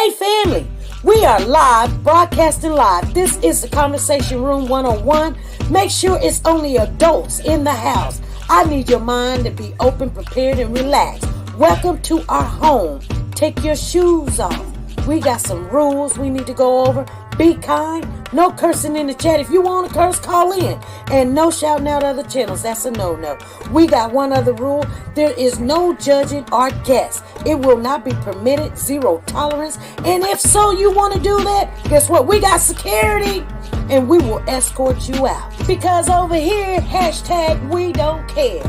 Hey family, we are live, broadcasting live. This is the Conversation Room 101. Make sure it's only adults in the house. I need your mind to be open, prepared, and relaxed. Welcome to our home. Take your shoes off. We got some rules we need to go over. Be kind. No cursing in the chat. If you want to curse, call in. And no shouting out other channels. That's a no-no. We got one other rule. There is no judging our guests. It will not be permitted. Zero tolerance. And if so, you want to do that, guess what? We got security. And we will escort you out. Because over here, hashtag we don't care.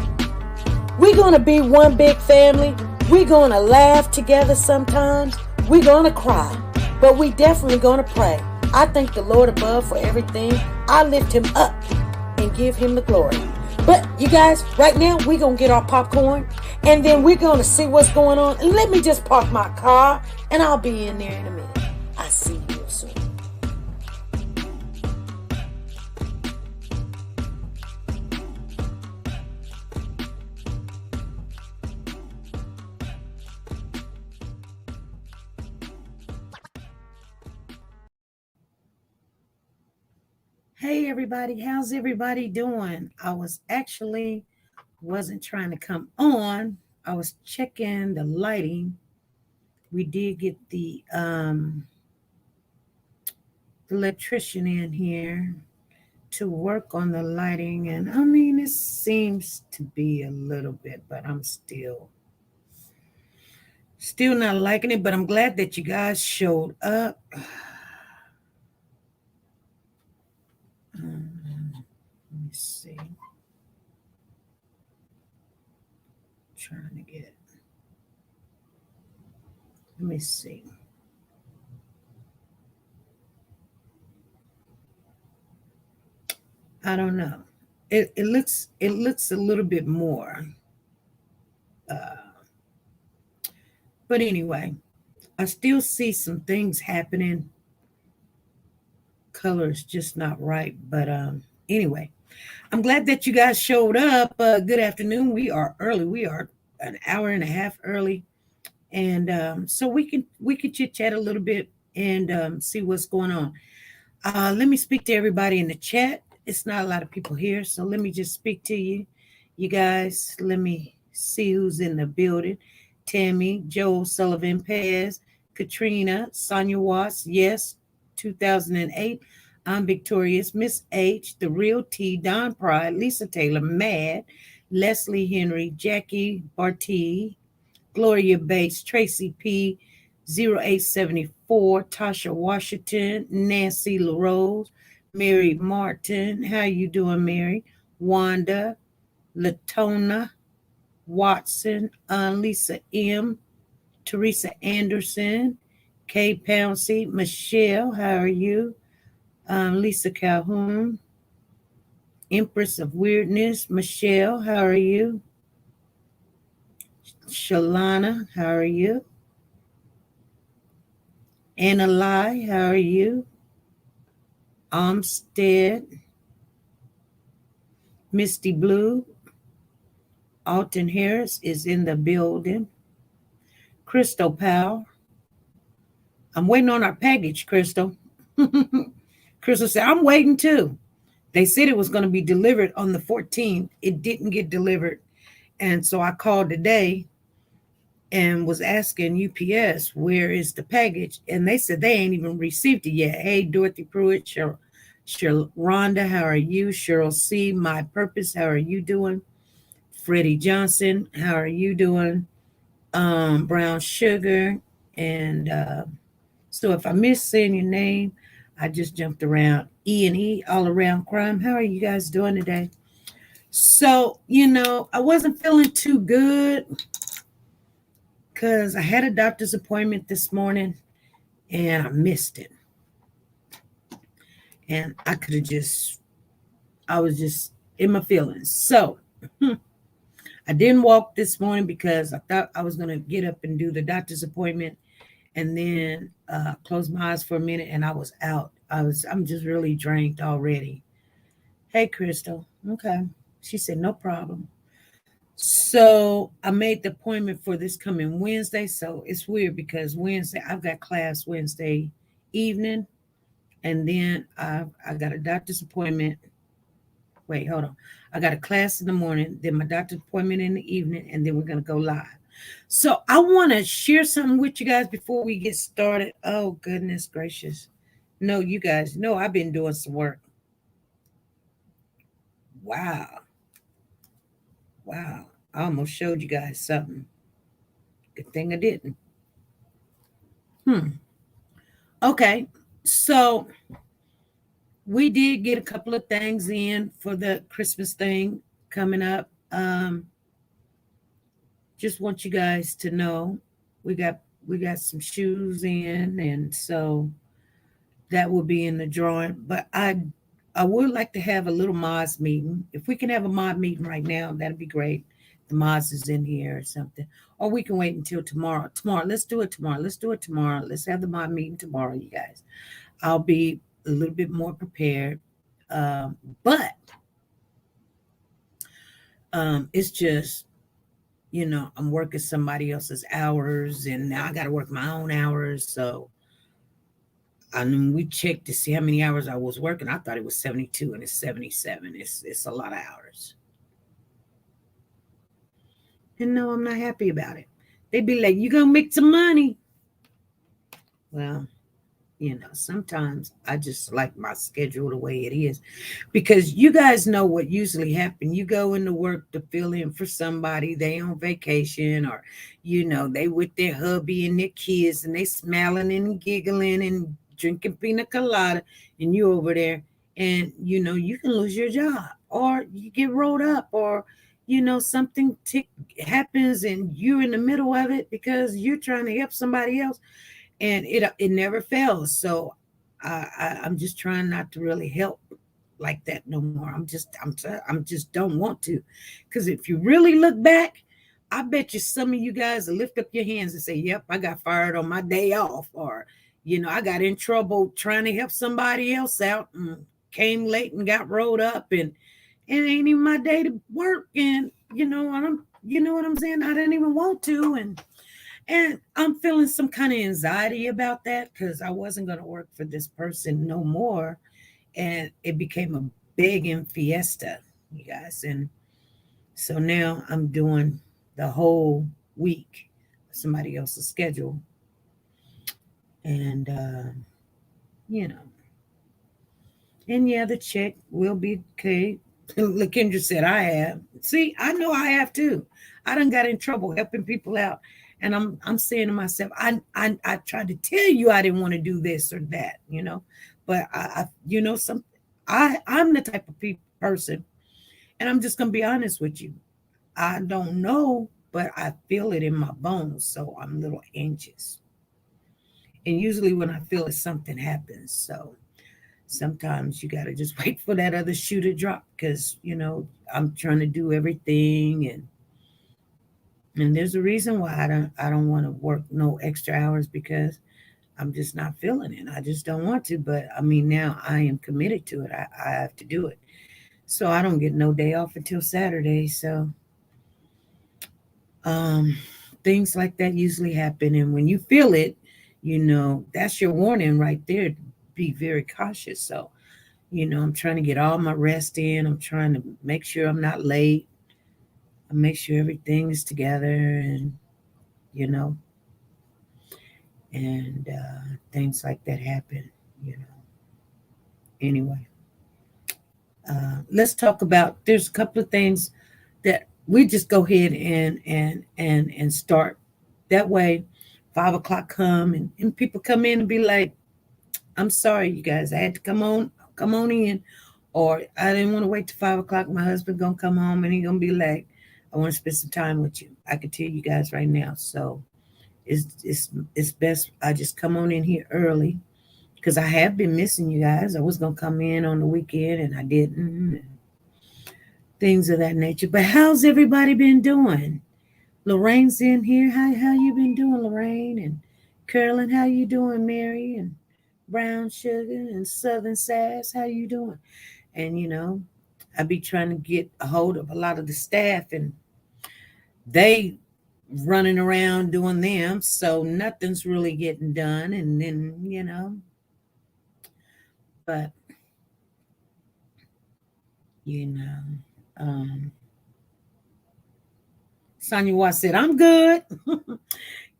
We're going to be one big family. We're going to laugh together sometimes. We're going to cry. But we definitely going to pray. I thank the Lord above for everything. I lift him up and give him the glory. But you guys, right now, we're going to get our popcorn. And then we're going to see what's going on. And let me just park my car. And I'll be in there in a minute. I'll see you real soon. Hey everybody, how's everybody doing? I wasn't trying to come on. I was checking the lighting. We did get the electrician in here to work on the lighting, and I mean it seems to be a little bit, but I'm still not liking it, but I'm glad that you guys showed up. Let me see. Trying to get. Let me see. I don't know. It looks a little bit more. But anyway, I still see some things happening. Color's just not right. But anyway, I'm glad that you guys showed up. Good afternoon. We are early. We are an hour and a half early. And so we could chit chat a little bit and see what's going on. Let me speak to everybody in the chat. It's not a lot of people here, so let me just speak to you. You guys, let me see who's in the building. Tammy, Joe Sullivan, Pez, Katrina, Sonia Watts, yes, 2008. I'm Victorious, Miss H, The Real T, Don Pride, Lisa Taylor, Mad, Leslie Henry, Jackie Barty, Gloria Bates, Tracy P, 0874, Tasha Washington, Nancy LaRose, Mary Martin. How you doing, Mary? Wanda, Latona, Watson, Lisa M, Teresa Anderson, Kay Pouncey, Michelle, how are you? Lisa Calhoun, Empress of Weirdness, Michelle, how are you? Shalana, how are you? Anna Lai, how are you? Armstead, Misty Blue, Alton Harris is in the building. Crystal Powell. I'm waiting on our package, Crystal. Crystal said, I'm waiting too. They said it was going to be delivered on the 14th. It didn't get delivered. And so I called today and was asking UPS, where is the package? And they said they ain't even received it yet. Hey, Dorothy Pruitt, Rhonda, how are you? Cheryl C, My Purpose, how are you doing? Freddie Johnson, how are you doing? Brown Sugar. And so if I miss saying your name, I just jumped around. E&E, All Around Crime. How are you guys doing today? So, I wasn't feeling too good because I had a doctor's appointment this morning and I missed it. And I was just in my feelings. So I didn't walk this morning because I thought I was going to get up and do the doctor's appointment and then close my eyes for a minute and I was out. I'm just really drained already. Hey, Crystal. Okay. She said, no problem. So I made the appointment for this coming Wednesday. So it's weird because Wednesday I've got class Wednesday evening, and then I got a doctor's appointment. Wait, hold on. I got a class in the morning, then my doctor's appointment in the evening, and then we're gonna go live. So I want to share something with you guys before we get started. Oh goodness gracious! No, you guys know I've been doing some work. Wow, wow! I almost showed you guys something. Good thing I didn't. Hmm. Okay, so we did get a couple of things in for the Christmas thing coming up. Just want you guys to know we got we got some shoes in, and so that will be in the drawing. But I would like to have a little mods meeting. If we can have a mod meeting right now, that'd be great. The mods is in here or something, or we can wait until tomorrow. Tomorrow, let's do it tomorrow. Let's do it tomorrow. Let's have the mod meeting tomorrow, you guys. I'll be a little bit more prepared. Um, but it's just, I'm working somebody else's hours, and now I got to work my own hours. So I mean, we checked to see how many hours I was working. I thought it was 72, and it's 77. It's a lot of hours. And no, I'm not happy about it. They'd be like, "You gonna make some money?" Well, sometimes I just like my schedule the way it is, because you guys know what usually happens. You go into work to fill in for somebody, they on vacation, or they with their hubby and their kids, and they smiling and giggling and drinking pina colada, and you over there, and you can lose your job, or you get rolled up, or something happens and you're in the middle of it because you're trying to help somebody else, and it never fails. So I'm just trying not to really help like that no more. I'm just don't want to, because if you really look back, I bet you some of you guys will lift up your hands and say, "Yep, I got fired on my day off," or I got in trouble trying to help somebody else out and came late and got rolled up, and it ain't even my day to work, and you know what I'm saying. I didn't even want to, and I'm feeling some kind of anxiety about that because I wasn't going to work for this person no more. And it became a begging fiesta, you guys. And so now I'm doing the whole week, somebody else's schedule. And, you know, and yeah, the check will be okay. Lakendra said, I have. See, I know I have too. I done got in trouble helping people out. And I'm saying to myself, I tried to tell you I didn't want to do this or that, but some I'm the type of person, and I'm just gonna be honest with you. I don't know, but I feel it in my bones, so I'm a little anxious. And usually when I feel it, something happens. So sometimes you gotta just wait for that other shoe to drop, because I'm trying to do everything, and there's a reason why I don't want to work no extra hours, because I'm just not feeling it. I just don't want to. But I mean, now I am committed to it. I have to do it. So I don't get no day off until Saturday. So um, things like that usually happen. And when you feel it, that's your warning right there. Be very cautious. So, I'm trying to get all my rest in. I'm trying to make sure I'm not late. I make sure everything is together, and, you know, and things like that happen, you know. Anyway, let's talk about. There's a couple of things that we just go ahead and start. That way, 5 o'clock come, and people come in and be like, "I'm sorry, you guys, I had to come on in," or "I didn't want to wait till 5 o'clock. My husband gonna come home and he gonna be like, I want to spend some time with you." I can tell you guys right now. So it's best I just come on in here early, because I have been missing you guys. I was gonna come in on the weekend and I didn't, and things of that nature. But how's everybody been doing? Lorraine's in here. How you been doing, Lorraine? And Carolyn, how you doing, Mary? And Brown Sugar and Southern Sass, how you doing? And I be trying to get a hold of a lot of the staff, and they running around doing them, so nothing's really getting done. And then, but Sonya Watt said, I'm good.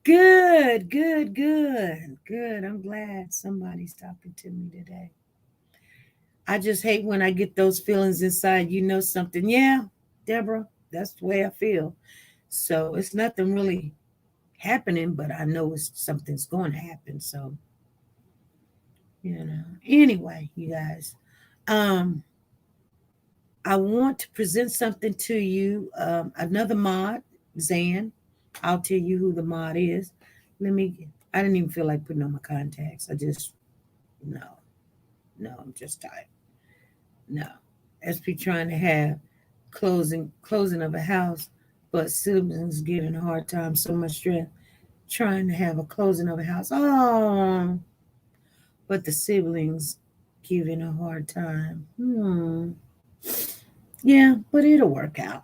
Good, good, good, good. I'm glad somebody's talking to me today. I just hate when I get those feelings inside, something. Yeah, Deborah, that's the way I feel. So it's nothing really happening, but I know something's going to happen. So, anyway, you guys, I want to present something to you. Another mod, Zan. I'll tell you who the mod is. I didn't even feel like putting on my contacts. No, I'm just tired. No. SP trying to have closing of a house, but siblings giving a hard time, so much stress trying to have a closing of a house. Oh, but the siblings giving a hard time. Yeah, but it'll work out.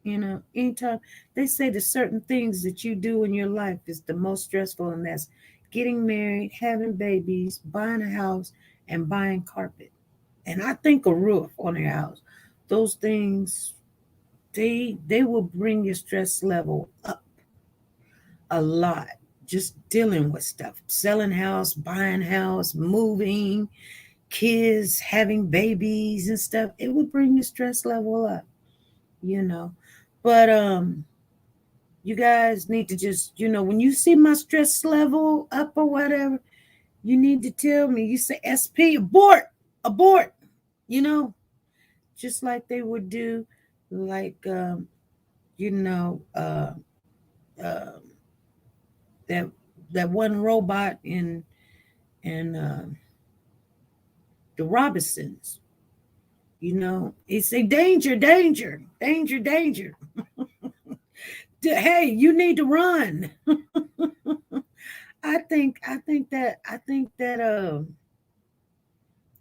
Anytime they say the certain things that you do in your life is the most stressful, and that's getting married, having babies, buying a house, and buying carpet. And I think a roof on your house. Those things, they will bring your stress level up a lot. Just dealing with stuff, selling house, buying house, moving, kids, having babies and stuff. It will bring your stress level up, But you guys need to just, when you see my stress level up or whatever, you need to tell me. You say, SP, abort, just like they would do, like, you know, uh, that that one robot in the Robinsons. He say, danger, danger, danger, danger. Hey, you need to run. I think that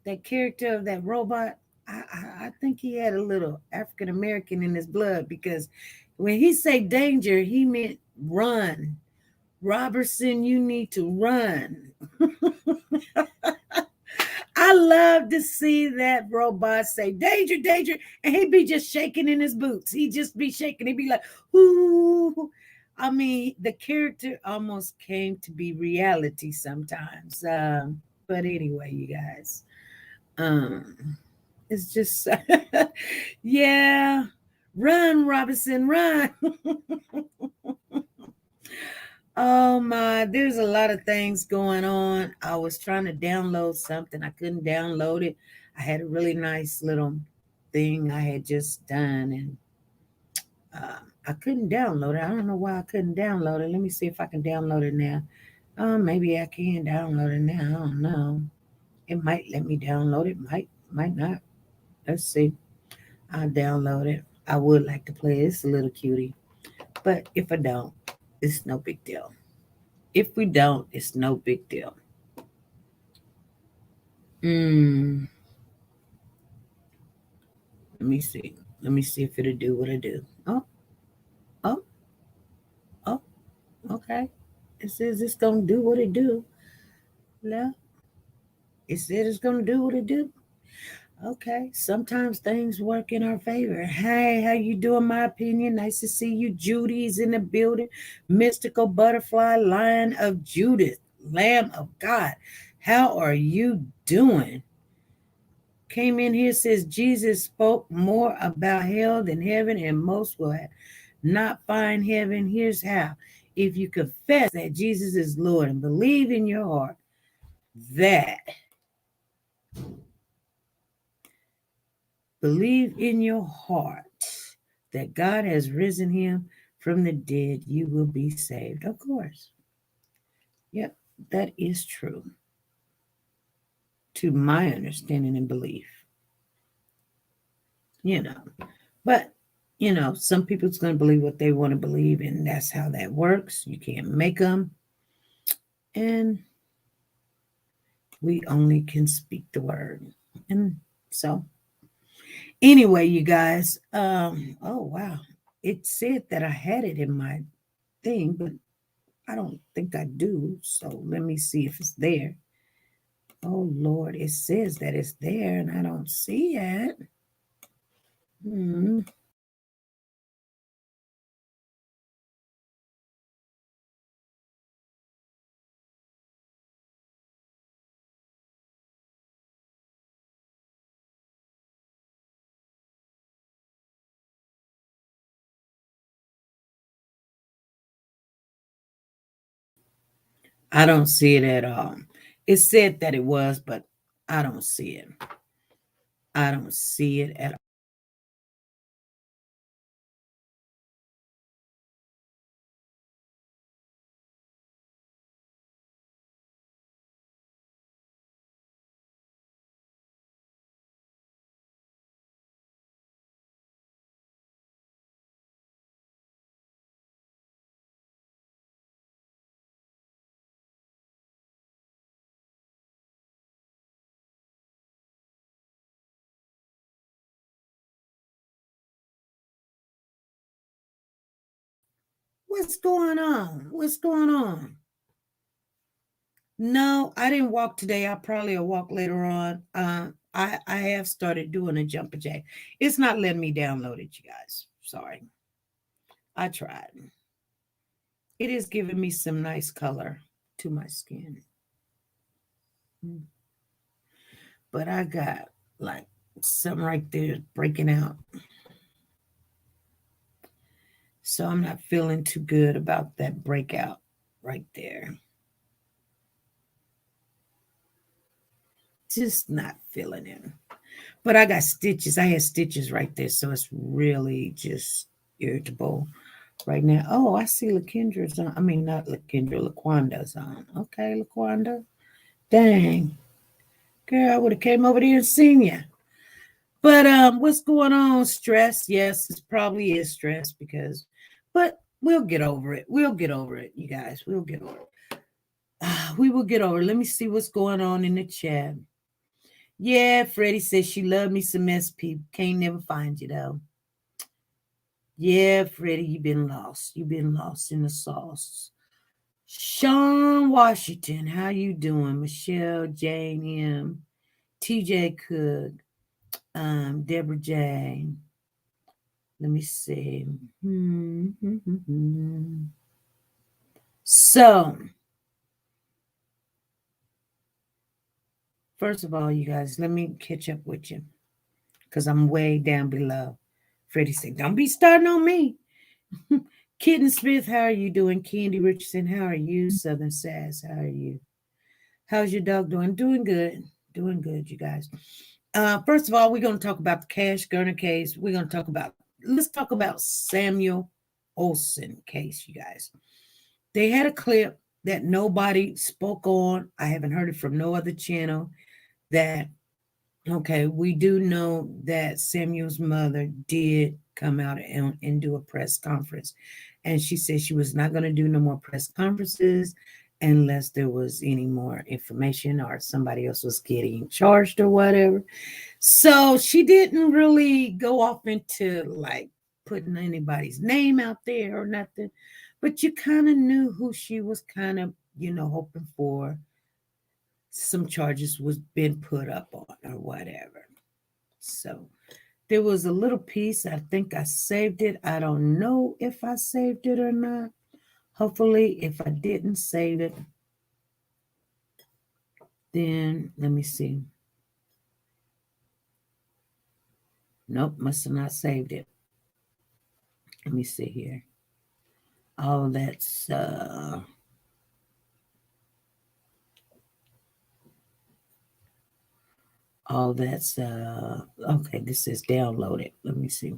that character of that robot, I think he had a little African American in his blood, because when he say danger, he meant run. Robertson, you need to run. I love to see that robot say danger, danger, and he'd be just shaking in his boots. He'd just be shaking. He'd be like, ooh. I mean, the character almost came to be reality sometimes. But anyway, you guys, um, it's just, yeah, run, Robinson, run. Oh my, there's a lot of things going on. I was trying to download something. I couldn't download it. I had a really nice little thing I had just done, and I couldn't download it. I don't know why I couldn't download it. Let me see if I can download it now. Maybe I can download it now. I don't know. It might let me download it. Might not. Let's see. I'll download it. I would like to play it. It's a little cutie. But if I don't, it's no big deal. If we don't, it's no big deal. Mm, let me see. Let me see if it'll do what it do. Oh, oh, oh, okay. It says it's gonna do what it do. No, it said it's gonna do what it do. Okay. Sometimes things work in our favor. Hey, how you doing? My opinion. Nice to see you. Judy's in the building. Mystical butterfly, Lion of Judith, Lamb of God. How are you doing? Came in here, says Jesus spoke more about hell than heaven, and most will not find heaven. Here's how. If you confess that Jesus is Lord and believe in your heart that God has risen him from the dead, you will be saved. Of course. Yep, that is true. To my understanding and belief. But some people's going to believe what they want to believe, and that's how that works. You can't make them. And we only can speak the word. And so, anyway, you guys, oh, wow. it said that I had it in my thing, but I don't think I do. So let me see if it's there. Oh Lord, it says that it's there and I don't see it. Hmm. I don't see it at all. It said that it was, but I don't see it. I don't see it at all. What's going on? What's going on? No, I didn't walk today. I probably will walk later on. I have started doing a jumper jack. It's not letting me download it, you guys. Sorry. I tried. It is giving me some nice color to my skin. Mm. But I got like some right there breaking out. So I'm not feeling too good about that breakout right there. Just not feeling it. But I got stitches. I had stitches right there. So it's really just irritable right now. Oh, I see LaKendra's on. I mean, not LaKendra, LaQuanda's on. Okay, LaQuanda. Dang. Girl, I would have came over there and seen you. But what's going on? Stress? Yes, it probably is stress because, but we'll get over it. We'll get over it, you guys. We'll get over it. We will get over it. Let me see what's going on in the chat. Yeah, Freddie says she loved me some SP. Can't never find you though. Yeah, Freddie, you've been lost. You've been lost in the sauce. Sean Washington, how you doing? Michelle, Jane M, TJ Cook, Deborah Jane. Let me see. So, first of all, you guys, let me catch up with you because I'm way down below. Freddie said, don't be starting on me. Kitten Smith, how are you doing? Candy Richardson, how are you? Southern Sass, how are you? How's your dog doing? Doing good. Doing good, you guys. First of all, we're going to talk about the Cash Gernon case. Let's talk about Samuel Olson case, you guys. They had a clip that nobody spoke on. I haven't heard it from no other channel that, okay, we do know that Samuel's mother did come out and do a press conference. And she said she was not going to do no more press conferences unless there was any more information or somebody else was getting charged or whatever. So she didn't really go off into like putting anybody's name out there or nothing, but you kind of knew who she was kind of, hoping for some charges was been put up on or whatever. So there was a little piece. I think I saved it. I don't know if I saved it or not. Hopefully, if I didn't save it, then let me see. Nope, must have not saved it. Let me see here. Oh, that's okay. This is downloaded. Let me see.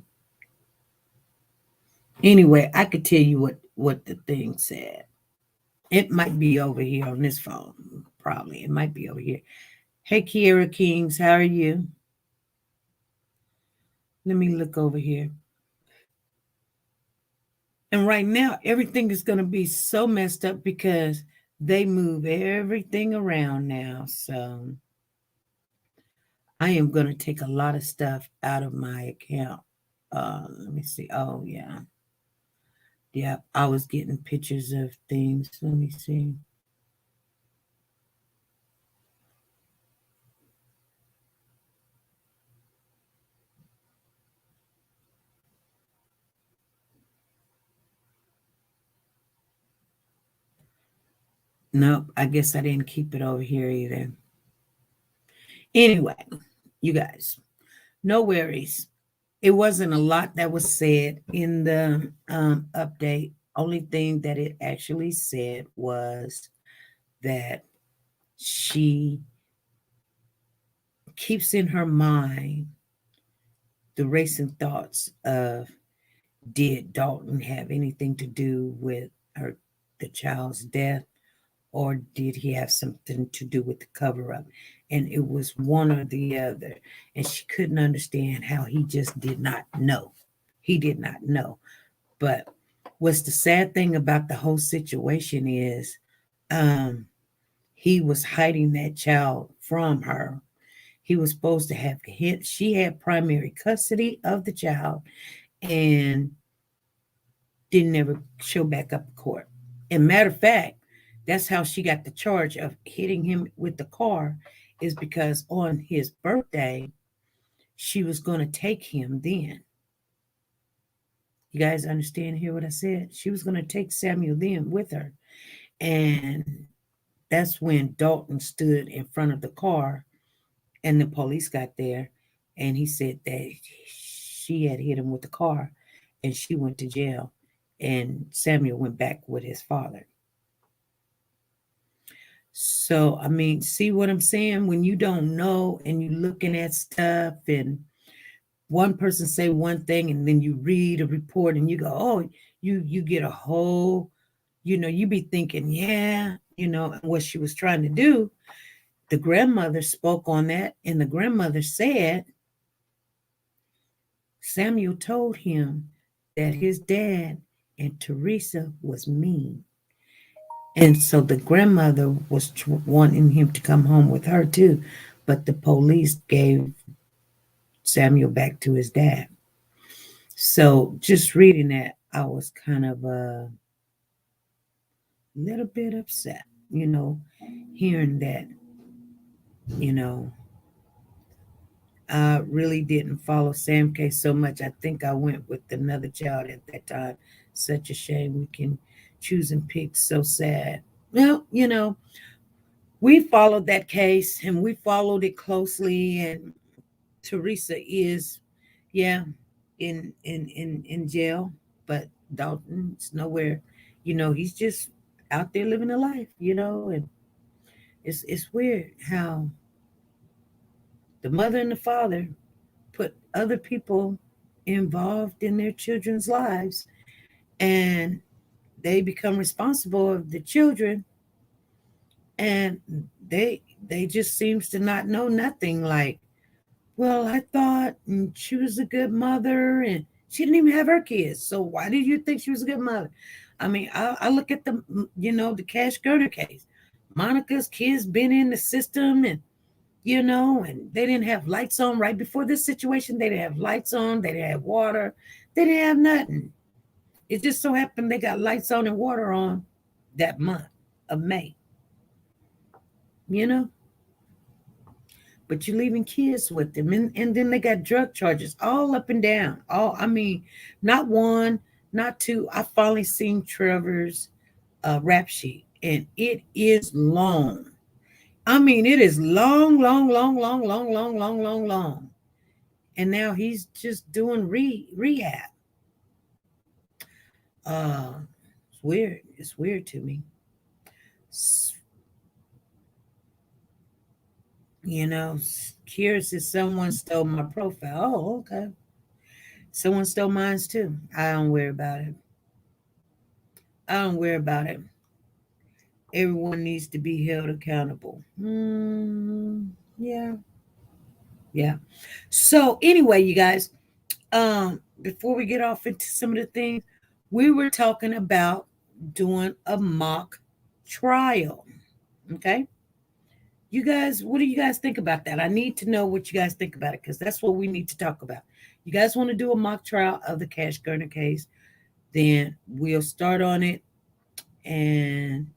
Anyway, I could tell you what the thing said. It might be over here on this phone. Probably. It might be over here. Hey, Kiera Kings, how are you? Let me look over here. And right now, everything is going to be so messed up because they move everything around now. So I am going to take a lot of stuff out of my account Let me see. Oh yeah. Yeah, I was getting pictures of things. Let me see. Nope, I guess I didn't keep it over here either. Anyway, you guys, no worries. It wasn't a lot that was said in the update. Only thing that it actually said was that she keeps in her mind the racing thoughts of, did Dalton have anything to do with the child's death, or did he have something to do with the cover up? And it was one or the other. And she couldn't understand how he just did not know. He did not know. But what's the sad thing about the whole situation is he was hiding that child from her. He was supposed to have hit, she had primary custody of the child and didn't ever show back up in court. And matter of fact, that's how she got the charge of hitting him with the car, is because on his birthday, she was going to take him then. You guys understand here what I said? She was going to take Samuel then with her. And that's when Dalton stood in front of the car and the police got there. And he said that she had hit him with the car and she went to jail. And Samuel went back with his father. So, I mean, see what I'm saying? When you don't know and you're looking at stuff and one person say one thing and then you read a report and you go, oh, you get a whole, you be thinking, yeah, what she was trying to do. The grandmother spoke on that, and the grandmother said Samuel told him that his dad and Teresa was mean. And so the grandmother was wanting him to come home with her too, but the police gave Samuel back to his dad. So just reading that, I was kind of a little bit upset, hearing that, I really didn't follow Sam K so much. I think I went with another child at that time. Such a shame we can choose and pick. So sad. Well, we followed that case and we followed it closely. And Teresa is, yeah, in jail, but Dalton's nowhere. He's just out there living a life. And it's weird how the mother and the father put other people involved in their children's lives, and they become responsible of the children, and they just seems to not know nothing. Like, well, I thought she was a good mother and she didn't even have her kids, so why did you think she was a good mother? I mean, I look at the Cash Gernon case. Monica's kids been in the system, and and they didn't have lights on right before this situation. They didn't have lights on. They didn't have water. They didn't have nothing. It just so happened they got lights on and water on that month of May, you know? But you're leaving kids with them. And then they got drug charges all up and down. Not one, not two. I finally seen Trevor's rap sheet, and it is long. I mean, it is long, long, long, long, long, long, long, long, long. And now he's just doing rehab. It's weird. It's weird to me. Curious if someone stole my profile. Oh, okay. Someone stole mine too. I don't worry about it. I don't worry about it. Everyone needs to be held accountable. Yeah. Yeah. So anyway, you guys, before we get off into some of the things, we were talking about doing a mock trial. Okay. You guys, what do you guys think about that? I need to know what you guys think about it, because that's what we need to talk about. You guys want to do a mock trial of the Cash Gernon case, then we'll start on it. And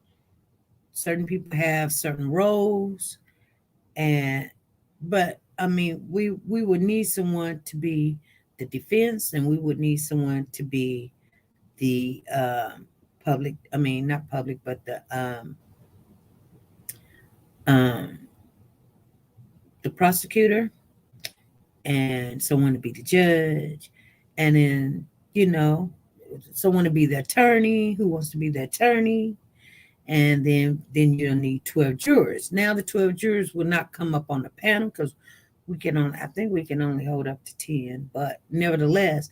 certain people have certain roles, but I mean, we would need someone to be the defense, and we would need someone to be the public. I mean, not public, but um, the prosecutor, and someone to be the judge, and then someone to be the attorney who wants to be the attorney. And then you'll need 12 jurors. Now the 12 jurors will not come up on the panel, because I think we can only hold up to 10, but nevertheless,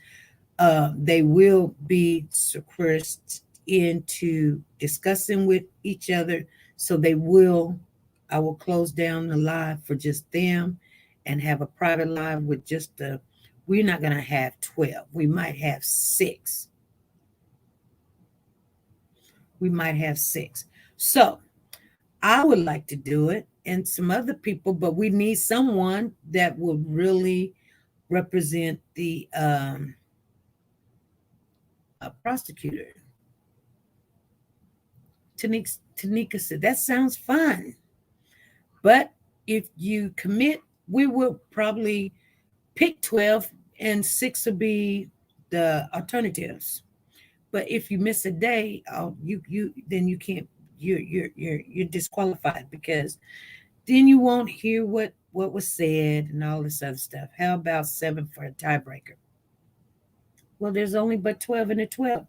they will be coerced into discussing with each other. So I will close down the live for just them and have a private live with just we're not going to have 12. We might have 6. So I would like to do it, and some other people, but we need someone that will really represent the prosecutor. TeNika said, that sounds fun. But if you commit, we will probably pick 12, and 6 will be the alternatives. But if you miss a day, then you can't. You're disqualified, because then you won't hear what was said and all this other stuff. How about 7 for a tiebreaker? Well, there's only but 12 in the 12.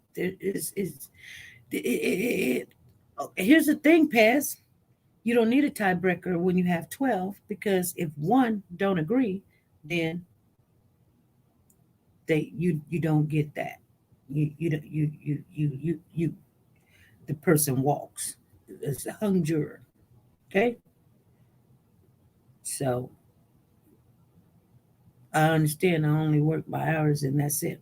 Here's the thing, Paz. You don't need a tiebreaker when you have 12, because if one don't agree, then you don't get that. The person walks. It's a hung juror. Okay. So I understand I only work by hours, and that's it.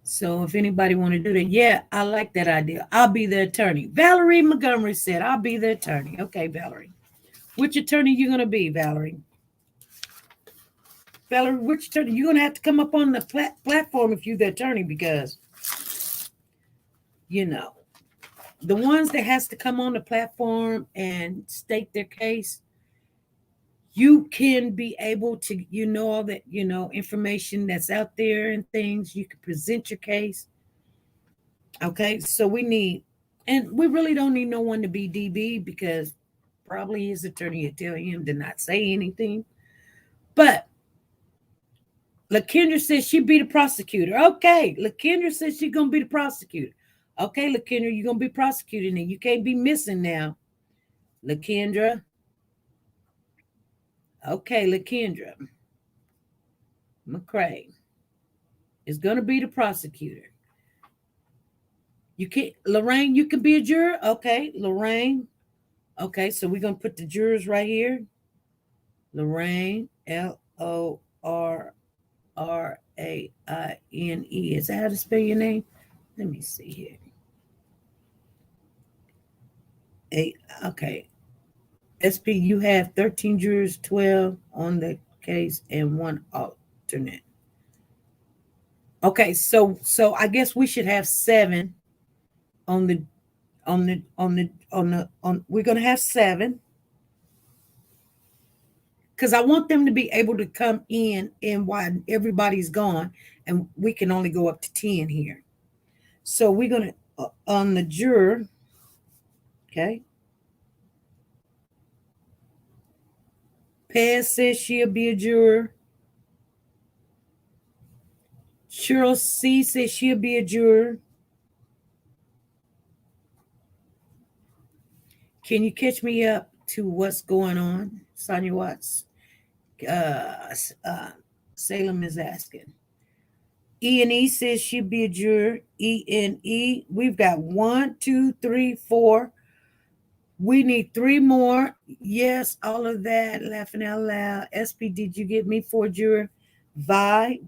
So if anybody want to do that, yeah, I like that idea. I'll be the attorney. Valerie Montgomery said, I'll be the attorney. Okay, Valerie. Which attorney you going to be, Valerie? Valerie, which attorney? You're going to have to come up on the platform if you're the attorney, because, the ones that has to come on the platform and state their case, you can be able to, all that, information that's out there and things. You can present your case. Okay, so we really don't need no one to be DB, because probably his attorney would tell him to not say anything. But LaKendra says she'd be the prosecutor. Okay, LaKendra says she's going to be the prosecutor. Okay, LaKendra, you're going to be prosecuting, and you can't be missing now. LaKendra. Okay, LaKendra McCray is going to be the prosecutor. You can't, Lorraine, you can be a juror. Okay, Lorraine. Okay, so we're going to put the jurors right here. Lorraine, Lorraine. Is that how to spell your name? Let me see here. Okay. SP, you have 13 jurors, 12 on the case, and 1 alternate. Okay, so I guess we should have 7 we're gonna have 7, because I want them to be able to come in while everybody's gone, and we can only go up to 10 here. So we're gonna on the juror. Okay. Paz says she'll be a juror. Cheryl C says she'll be a juror. Can you catch me up to what's going on? Sonia Watts. Salem is asking. E&E says she'll be a juror. E&E. We've got 1, 2, 3, 4. We need 3 more. Yes, all of that. Laughing out loud. SP, did you get me 4 juror? Vi,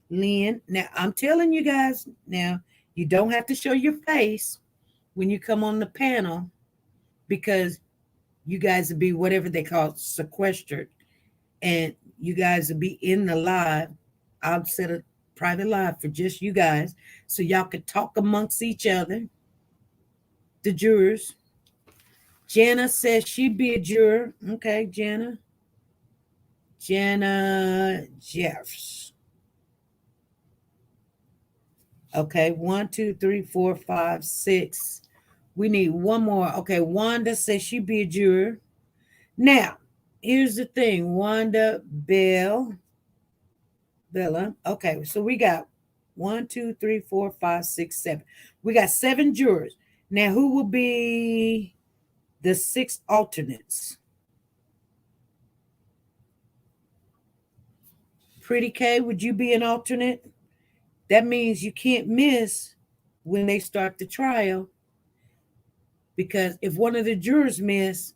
Lynn. Now, I'm telling you guys, now, you don't have to show your face when you come on the panel, because you guys will be whatever they call sequestered, and you guys will be in the live. I'll set a private live for just you guys, so y'all could talk amongst each other, the jurors. Jana says she'd be a juror. Okay, Jana. Jana Jeffs. Okay, 1, 2, 3, 4, 5, 6. We need one more. Okay, Wanda says she'd be a juror. Now, here's the thing. Wanda Bella. Okay, so we got 1, 2, 3, 4, 5, 6, 7. We got 7 jurors. Now, who will be the 6 alternates? Pretty K, would you be an alternate? That means you can't miss when they start the trial, because if one of the jurors miss,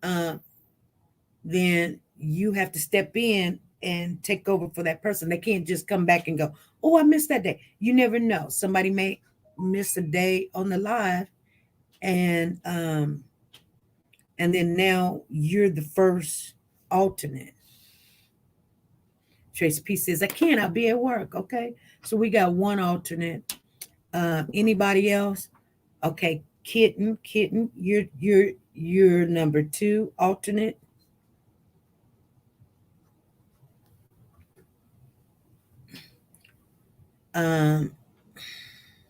then you have to step in and take over for that person. They can't just come back and go, oh, I missed that day. You never know. Somebody may miss a day on the live, and then now you're the first alternate. Tracy P says, I can't, I'll be at work. Okay. So we got one alternate. Anybody else? Okay, Kitten, you're number 2 alternate.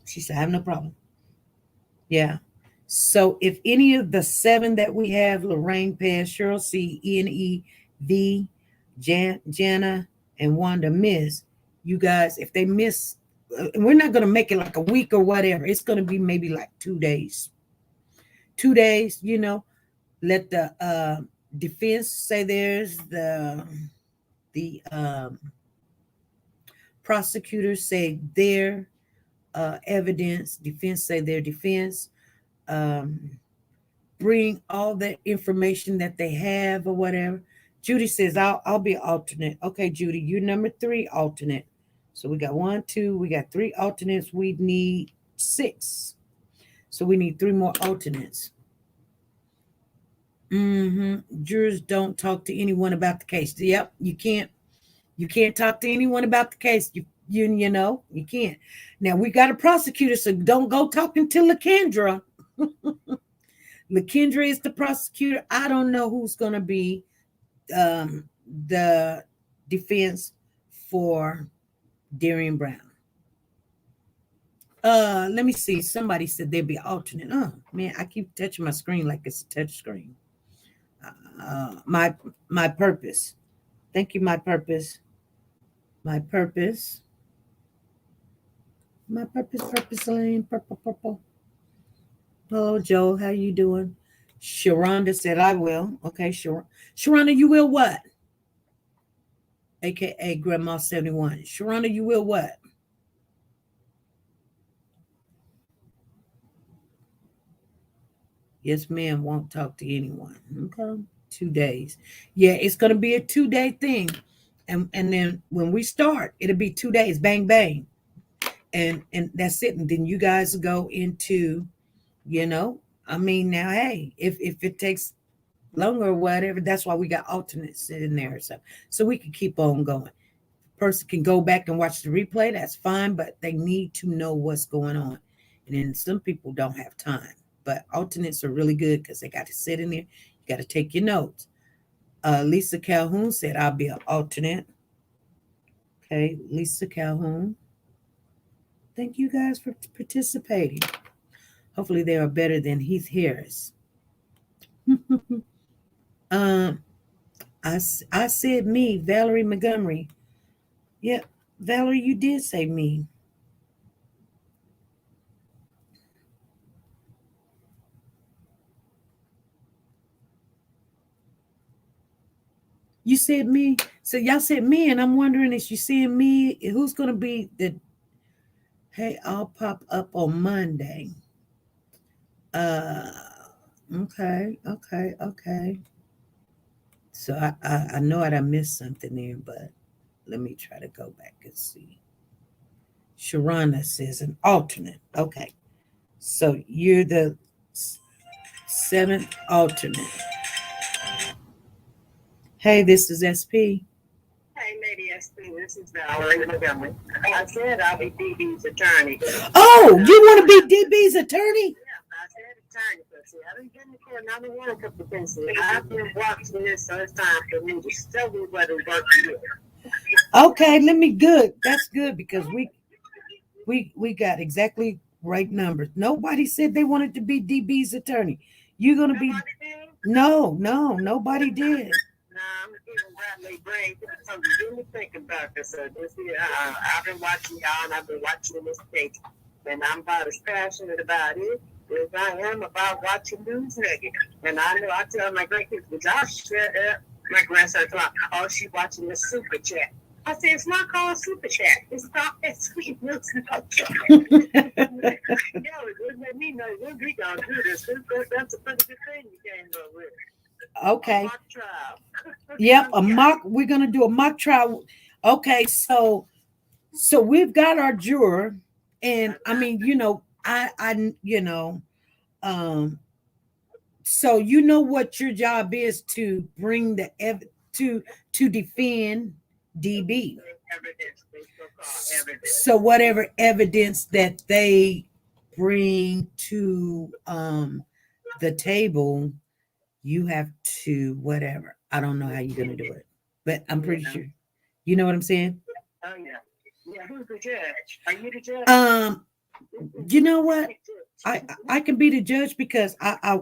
She said, I have no problem. Yeah. So if any of the 7 that we have, Lorraine Pez, Cheryl C, Ene V, Jana, and Wanda miss, you guys, if they miss, we're not going to make it like a week or whatever. It's going to be maybe like 2 days. 2 days, let the defense say theirs, the prosecutors say their evidence, defense say their defense, bring all that information that they have or whatever. Judy says, I'll be alternate. Okay, Judy, you're number 3 alternate. So we got 1, 2, we got 3 alternates. We need 6. So we need 3 more alternates. Jurors don't talk to anyone about the case. Yep, you can't talk to anyone about the case. You know, you can't. Now we got a prosecutor, so don't go talking to LaKendra. LaKendra is the prosecutor. I don't know who's going to be the defense for Darian Brown. Let me see. Somebody said there'd be alternate. Oh man, I keep touching my screen like it's a touch screen. My purpose. Thank you, my purpose. My purpose. My purpose lane. Purple. Hello, Joe. How you doing? Sharonda said, I will. Okay, Sharonda, you will what? AKA Grandma 71. Sharonda, you will what? Yes, ma'am, won't talk to anyone. Okay. 2 days. Yeah, it's going to be a 2-day thing. And then when we start, it'll be 2 days, bang, bang. And that's it. And then you guys go into, now, hey, if it takes longer or whatever, that's why we got alternates sitting there. So we can keep on going. Person can go back and watch the replay. That's fine, but they need to know what's going on. And then some people don't have time. But alternates are really good because they got to sit in there. You got to take your notes. Lisa Calhoun said, I'll be an alternate. Okay, Lisa Calhoun. Thank you guys for participating. Hopefully they are better than Heath Harris. I said me, Valerie Montgomery. Yep, Valerie, you did say me. You said me. So y'all said me, and I'm wondering if you seeing me, who's going to be the, hey, I'll pop up on Monday. Okay. So I know I missed something there, but let me try to go back and see. Sharana says an alternate. Okay. So you're the 7th alternate. Hey, this is SP. Hey, Lady SP, this is Valerie Montgomery. I said I'll be DB's attorney. Oh, you want to be DB's attorney? Yeah, I said attorney, but see, I didn't get in the court, and I don't want a couple of things. I've been watching this, so it's time for me to show me what it works here. Okay, good. That's good because we got exactly right numbers. Nobody said they wanted to be DB's attorney. You're gonna be no, nobody did. I'm giving Bradley brain something to really think about this. I've been watching y'all, and I've been watching this case, and I'm about as passionate about it as I am about watching news nugget. And I know I tell my grandkids, but y'all shut up. My grandson thought, oh, she's watching the super chat. I said, it's not called super chat. It's called sweet news nugget. Yo, just let me know when we gonna do this. That's a pretty good thing you came up with. Okay. A mock trial. Yep, a mock. We're gonna do a mock trial. Okay, so we've got our juror, and I mean, so you know what your job is to bring the to defend DB. So whatever evidence that they bring to the table, you have to whatever. I don't know how you're gonna do it, but I'm pretty sure. You know what I'm saying? Oh yeah. Yeah, who's the judge? Are you the judge? You know what? I can be the judge because I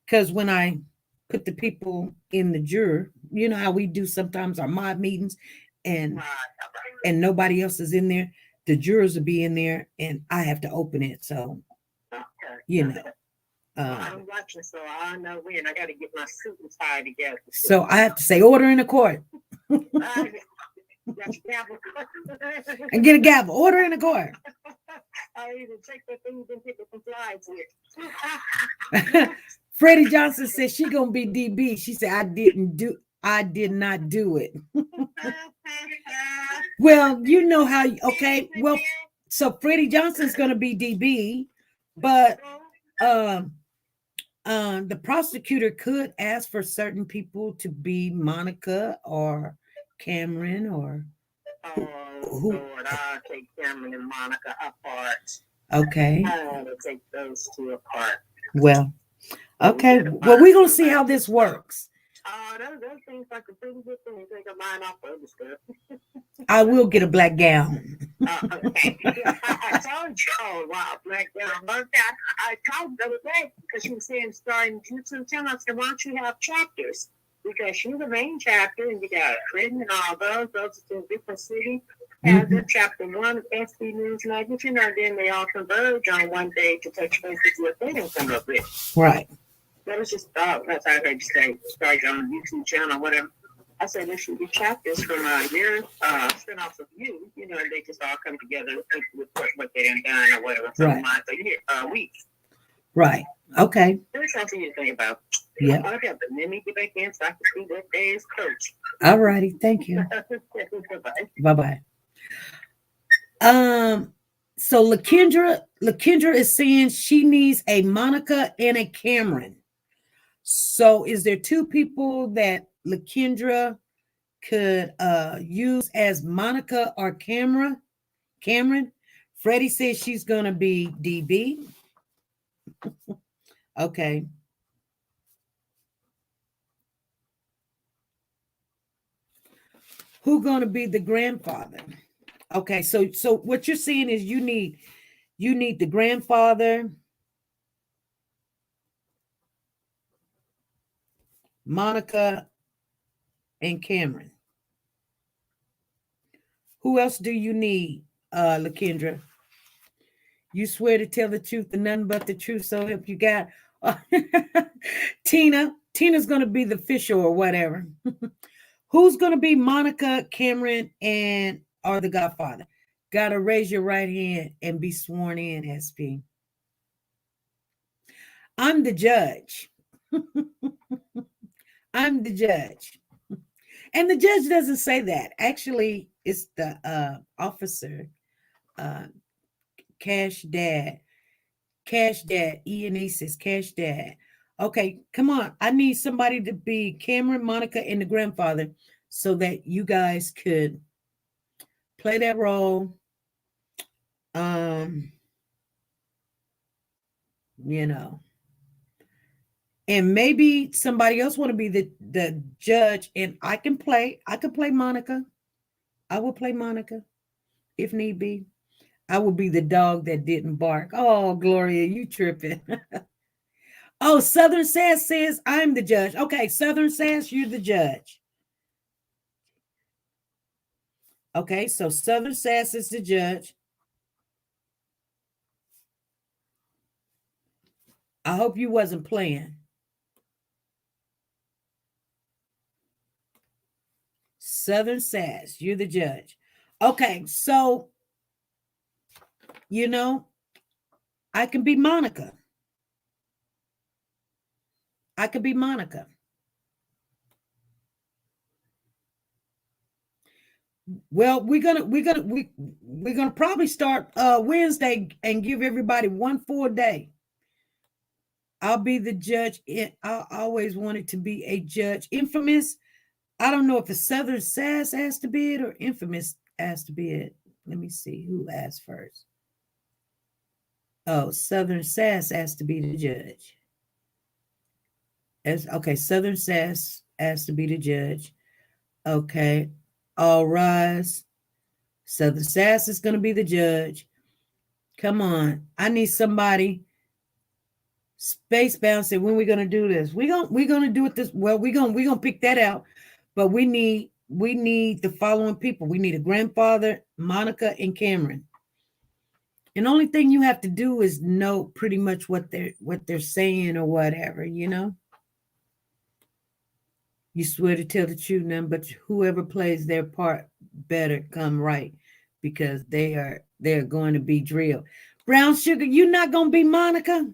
because when I put the people in the juror, you know how we do sometimes our mob meetings and nobody else is in there, the jurors will be in there and I have to open it. So I'm watching, so I know when I got to get my suit and tie together. So I have to say order in the court. And get a gavel. Order in the court. I even take the things and get the compliance with. Freddie Johnson said she gonna be DB. She said I did not do it. Well, you know how. Okay, well, so Freddie Johnson's gonna be DB, but the prosecutor could ask for certain people to be Monica or Cameron or who? Lord, I'll take Cameron and Monica apart. Okay. I'll take those two apart. Well, okay. Well, we're gonna see how this works. Those things like a pretty good thing. Take a line off other stuff. I will get a black gown. Okay. I told you, wow, black gown. I told the other day because she was saying starting YouTube channel. I said, why don't you have chapters? Because she's the main chapter, and you got Creighton and all those. Those are two different cities. And then chapter 1 of SB News Nugget, and then they all converge on one day to touch base with what they didn't come up with. Right. That was just thought. That's how I heard you say, start on YouTube channel, whatever. I said there should be chapters from your spin-offs of you, and they just all come together with what they done or whatever. So months or weeks. Right. Okay. There's something you think about. Yeah. I'll have to let me get back in so I can see that day's coach. All righty. Thank you. Bye-bye. So LaKendra is saying she needs a Monica and a Cameron. So is there two people that LaKendra could use as Monica or Cameron? Freddie says she's gonna be DB. Okay. Who gonna be the grandfather? Okay, so what you're saying is you need the grandfather, Monica, and Cameron. Who else do you need, LaKendra? You swear to tell the truth and nothing but the truth, so help you God. Tina's gonna be the official or whatever. Who's gonna be Monica, Cameron, or the Godfather? Gotta raise your right hand and be sworn in, SP. I'm the judge. I'm the judge. And the judge doesn't say that. Actually, it's the officer, Cash Dad. Cash Dad. E&E says Cash Dad. Okay, come on. I need somebody to be Cameron, Monica, and the grandfather so that you guys could play that role. You know. And maybe somebody else want to be the judge, and I could play Monica. I will play Monica if need be. I will be the dog that didn't bark. Oh, Gloria, you tripping. Oh, Southern Sass says I'm the judge. Okay, Southern Sass, you're the judge. Okay, so Southern Sass is the judge. I hope you wasn't playing. Southern Sass, you're the judge. Okay, so, you know, I can be Monica. I could be Monica. Well, we're gonna probably start Wednesday and give everybody one full day. I'll be the judge. I always wanted to be a judge. Infamous. I don't know if the Southern Sass has to be it or Infamous has to be it. Let me see who asked first. Oh, Southern Sass has to be the judge. Okay, Southern Sass has to be the judge. Okay, all rise. Southern Sass is going to be the judge. Come on, I need somebody. Spacebound said, when we going to do this? We're gonna do it this. Well, we're gonna pick that out, but we need the following people. We need a grandfather, Monica, and Cameron. And the only thing you have to do is know pretty much what they're saying or whatever, you know. You swear to tell the truth, none but whoever plays their part better come right, because they're going to be drilled. Brown Sugar, you're not gonna be Monica.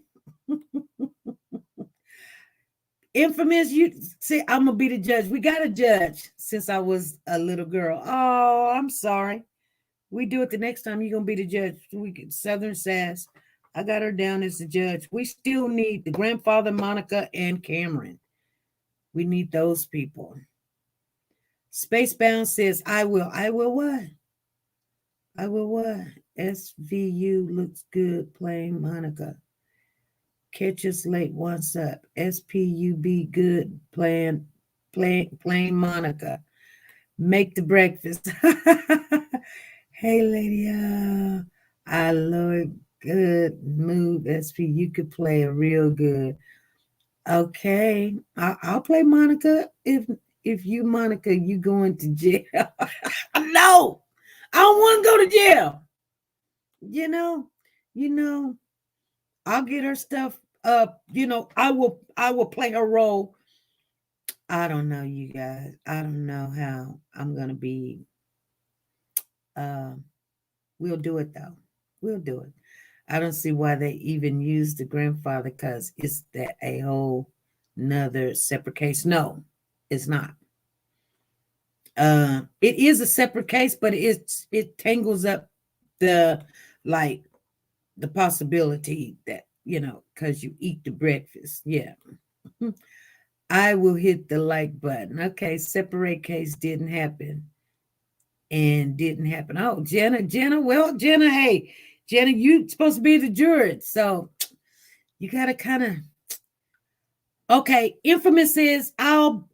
Infamous, you say I'm gonna be the judge. We got a judge since I was a little girl. Oh, I'm sorry. We do it the next time. You're gonna be the judge. We get Southern Sass. I got her down as the judge. We still need the grandfather, Monica, and Cameron. We need those people. Spacebound says, I will what? I will what? SVU looks good playing Monica. Catch us late, what's up? SPUB good playing Monica. Make the breakfast. Hey, lady, I love it. Good move, SP. You could play a real good. Okay, I'll play Monica. If you, Monica, you going to jail? No, I don't want to go to jail. You know, I'll get her stuff up. You know, I will play her role. I don't know, you guys. I don't know how I'm gonna be. We'll do it though. We'll do it. I don't see why they even use the grandfather, because it's that a whole nother separate case. No, it's not. It is a separate case, but it tangles up the possibility that, because you eat the breakfast. Yeah. I will hit the like button. Okay, separate case didn't happen. Oh, Jenna, hey, Jenna, you supposed to be the juror, so you gotta kind of. Okay, Infamous is I'll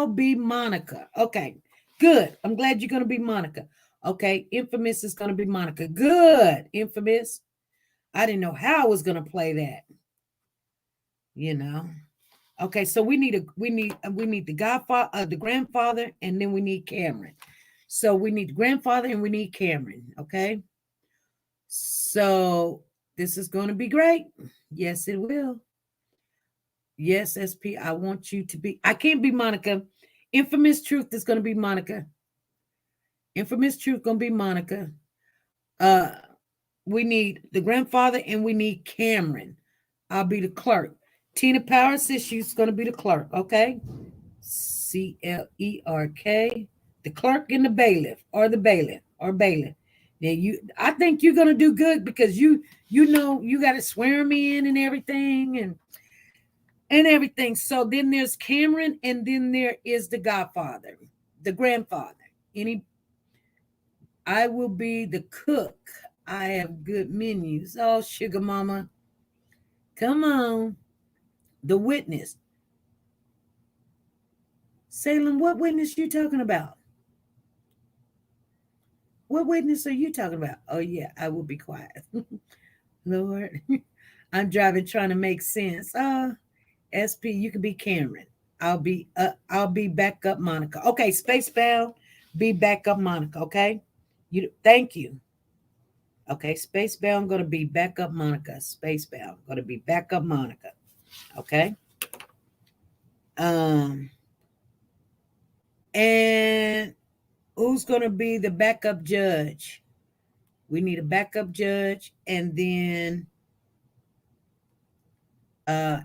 be Monica. Okay, good. I'm glad you're gonna be Monica. Okay, Infamous is gonna be Monica. Good, Infamous. I didn't know how I was gonna play that. Okay, so we need the godfather, the grandfather, and then we need Cameron. So we need the grandfather and we need Cameron. Okay, so this is going to be great. Yes, it will. Yes, SP, I want you to be. I can't be Monica. Infamous Truth is going to be Monica. Infamous Truth going to be Monica. We need the grandfather and we need Cameron. I'll be the clerk. Tina Power says she's going to be the clerk. Okay, CLERK, the clerk and the bailiff, or the bailiff, or bailiff. Now I think you're gonna do good because you know you got to swear them in and everything and everything. So then there's Cameron, and then there is the godfather, the grandfather. Any, I will be the cook. I have good menus. Oh, sugar mama, come on. The witness. Salem, what witness you talking about? What witness are you talking about? Oh yeah, I will be quiet. Lord, I'm driving trying to make sense. SP, you can be Cameron. I'll be backup Monica. Okay, Spacebound, be backup Monica. Okay, thank you. Okay, Spacebound gonna be backup Monica. Spacebound gonna be backup Monica. Okay. And who's gonna be the backup judge? We need a backup judge, and then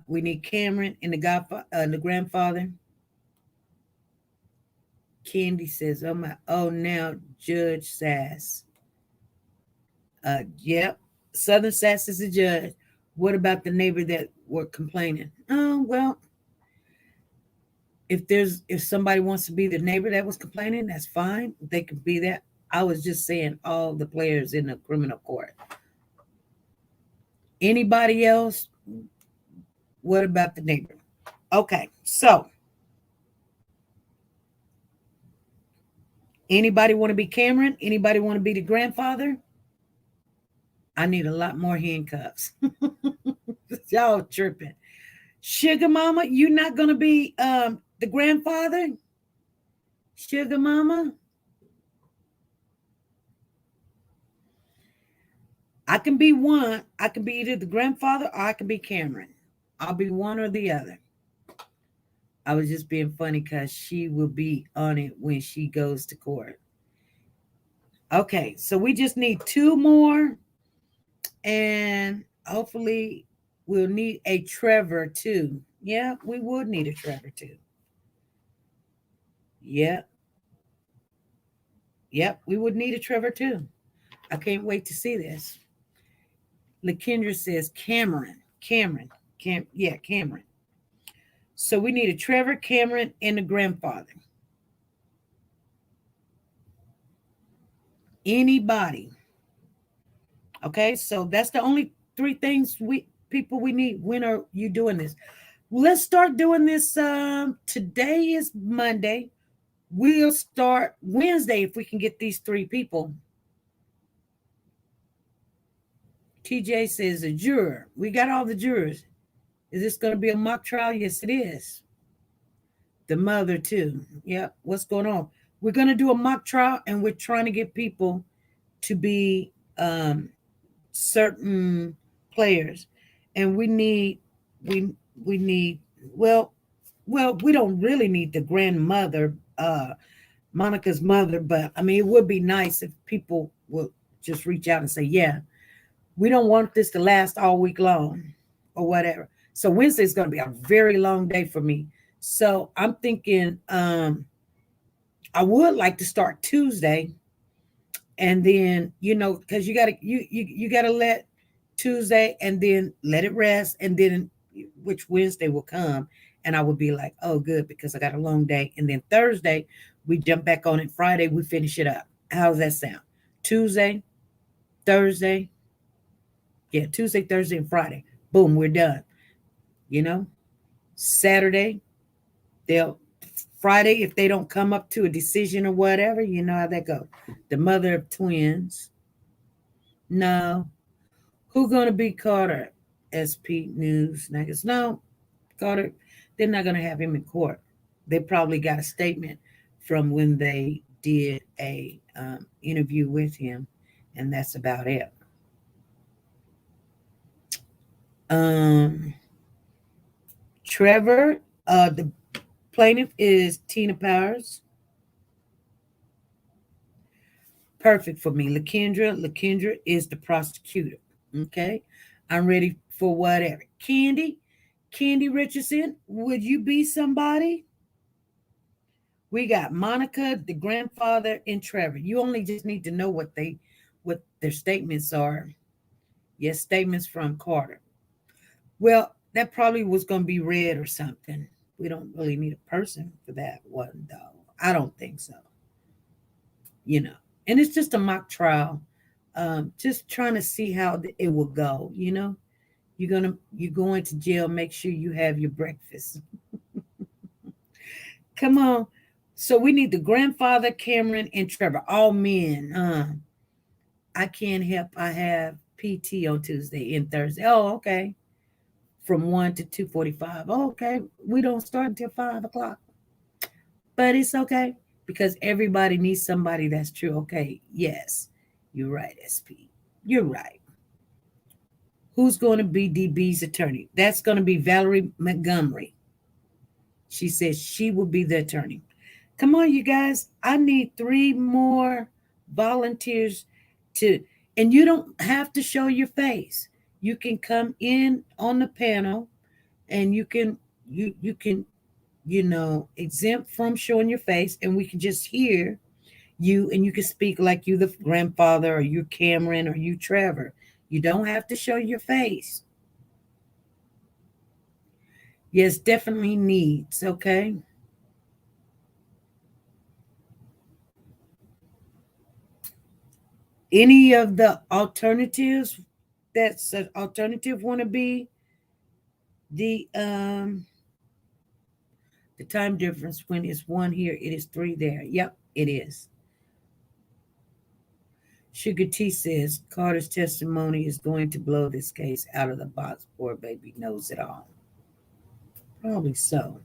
we need Cameron and the grandfather. Candy says, "Oh my, oh now Judge Sass." Yep, Southern Sass is the judge. What about the neighbor that were complaining? Oh well, if somebody wants to be the neighbor that was complaining, that's fine. They could be that. I was just saying all the players in the criminal court. Anybody else? What about the neighbor? Okay, so anybody want to be Cameron? Anybody want to be the grandfather? I need a lot more handcuffs. Y'all tripping. Sugar mama, you not gonna be the grandfather? Sugar mama? I can be one. I can be either the grandfather or I can be Cameron. I'll be one or the other. I was just being funny because she will be on it when she goes to court. Okay, so we just need 2 more. And hopefully we'll need a Trevor too. Yeah, we would need a Trevor too. Yep. Yep, we would need a Trevor too. I can't wait to see this. LaKendra says Cameron. Cameron. Cameron. So we need a Trevor, Cameron, and a grandfather. Anybody. Okay, so that's the only 3 things we need. When are you doing this? Let's start doing this. Today is Monday. We'll start Wednesday if we can get these 3 people. TJ says a juror. We got all the jurors. Is this going to be a mock trial? Yes, it is. The mother too. Yep. What's going on? We're going to do a mock trial, and we're trying to get people to be certain players, and we need well we don't really need the grandmother, Monica's mother, but I mean it would be nice if people would just reach out and say, yeah, we don't want this to last all week long or whatever. So Wednesday is going to be a very long day for me, so I'm thinking I would like to start Tuesday. And then, because you gotta let Tuesday and then let it rest, and then which Wednesday will come, and I will be like, oh, good, because I got a long day. And then Thursday we jump back on it. Friday we finish it up. How's that sound? Tuesday, Thursday, Tuesday, Thursday, and Friday. Boom, we're done. Saturday, Friday, if they don't come up to a decision or whatever, you know how that goes. The mother of twins. No. Who going to be Carter? SP News. No, Carter, they're not going to have him in court. They probably got a statement from when they did a interview with him, and that's about it. Trevor, the plaintiff is Tina Powers. Perfect for me. LaKendra is the prosecutor. Okay. I'm ready for whatever. Candy Richardson, would you be somebody? We got Monica, the grandfather, and Trevor. You only just need to know what they what their statements are. Yes, statements from Carter. Well, that probably was going to be read or something. We don't really need a person for that one, though. I don't think so. And it's just a mock trial. Just trying to see how it will go. You're going to jail. Make sure you have your breakfast. Come on. So we need the grandfather, Cameron, and Trevor, all men. I can't help. I have PT on Tuesday and Thursday. Oh, okay. From 1 to 2:45. Oh, okay. We don't start until 5 o'clock. But it's okay because everybody needs somebody that's true. Okay. Yes. You're right, SP. You're right. Who's going to be DB's attorney? That's going to be Valerie Montgomery. She says she will be the attorney. Come on, you guys. I need 3 more volunteers and you don't have to show your face. You can come in on the panel and you can exempt from showing your face, and we can just hear you, and you can speak like you the grandfather, or you Cameron, or you Trevor. You don't have to show your face. Yes, definitely needs, okay? Any of the alternatives that's an alternative want to be the time difference when it's 1 here, it is 3 there. Yep, it is. Sugar T says Carter's testimony is going to blow this case out of the box. Poor baby knows it all. Probably so.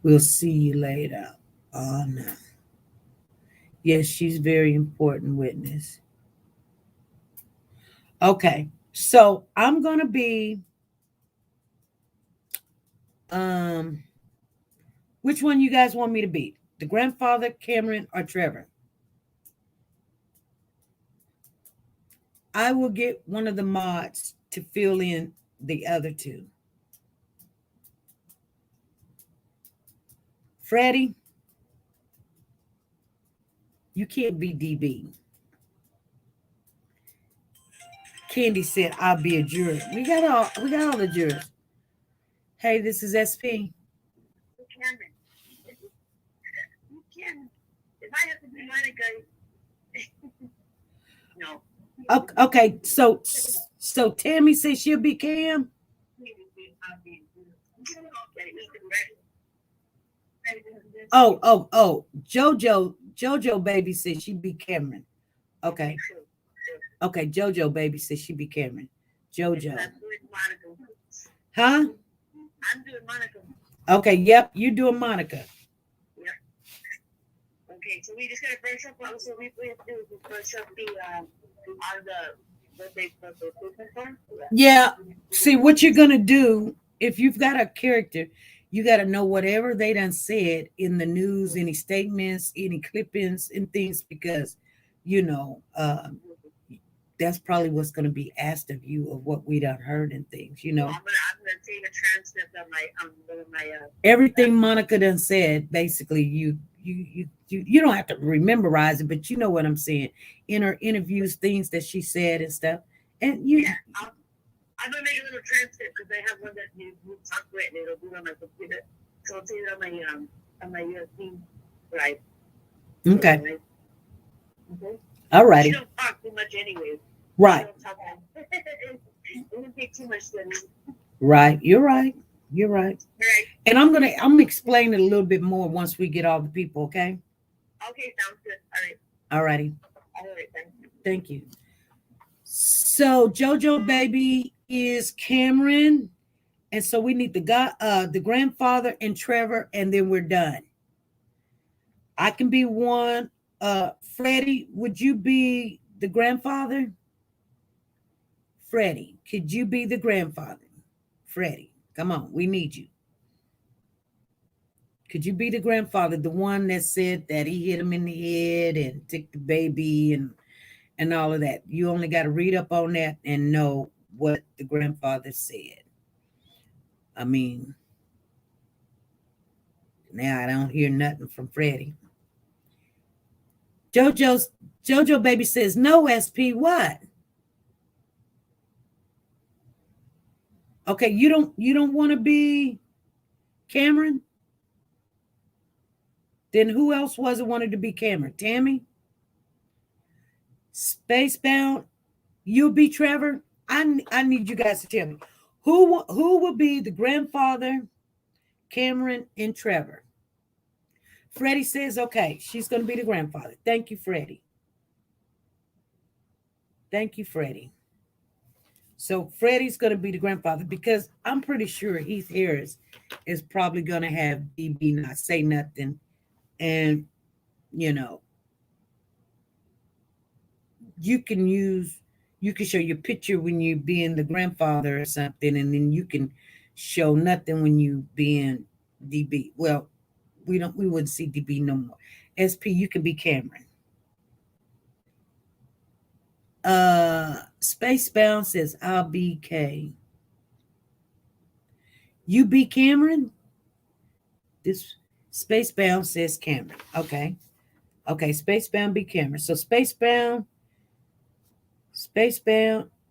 We'll see you later. Oh, no. Yes, she's very important witness. Okay, so I'm going to be, which one you guys want me to be? The grandfather, Cameron, or Trevor? I will get one of the mods to fill in the other 2. Freddie, you can't be DB. Candy said, I'll be a juror. We got all the jurors. Hey, this is SP. You can. If I have to be Monica, no. Okay, so Tammy says she'll be Cam. Oh, Jojo baby says she'd be Cameron. Okay, Jojo baby says she'd be Cameron. Jojo. Huh? I'm doing Monica. Okay, yep, you're doing Monica. Yep. Okay, so we just gotta brush up on, so we have to do brush up what they for. Yeah. See, what you're gonna do if you've got a character, you got to know whatever they done said in the news, any statements, any clippings and things, because that's probably what's going to be asked of you of what we done heard and things. I'm gonna take a transcript of my everything Monica done said. Basically, you don't have to memorize it, but you know what I'm saying. In her interviews, things that she said and stuff, and I'm gonna make a little transcript because I have one that you talk with and it'll be on my computer. So I'll take it on my USB drive. Okay. Okay. All righty. You don't talk too much anyways. Right. It doesn't take too much then. Right. You're right. You're right. Right. And I'm gonna explain it a little bit more once we get all the people, okay? Okay, sounds good. All right. All righty. All right, thank you. Thank you. So Jojo baby is Cameron, and so we need the grandfather and Trevor, and then we're done. I can be one. Freddie, would you be the grandfather? Freddie, could you be the grandfather? Freddie, come on, we need you. Could you be the grandfather, the one that said that he hit him in the head and took the baby and all of that? You only got to read up on that and know what the grandfather said. I mean, now I don't hear nothing from Freddie. JoJo Baby says, no, SP, what? Okay, you don't want to be Cameron? Then who else was it wanted to be Cameron? Tammy? Spacebound? You'll be Trevor? I need you guys to tell me. Who will be the grandfather, Cameron, and Trevor? Freddie says, okay, she's going to be the grandfather. Thank you, Freddie. Thank you, Freddie. So Freddie's going to be the grandfather because I'm pretty sure Heath Harris is probably going to have DB not say nothing. And, you know, you can show your picture when you being the grandfather or something, and then you can show nothing when you being DB. Well, we wouldn't see DB no more. SP, you can be Cameron. Spacebound says, I'll be K. You be Cameron? This Spacebound says Cameron. Okay. Okay, Spacebound be Cameron. So Spacebound,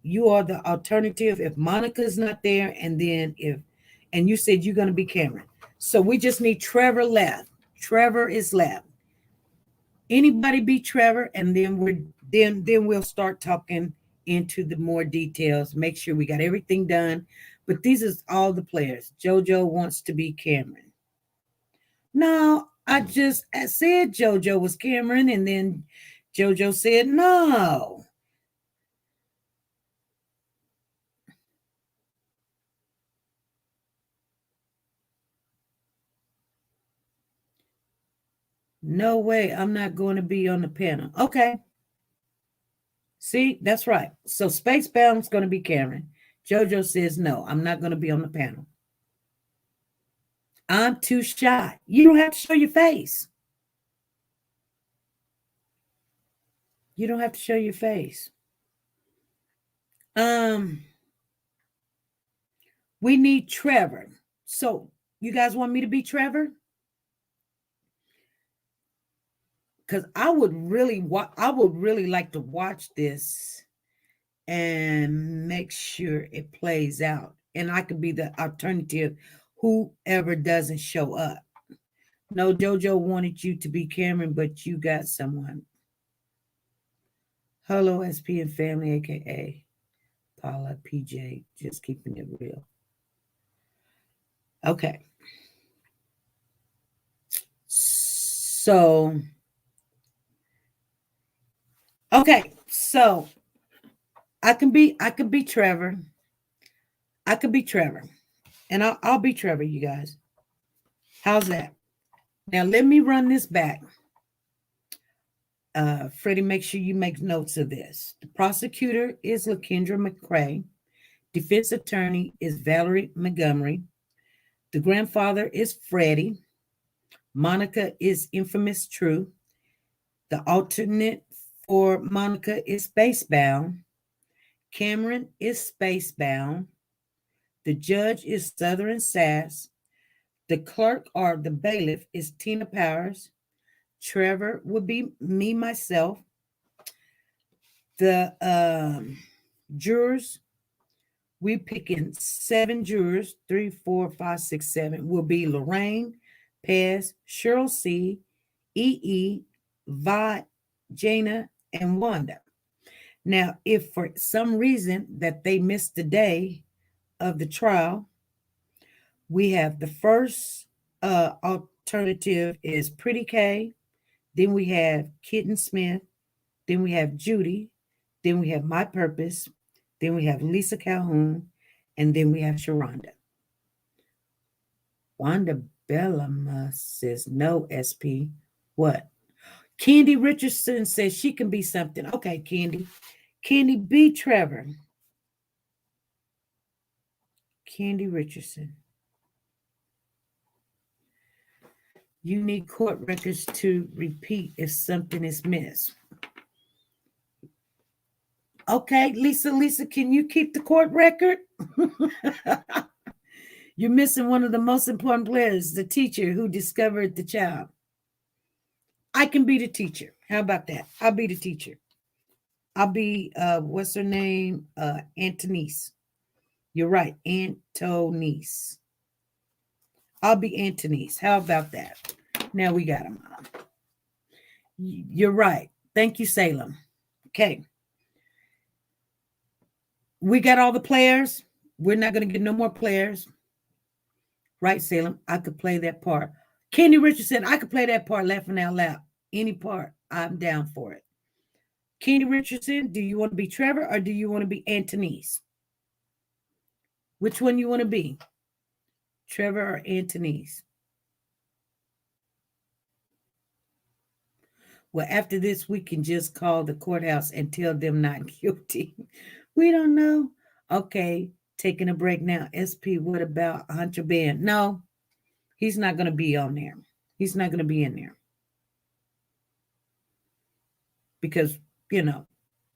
you are the alternative if Monica's not there, and you said you're gonna be Cameron. So we just need Trevor left. Trevor is left. Anybody be Trevor, and then we'll start talking into the more details. Make sure we got everything done. But these is all the players. JoJo wants to be Cameron. No, I said JoJo was Cameron, and then JoJo said no. No way, I'm not going to be on the panel. Okay. See, that's right. So Spacebound's going to be Cameron. JoJo says, no, I'm not going to be on the panel. I'm too shy. You don't have to show your face. You don't have to show your face. We need Trevor. So you guys want me to be Trevor? Because I would really like to watch this and make sure it plays out. And I could be the alternative, whoever doesn't show up. No, JoJo wanted you to be Cameron, but you got someone. Hello, SP and family, a.k.a. Paula, PJ, just keeping it real. Okay. So... okay, so I could be Trevor. I could be Trevor. And I'll be Trevor, you guys. How's that? Now let me run this back. Freddie, make sure you make notes of this. The prosecutor is LaKendra McCrae. Defense attorney is Valerie Montgomery. The grandfather is Freddie. Monica is infamous True. The alternate for Monica is Spacebound. Cameron is Spacebound. The judge is Southern Sass. The clerk or the bailiff is Tina Powers. Trevor would be me, myself. The jurors, we picking 7 jurors, 3, 4, 5, 6, 7, will be Lorraine, Pez, Cheryl C., Vi, Jana, and Wanda. Now, if for some reason that they missed the day of the trial, we have the first alternative is Pretty K, then we have Kitten Smith, then we have Judy, then we have My Purpose, then we have Lisa Calhoun, and then we have Sharonda. Wanda Bellama says no, SP. What? Candy Richardson says she can be something. Okay, Candy. Candy, be Trevor. Candy Richardson. You need court records to repeat if something is missed. Okay, Lisa, can you keep the court record? You're missing one of the most important players, the teacher who discovered the child. I can be the teacher. How about that? I'll be the teacher. I'll be what's her name? Antonice. You're right, Antonice. I'll be Antonice. How about that? Now we got him on. You're right. Thank you, Salem. Okay. We got all the players. We're not going to get no more players. Right, Salem? I could play that part. Kenny Richardson, I could play that part laughing out loud. Any part, I'm down for it. Kenny Richardson, do you want to be Trevor or do you want to be Antonice? Which one you want to be? Trevor or Antonice? Well, after this, we can just call the courthouse and tell them not guilty. We don't know. Okay, taking a break now. SP, what about Hunter Band? No, he's not going to be on there. He's not going to be in there. Because,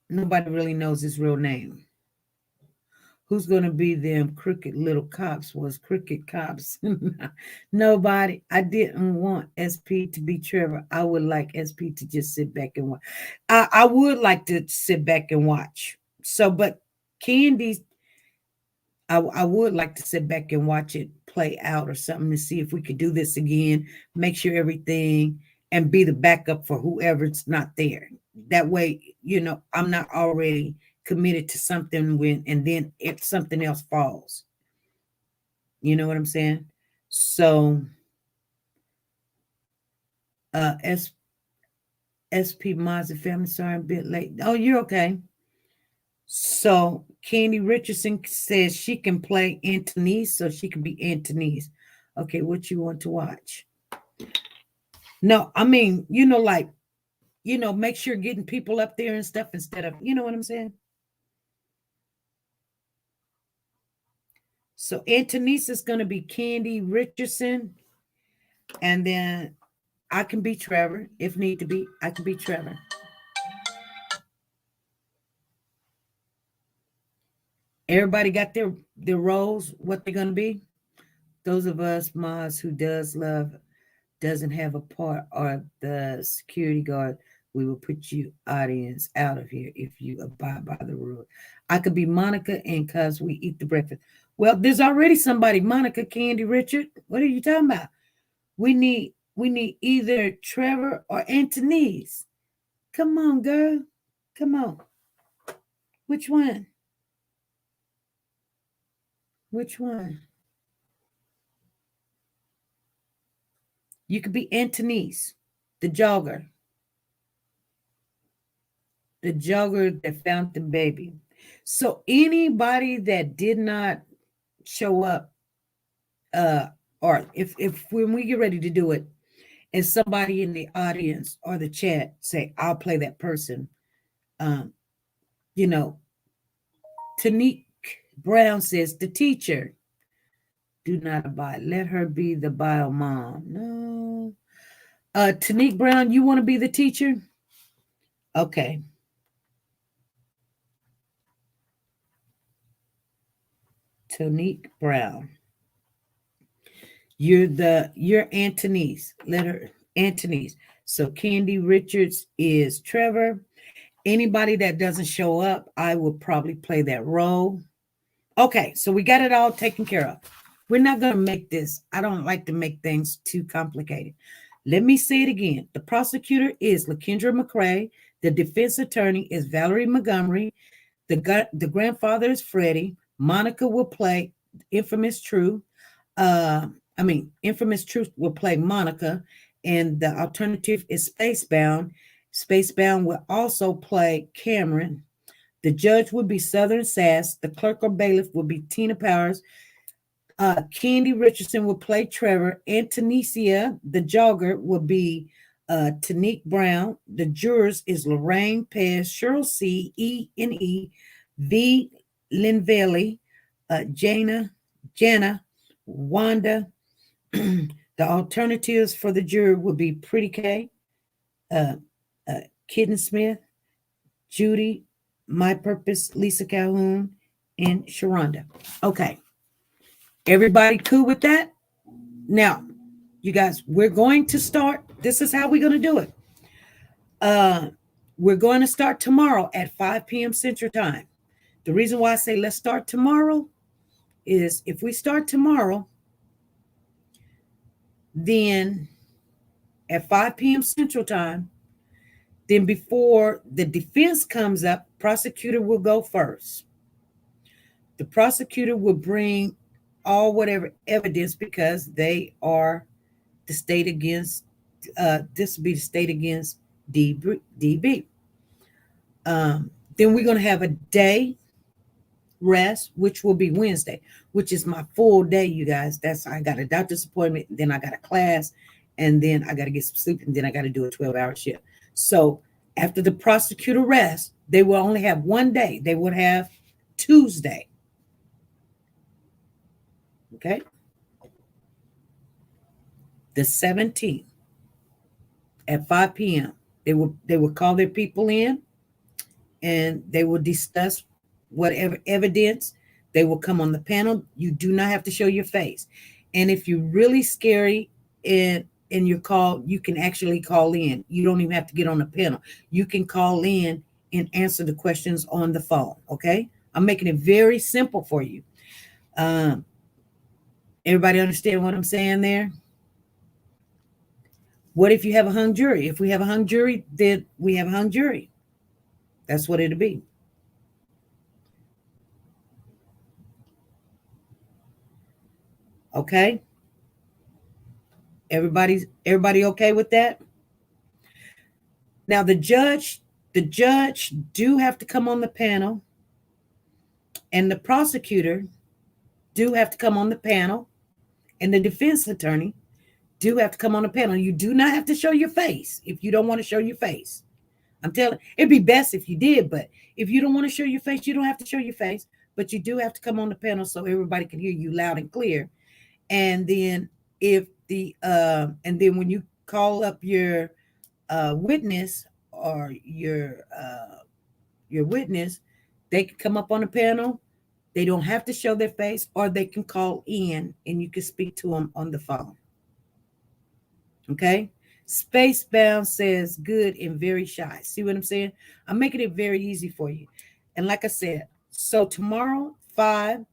nobody really knows his real name. Who's going to be them crooked little cops? Was crooked cops? Nobody. I didn't want SP to be Trevor. I would like SP to just sit back and watch. I would like to sit back and watch. So, but Candy, I would like to sit back and watch it play out or something to see if we could do this again, make sure everything, and be the backup for whoever's not there. That way, I'm not already committed to something and then if something else falls. You know what I'm saying? So SP Mods and family, sorry, I'm a bit late. Oh, you're okay. So Candy Richardson says she can play Antonice, so she can be Antonice. Okay, what you want to watch? No, I mean, make sure getting people up there and stuff instead of, you know what I'm saying? So Antonice is going to be Candy Richardson. And then I can be Trevor. If need to be, I can be Trevor. Everybody got their roles, what they're going to be. Those of us, Moz, who doesn't have a part, or the security guard, we will put you audience out of here if you abide by the rule. I could be Monica, and because we eat the breakfast. Well, there's already somebody, Monica, Candy, Richard. What are you talking about? We need either Trevor or Antonice. Come on, girl. Come on. Which one? Which one? You could be Antonice, the jogger. The jogger that found the baby. So anybody that did not show up, or if when we get ready to do it, and somebody in the audience or the chat say, I'll play that person, TeNika Brown says, the teacher, do not abide. Let her be the bio mom. No. TeNika Brown, you want to be the teacher? Okay. TeNika Brown. You're Antonice. Let her Antonice. So Candy Richards is Trevor. Anybody that doesn't show up, I will probably play that role. Okay, so we got it all taken care of. We're not going to make this. I don't like to make things too complicated. Let me say it again. The prosecutor is LaKendra McCrae. The defense attorney is Valerie Montgomery. The grandfather is Freddie. Monica will play Infamous Truth. Infamous Truth will play Monica, and the alternative is Spacebound. Spacebound will also play Cameron. The judge would be Southern Sass. The clerk or bailiff will be Tina Powers. Candy Richardson will play Trevor. Antonicia, the jogger, will be TeNika Brown. The jurors is Lorraine Pez, Cheryl C, E.N.E., V. Linvelli, Jana, Wanda. The alternatives for the jury will be Pretty K, Kitten Smith, Judy, My Purpose, Lisa Calhoun, and Sharonda. Okay. Everybody cool with that? Now, you guys, we're going to start. This is how we're going to do it. We're going to start tomorrow at 5 p.m. Central Time. The reason why I say let's start tomorrow is if we start tomorrow, then at 5 p.m. Central Time, then before the defense comes up, prosecutor will go first. The prosecutor will bring all whatever evidence because they are the state against, this will be the state against DB. Then we're going to have a day rest, which will be Wednesday, which is my full day, you guys. I got a doctor's appointment, then I got a class, and then I got to get some sleep, and then I got to do a 12-hour shift. So after the prosecutor rests, they will only have one day. They would have Tuesday. Okay? The 17th at 5 p.m. They will call their people in, and they will discuss whatever evidence. They will come on the panel. You do not have to show your face. And if you're really scary and you're called, you can actually call in. You don't even have to get on the panel. You can call in and answer the questions on the phone. Okay? I'm making it very simple for you. Everybody understand what I'm saying there? What if you have a hung jury? If we have a hung jury, then we have a hung jury. That's what it'll be. Okay? Everybody okay with that? Now the judge do have to come on the panel, and the prosecutor do have to come on the panel, and the defense attorney do have to come on the panel. You do not have to show your face if you don't want to show your face. I'm telling, it'd be best if you did, but if you don't want to show your face, you don't have to show your face, but you do have to come on the panel so everybody can hear you loud and clear. And then and then when you call up your witness or your witness, they can come up on the panel. They don't have to show their face, or they can call in and you can speak to them on the phone. Okay? Spacebound says good and very shy. See what I'm saying? I'm making it very easy for you. And like I said, so tomorrow, 5,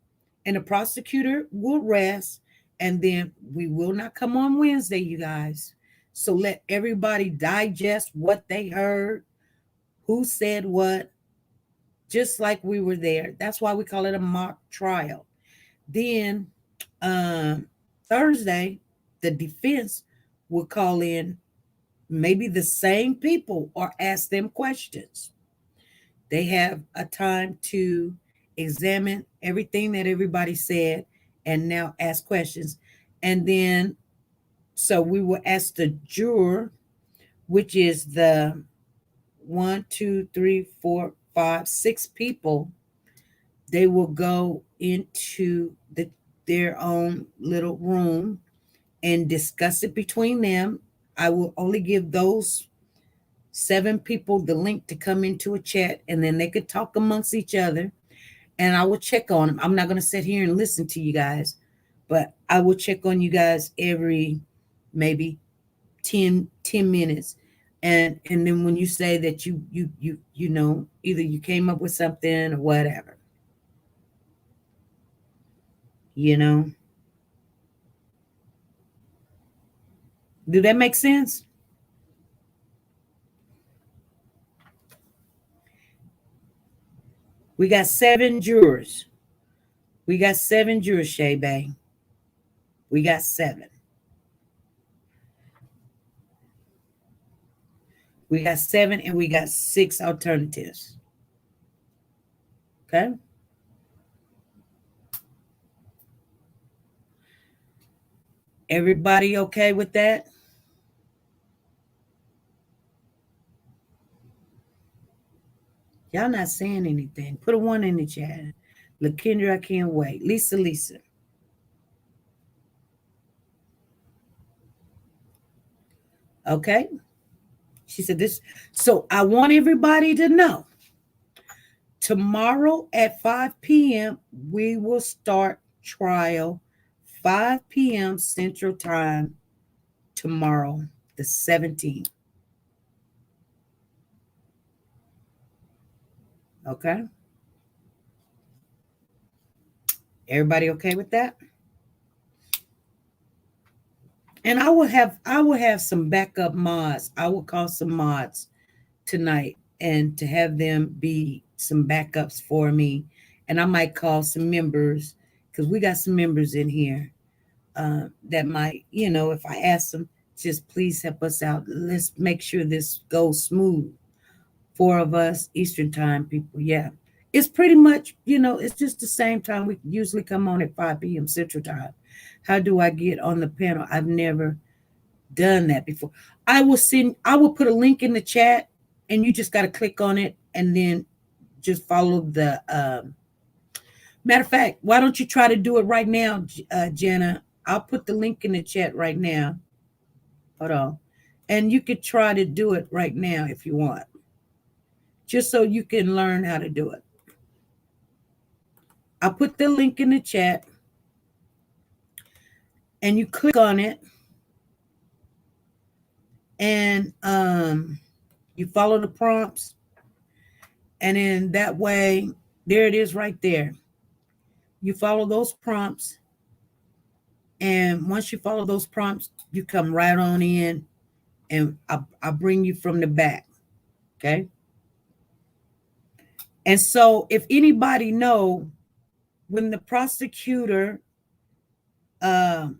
and the prosecutor will rest, and then we will not come on Wednesday, you guys. So let everybody digest what they heard, who said what, just like we were there. That's why we call it a mock trial. Then Thursday, the defense will call in maybe the same people or ask them questions. They have a time to examine everything that everybody said and now ask questions. And then, so we will ask the juror, which is the 1, 2, 3, 4, 5, 6 people. They will go into their own little room and discuss it between them. I will only give those 7 people the link to come into a chat, and then they could talk amongst each other, and I will check on them. I'm not going to sit here and listen to you guys, but I will check on you guys every maybe 10 minutes. And then when you say that you know, either you came up with something or whatever, you know. Do that make sense? We got 7 jurors. We got 7 jurors, Shay Bay. We got 7. We got 7, and we got 6 alternatives. Okay? Everybody okay with that? Y'all not saying anything. Put a 1 in the chat. LaKendra, I can't wait. Lisa. Okay? She said this. So I want everybody to know. Tomorrow at 5 p.m., we will start trial 5 p.m. Central Time tomorrow, the 17th. Okay. Everybody okay with that? And I will have some backup mods. I will call some mods tonight and to have them be some backups for me. And I might call some members because we got some members in here that might, if I ask them, just please help us out. Let's make sure this goes smooth. 4 of us, Eastern time people. Yeah. It's pretty much, it's just the same time. We usually come on at 5 p.m. Central time. How do I get on the panel? I've never done that before. I will put a link in the chat and you just got to click on it and then just follow the, matter of fact, why don't you try to do it right now, Jenna? I'll put the link in the chat right now. Hold on. And you could try to do it right now if you want, just so you can learn how to do it. I'll put the link in the chat and you click on it and you follow the prompts. And then that way, there it is right there. You follow those prompts. And once you follow those prompts, you come right on in and I'll bring you from the back. Okay. And so if anybody know when the prosecutor, all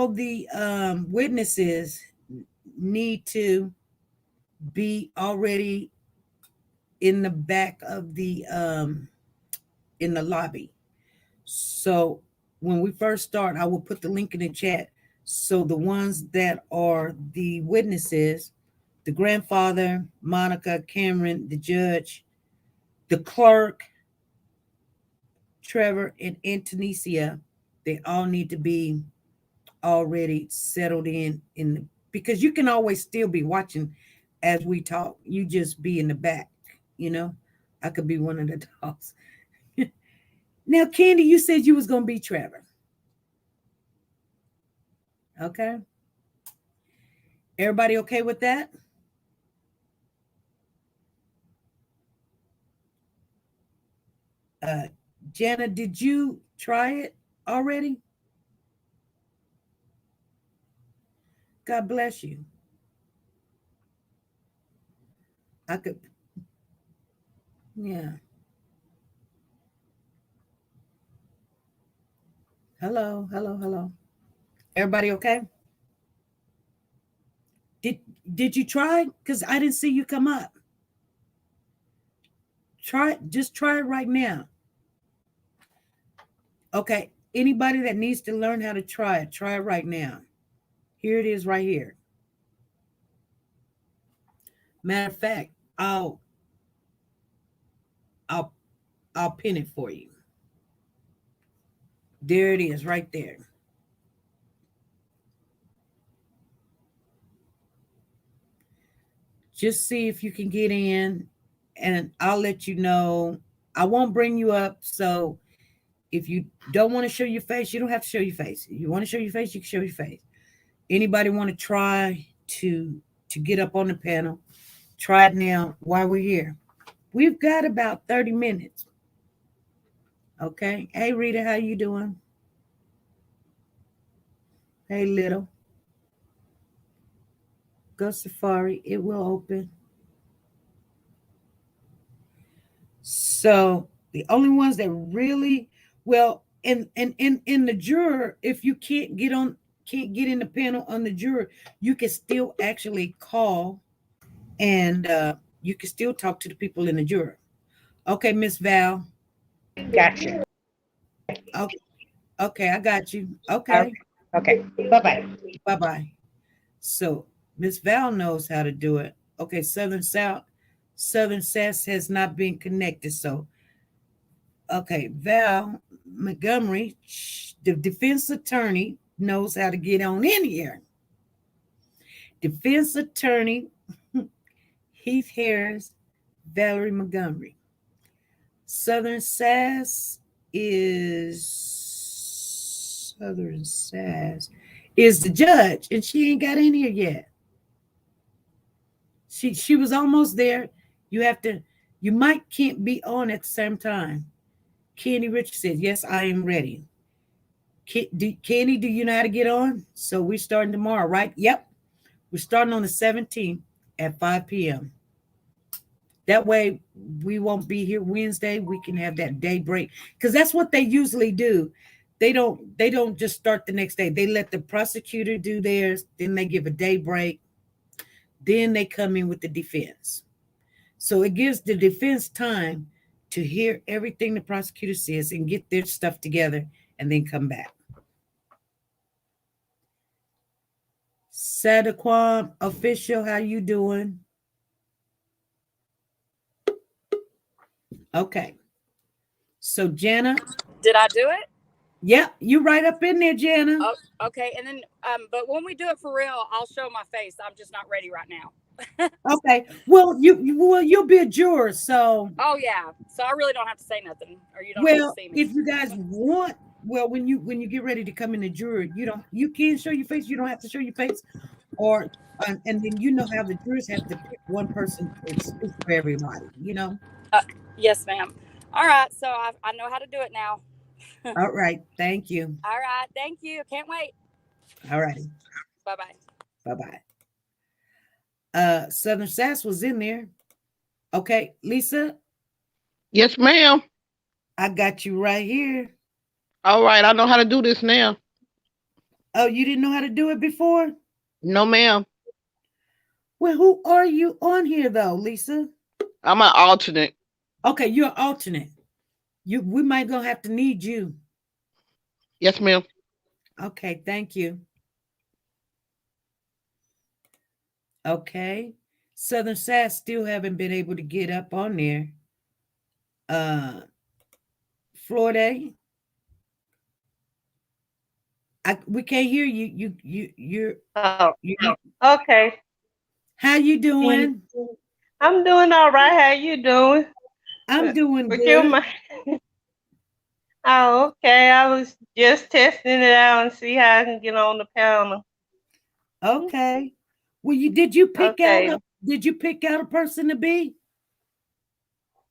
the witnesses need to be already in the back of the in the lobby. So when we first start, I will put the link in the chat. So the ones that are the witnesses, the grandfather, Monica, Cameron, the judge, the clerk, Trevor, and TeNika, they all need to be already settled in because you can always still be watching as we talk. You just be in the back, I could be one of the dogs. Now, Candy, you said you was going to be Trevor. Okay. Everybody okay with that? Jana, did you try it already? God bless you. I could. Yeah. Hello. Everybody okay? Did you try? Because I didn't see you come up. Just try it right now. Okay. Anybody that needs to learn how to try it right now. Here it is right here. Matter of fact, I'll pin it for you. There it is right there. Just see if you can get in and I'll let you know. I won't bring you up. So if you don't want to show your face, you don't have to show your face. If you want to show your face, you can show your face. Anybody want to try to get up on the panel? Try it now while we're here. We've got about 30 minutes. Okay. Hey, Rita, how you doing? Hey, Little. Go Safari. It will open. So the only ones that really, well, in the juror, if you can't get in the panel on the juror, you can still actually call and you can still talk to the people in the juror. Okay, Miss Val. Gotcha. Okay, I got you. Okay. Okay. Bye-bye. Bye-bye. So Miss Val knows how to do it. Okay, Southern Sass has not been connected. So, okay, Val Montgomery, the defense attorney, knows how to get on in here. Defense attorney Heath Harris, Valerie Montgomery. Southern Sass is the judge, and she ain't got in here yet. She was almost there. You have to You might can't be on at the same time. Kenny Richard said, yes, I am ready. Kenny, do you know how to get on? So we're starting tomorrow, right? Yep. We're starting on the 17th at 5 p.m. That way we won't be here Wednesday. We can have that day break. Because that's what they usually do. They don't just start the next day. They let the prosecutor do theirs, then they give a day break, then they come in with the defense. So it gives the defense time to hear everything the prosecutor says and get their stuff together and then come back. Sadaquam official, how you doing? Okay. So Jana. Did I do it? Yep, you right up in there, Jana. Oh, okay. And then, but when we do it for real, I'll show my face. I'm just not ready right now. Okay. Well, you'll be a juror, so. Oh yeah. So I really don't have to say nothing, or you don't have to see me. If you guys want, when you get ready to come in the jury, you can show your face. You don't have to show your face, or and then you know how the jurors have to pick one person to speak for everybody. Yes, ma'am. All right. So I know how to do it now. All right. Thank you. All right. Thank you. Can't wait. All righty. Bye-bye. Bye-bye. Southern Sass was in there. Okay, Lisa. Yes, ma'am. I got you right here. All right, I know how to do this now. Oh, you didn't know how to do it before? No, ma'am. Well, who are you on here though, Lisa? I'm an alternate. Okay, you're an alternate. We might gonna have to need you. Yes, ma'am. Okay, thank you. Okay. Southern Sass still haven't been able to get up on there. Florida. We can't hear you. You're Okay. How you doing? I'm doing all right. How you doing? I'm doing good. Oh, okay. I was just testing it out and see how I can get on the panel. Okay. Well, did you pick out a person to be?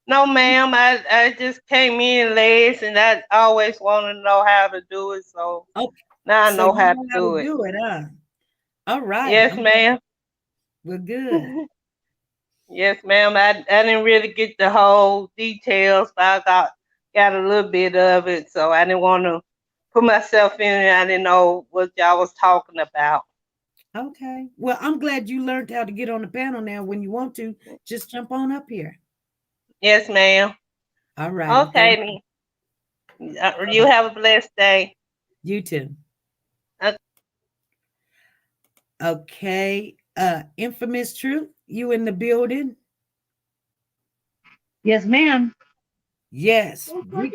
No, ma'am. I just came in last, and I always want to know how to do it. So now I know how to do it. Huh? All right. Yes, ma'am. We're good. Yes, ma'am. I didn't really get the whole details, but I got a little bit of it, so I didn't want to put myself in it. I didn't know what y'all was talking about. Okay. Well, I'm glad you learned how to get on the panel now. When you want to, just jump on up here. Yes, ma'am. All right. Okay. You have a blessed day. You too. Okay. Infamous Truth, you in the building? Yes, ma'am. Yes. We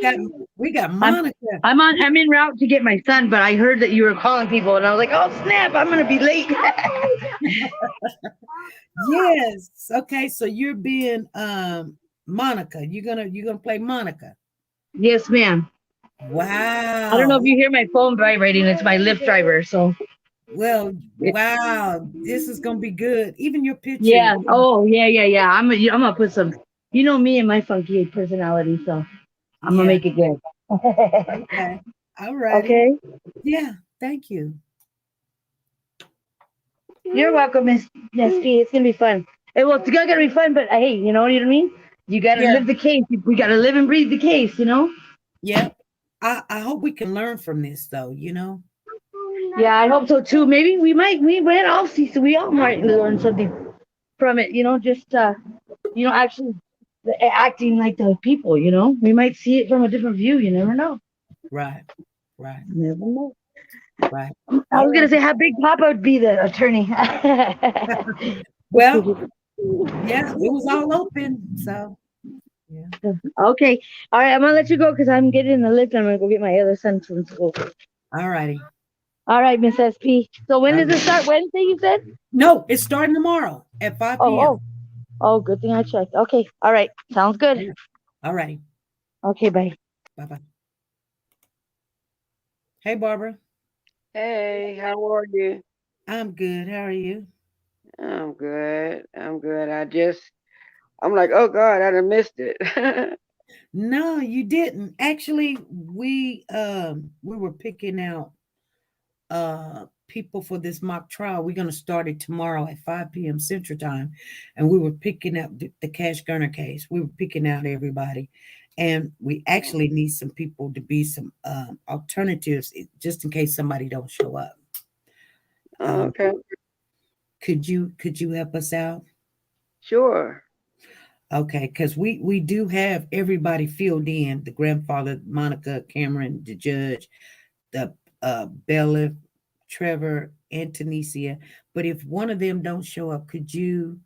got Monica. I'm en route to get my son, but I heard that you were calling people and I was like, oh snap, I'm gonna be late. Yes. Okay, so you're being Monica. You're gonna play Monica. Yes, ma'am. Wow. I don't know if you hear my phone vibrating. It's my Lyft driver. So well, wow, this is gonna be good. Even your picture. Yeah. Oh, yeah. I'm gonna put some. You know me and my funky personality, so I'm gonna make it good. Okay. All right. Okay. Yeah. Thank you. You're welcome, Miss P. It's gonna be fun. It's gonna be fun, but hey, you know what I mean? You gotta live the case. We gotta live and breathe the case, you know? Yeah. I hope we can learn from this though, Yeah, I hope so too. Maybe we went off season. We all might learn something from it, just actually acting like the people, we might see it from a different view. You never know. Right. Never know. Right. I was gonna say how Big Papa would be the attorney. Well, yeah, it was all open. So yeah. Okay. All right, I'm gonna let you go because I'm getting in the lift. I'm gonna go get my other son from school. All righty. All right, Miss SP. So when does it start? Wednesday, you said? No, it's starting tomorrow at 5 p.m. Oh, good thing I checked. Okay. All right. Sounds good. All righty. Okay, bye. Bye-bye. Hey, Barbara. Hey, how are you? I'm good. How are you? I'm good. I just I'm like, oh God, I done missed it. No, you didn't. Actually, we were picking out people for this mock trial. We're going to start it tomorrow at 5 p.m. Central Time, and we were picking out the Cash Gerner case. We were picking out everybody, and we actually need some people to be some alternatives just in case somebody don't show up. Okay. Could you help us out? Sure. Okay, because we do have everybody filled in: the grandfather, Monica, Cameron, the judge, the Bella, Trevor, and TeNika. But if one of them don't show up, could you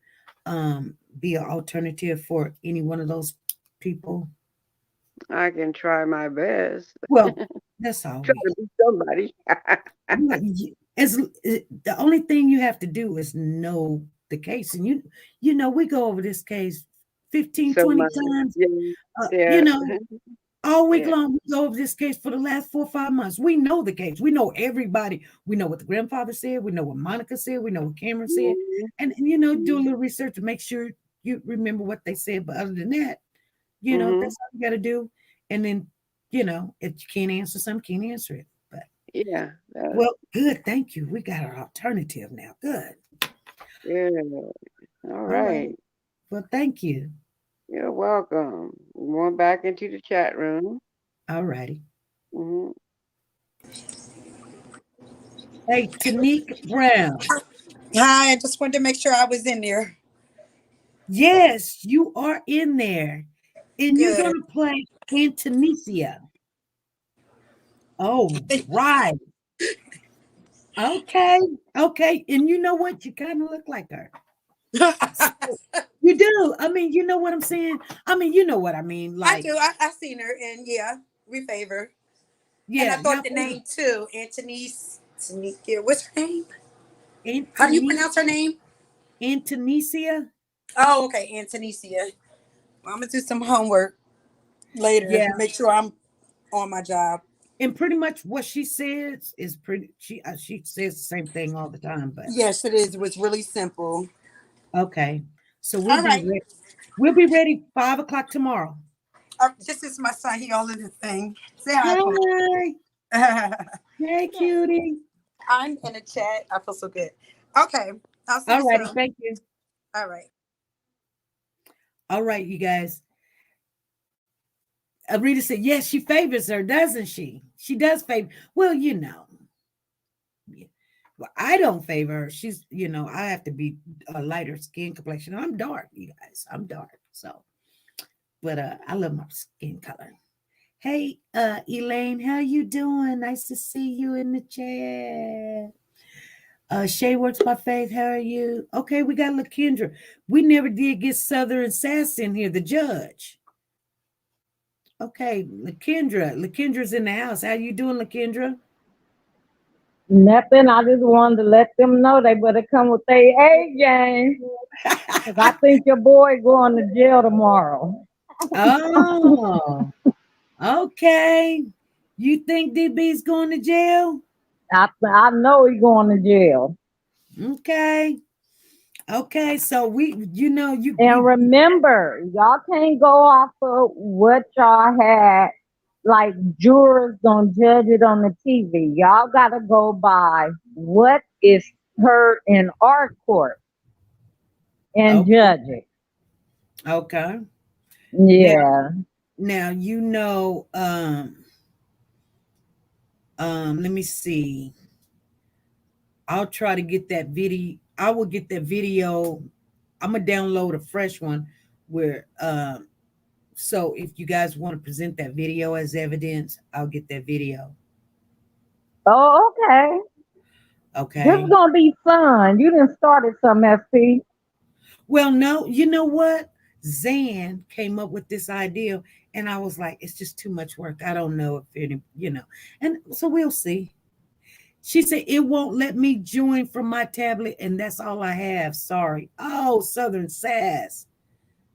be an alternative for any one of those people? I can try my best. Well, that's all. Try to be somebody. As the only thing you have to do is know the case, and you know we go over this case 15, So 20 much. times. Yeah. You know, all week Yeah. long we go over this case for the last 4 or 5 months. We know the case. We know everybody. We know what the grandfather said. We know what Monica said. We know what Cameron said, and you know, do a little research to make sure you remember what they said. But other than that, you know, that's all you got to do. And then, you know, if you can't answer something, can't answer it. But Yeah. well, good. Thank you. We got our alternative now. Good. Yeah. All right. Well, thank you. You're welcome. We're going back into the chat room. All righty. Mm-hmm. Hey, TeNika Brown. Hi, I just wanted to make sure I was in there. Yes, you are in there. And Good. you're going to play Indonesia. Oh, right. Okay. Okay. And you know what? You kind of look like her. You do. I mean, you know what I'm saying? I mean, you know what I mean. Like, I do. I seen her, and yeah, we favor. yeah. And I thought the name too, TeNika. What's her name? How do you pronounce her name? Indonesia. Oh, okay, TeNika. Well, I'm gonna do some homework later. Yeah. Make sure I'm on my job. And pretty much what she says is pretty. She says the same thing all the time. But yes, it is. It was really simple. Okay, so All right. ready. We'll be ready 5 o'clock tomorrow. This is my son. He all in the thing. Say hi. Hi. Hey, cutie. I'm in the chat. I feel so good. Okay. I'll see you All righty. soon. Thank you. All right. All right, you guys. Rita said, yes, she favors her, doesn't she? She does favor. Well, you know. Well, I don't favor her. She's, you know, I have to be a lighter skin complexion. I'm dark, you guys. I'm dark. So, but I love my skin color. Hey, Elaine, how you doing? Nice to see you in the chat. Shay Works by Faith, how are you? Okay, we got LaKendra. We never did get Southern Sass in here, the judge. Okay, LaKendra's in the house. How you doing, LaKendra? Nothing. I just wanted to let them know they better come with their A game. Because I think your boy going to jail tomorrow. Oh, okay. You think DB's going to jail? I know he's going to jail. Okay. Okay, so and remember, y'all can't go off of what y'all had, like jurors gonna judge it on the TV. Y'all gotta go by what is heard in our court and judge it. Okay. Yeah. Now you know, let me see. I'll try to get that video. I will get that video. I'm gonna download a fresh one where so if you guys want to present that video as evidence, I'll get that video. Oh, okay. Okay. This is gonna be fun. You done started some, SP. Well, no, you know what? Zan came up with this idea, and I was like, it's just too much work. I don't know if any, and so we'll see. She said, it won't let me join from my tablet, and that's all I have. Sorry. Oh, Southern Sass.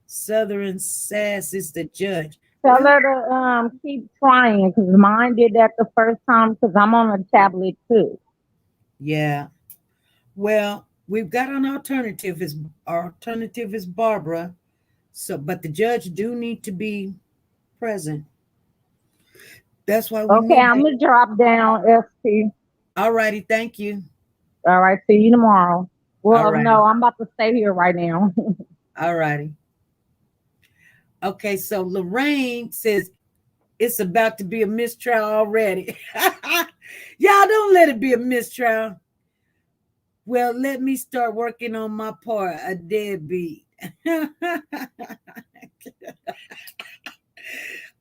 Southern Sass is the judge. Tell her to keep trying, because mine did that the first time, because I'm on a tablet too. Yeah. Well, we've got an alternative. Our alternative is Barbara. So, but the judge do need to be present. That's why we Okay, need I'm that. gonna drop down, ST. All righty, thank you. All right, see you tomorrow. All Well, righty, no, I'm about to stay here right now. all righty. Okay, so Lorraine says it's about to be a mistrial already. Y'all don't let it be a mistrial. Well, let me start working on my part, a deadbeat.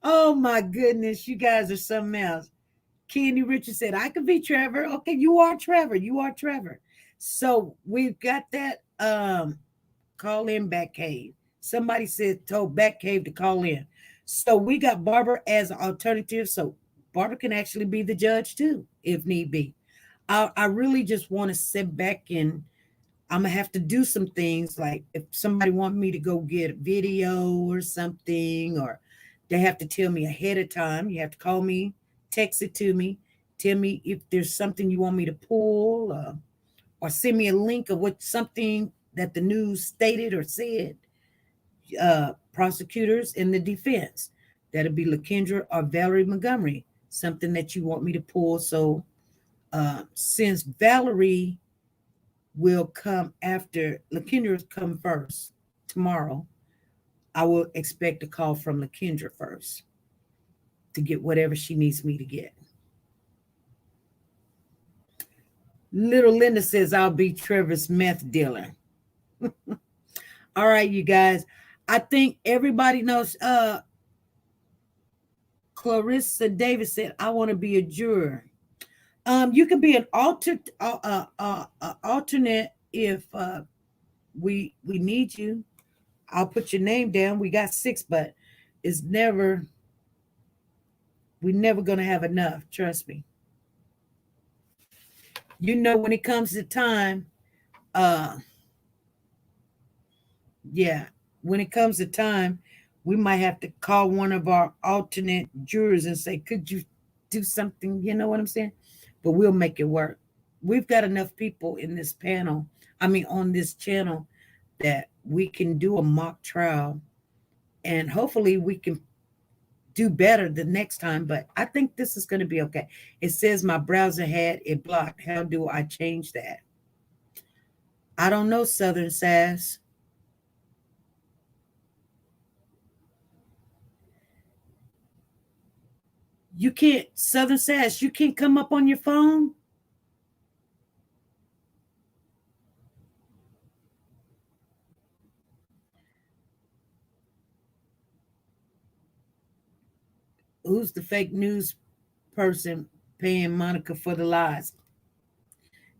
Oh my goodness, you guys are something else. Kenny Richard said, I could be Trevor. Okay, you are Trevor. You are Trevor. So we've got that call in Batcave. Somebody said told Batcave to call in. So we got Barbara as an alternative. So Barbara can actually be the judge too, if need be. I really just want to sit back and I'm gonna have to do some things like if somebody want me to go get a video or something, or they have to tell me ahead of time. You have to call me, text it to me, tell me if there's something you want me to pull, or send me a link of what something that the news stated or said. Prosecutors in the defense, that'll be LaKendra or Valerie Montgomery, something that you want me to pull. So since Valerie will come after LaKendra come first tomorrow, I will expect a call from LaKendra first to get whatever she needs me to get. Little Linda says I'll be Trevor's meth dealer. All right, you guys. I think everybody knows. Clarissa Davis said, I want to be a juror. You can be an alternate if we need you. I'll put your name down. We got 6, but we're never gonna have enough. Trust me. You know, when it comes to time, when it comes to time, we might have to call one of our alternate jurors and say, could you do something? You know what I'm saying? But we'll make it work. We've got enough people in this panel, on this channel, that we can do a mock trial, and hopefully we can do better the next time. But I think this is going to be okay. It says my browser had it blocked. How do I change that? I don't know, Southern Sass. You can't, Southern Sass, you can't come up on your phone? Who's the fake news person paying Monica for the lies?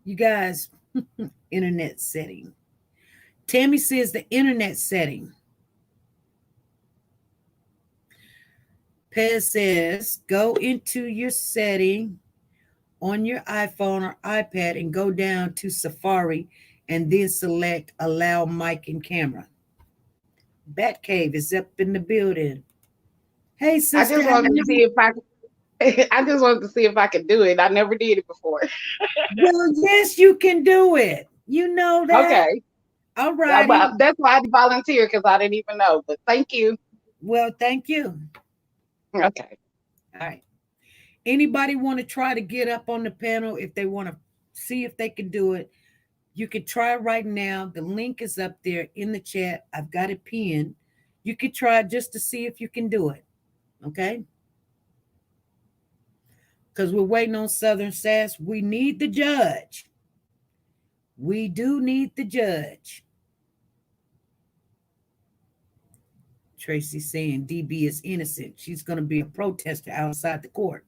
You guys, internet setting. Tammy says the internet setting. Pez says go into your setting on your iPhone or iPad and go down to Safari and then select allow mic and camera. Batcave is up in the building. Hey, sister. I just wanted to see if I just wanted to see if I could do it. I never did it before. Well, yes, you can do it. You know that. Okay. All right. That's why I volunteered, because I didn't even know. But thank you. Well, thank you. Okay. All right. Anybody want to try to get up on the panel if they want to see if they can do it? You can try right now. The link is up there in the chat. I've got it pinned. You can try just to see if you can do it. Okay? Because we're waiting on Southern Sass. We need the judge. We do need the judge. Tracy saying DB is innocent. She's going to be a protester outside the court.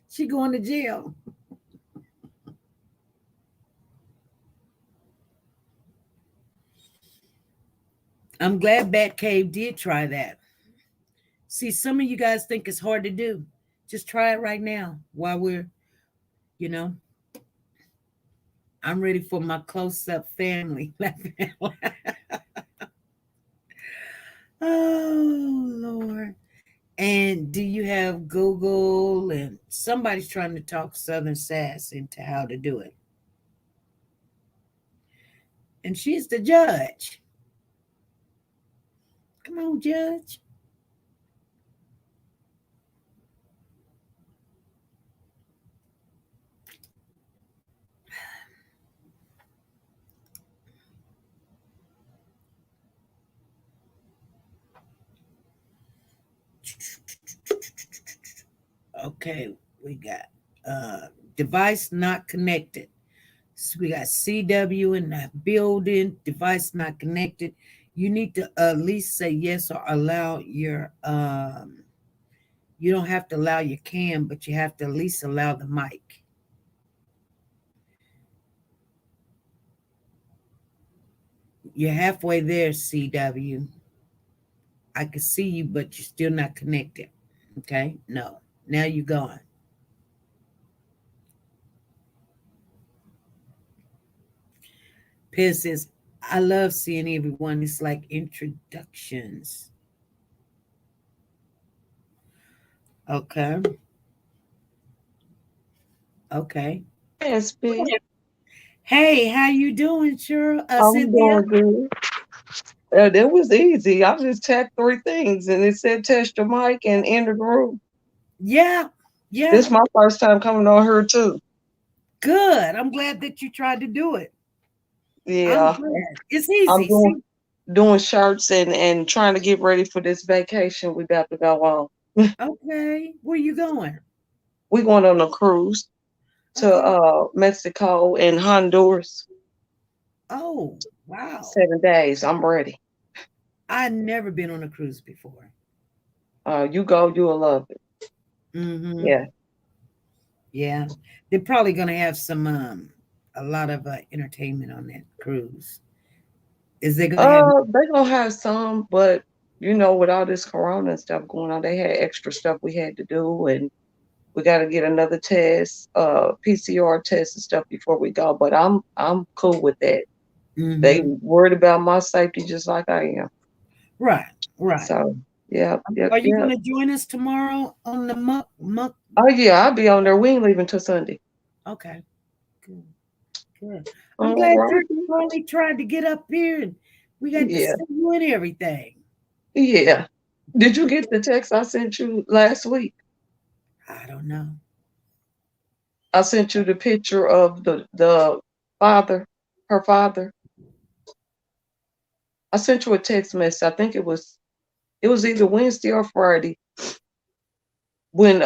She going to jail. I'm glad Batcave did try that. See, some of you guys think it's hard to do. Just try it right now while we're, I'm ready for my close-up family. Oh, Lord. And do you have Google? And somebody's trying to talk Southern Sass into how to do it. And she's the judge. Come on, Judge. Okay, we got device not connected. So we got CW in the building, device not connected. You need to at least say yes or allow your you don't have to allow your cam, but you have to at least allow the mic. You're halfway there, CW. I can see you, but you're still not connected. Okay? No. Now you're gone. Piz says, I love seeing everyone. It's like introductions. Okay. Okay. Yes, B. Hey, how you doing, Cheryl? I'm Cynthia? doing good. That was easy. I just tapped 3 things and it said test your mic and enter the room. Yeah. Yeah. This is my first time coming on here too. Good. I'm glad that you tried to do it. Yeah. It's easy. I'm doing shirts and trying to get ready for this vacation we got to go on. Okay. Where you going? We're going on a cruise to Mexico and Honduras. Oh, wow. 7 days. I'm ready. I've never been on a cruise before. You go, you'll love it. Mm-hmm. Yeah. Yeah. They're probably going to have some, a lot of entertainment on that cruise. Is they going to have? They're going to have some, but you know, with all this corona and stuff going on, they had extra stuff we had to do, and we got to get another test, PCR test and stuff before we go. But I'm cool with that. Mm-hmm. They worried about my safety just like I am. Right. Right. So yeah. Are you going to join us tomorrow on the muck? Oh yeah, I'll be on there. We ain't leaving till Sunday. Okay. Good. Good. I'm glad you finally tried to get up here and we got to see you and everything. Yeah. Did you get the text I sent you last week? I don't know. I sent you the picture of the father, her father. I sent you a text message. I think it was either Wednesday or Friday. When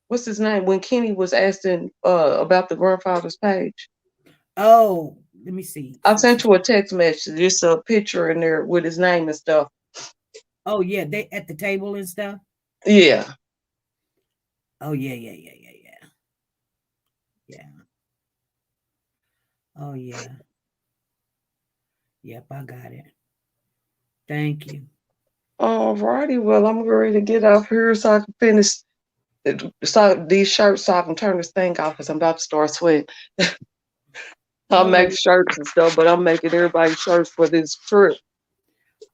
what's his name? When Kenny was asking about the grandfather's page. Oh, let me see. I sent you a text message. Just a picture in there with his name and stuff. Oh yeah, they at the table and stuff. Yeah. Oh yeah. Oh yeah. Yep, I got it. Thank you. Alrighty, well, I'm ready to get off here so I can finish these shirts so I can turn this thing off because I'm about to start sweating. I'll make shirts and stuff, but I'm making everybody shirts for this trip.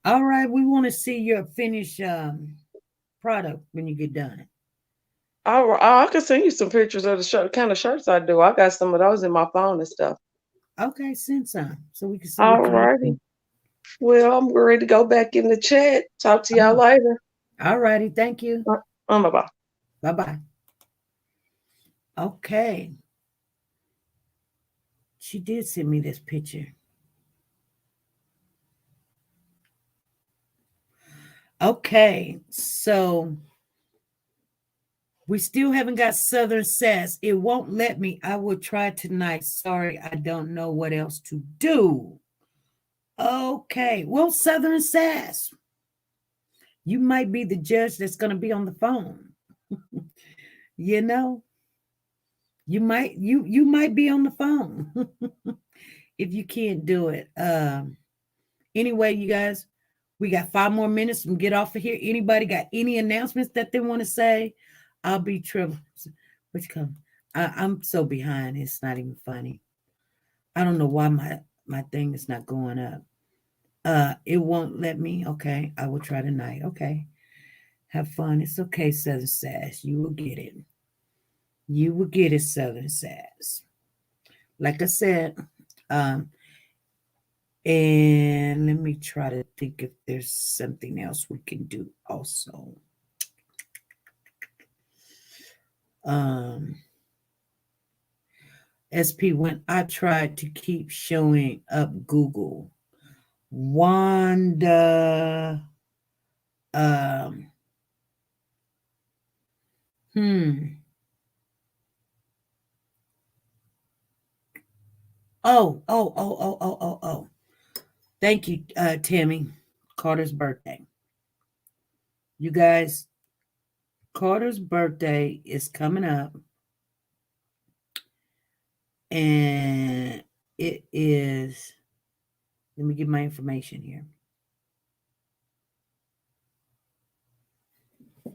All right, we want to see your finished product when you get done. I can send you some pictures of the kind of shirts I do. I got some of those in my phone and stuff. Okay, send some so we can see. Alrighty. Well, I'm ready to go back in the chat. Talk to y'all later. Alrighty, thank you. Bye-bye. Bye-bye. Okay. She did send me this picture. Okay, so we still haven't got Southern Sass. It won't let me. I will try tonight. Sorry, I don't know what else to do. Okay, well, Southern Sass, you might be the judge that's going to be on the phone. You know, you might be on the phone if you can't do it. Anyway, you guys, we got 5 more minutes and get off of here. Anybody got any announcements that they want to say? I'll be triple. Which come? I'm so behind. It's not even funny. I don't know why my thing is not going up. It won't let me. Okay, I will try tonight. Okay, have fun. It's okay, Southern Sass. You will get it. You will get it, Southern Sass. Like I said, and let me try to think if there's something else we can do also. SP, when I tried to keep showing up Google, Wanda, Oh. Thank you, Tammy. Carter's birthday. You guys, Carter's birthday is coming up. And it is, let me get my information here.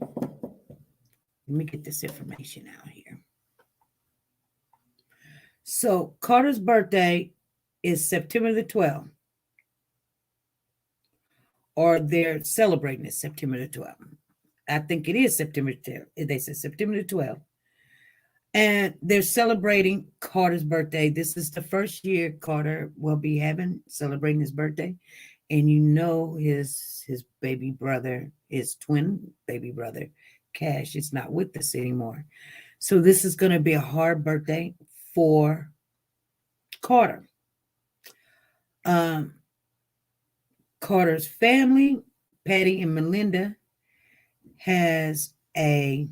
Let me get this information out here. So Carter's birthday is September the 12th. Or they're celebrating it September the 12th. I think it is September 12th. They said September the 12th. And they're celebrating Carter's birthday. This is the first year Carter will be celebrating his birthday. And you know his baby brother, his twin baby brother, Cash, is not with us anymore. So this is going to be a hard birthday for Carter. Carter's family, Patty and Melinda, has a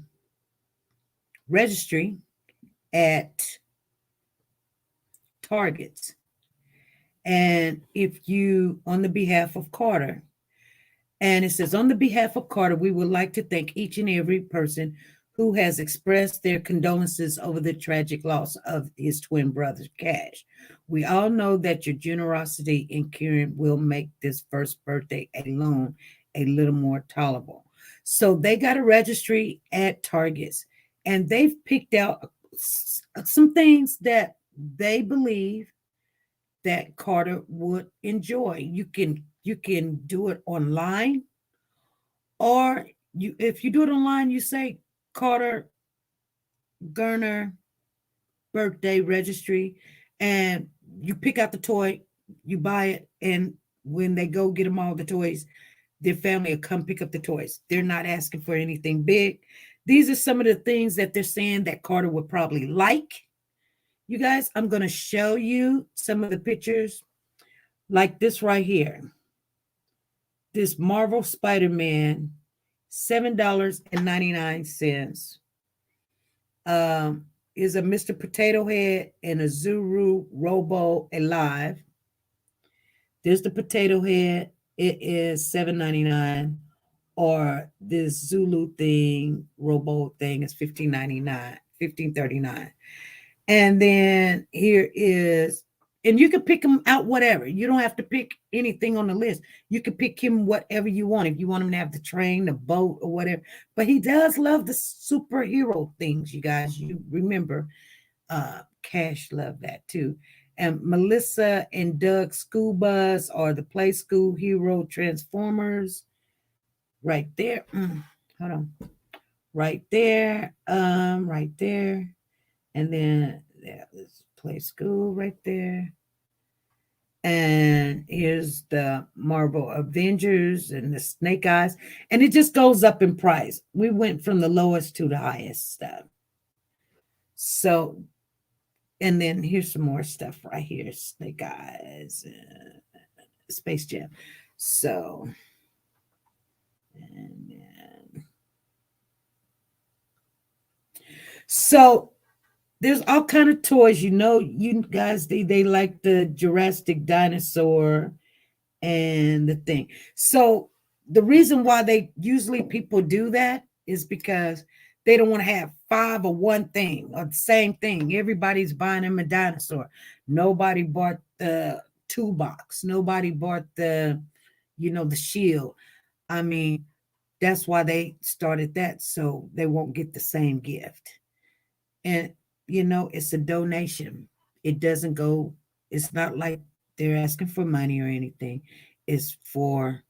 registry at Targets. And if you, on the behalf of Carter, and it says, on the behalf of Carter, we would like to thank each and every person who has expressed their condolences over the tragic loss of his twin brother, Cash. We all know that your generosity in caring will make this first birthday alone a little more tolerable. So they got a registry at Targets, and they've picked out some things that they believe that Carter would enjoy. You can do it online, or if you do it online, you say Carter Gernon birthday registry, and you pick out the toy, you buy it, and when they go get them all the toys, their family will come pick up the toys. They're not asking for anything big. These are some of the things that they're saying that Carter would probably like. You guys, I'm going to show you some of the pictures, like this right here. This Marvel Spider-Man, $7.99. Is a Mr. Potato Head and a Zuru Robo Alive. There's the Potato Head. It is $7.99. Or this Zulu thing, Robo thing is $15.39. And then here is, and you can pick them out whatever. You don't have to pick anything on the list. You can pick him whatever you want. If you want him to have the train, the boat, or whatever. But he does love the superhero things, you guys. You remember, Cash loved that too. And Melissa and Doug School Bus or the Play School Hero Transformers. Right there. Hold on. Right there. Right there. And then let's Play School right there. And here's the Marvel Avengers and the Snake Eyes. And it just goes up in price. We went from the lowest to the highest stuff. So, and then here's some more stuff right here. Snake Eyes, Space Jam. So, and then, so there's all kind of toys. You know, you guys, they like the Jurassic dinosaur and the thing. So the reason why people do that is because they don't want to have 5 of one thing or the same thing. Everybody's buying them a dinosaur. Nobody bought the toolbox. Nobody bought the shield. I mean, that's why they started that, so they won't get the same gift. And, it's a donation. It doesn't go, it's not like they're asking for money or anything. It's for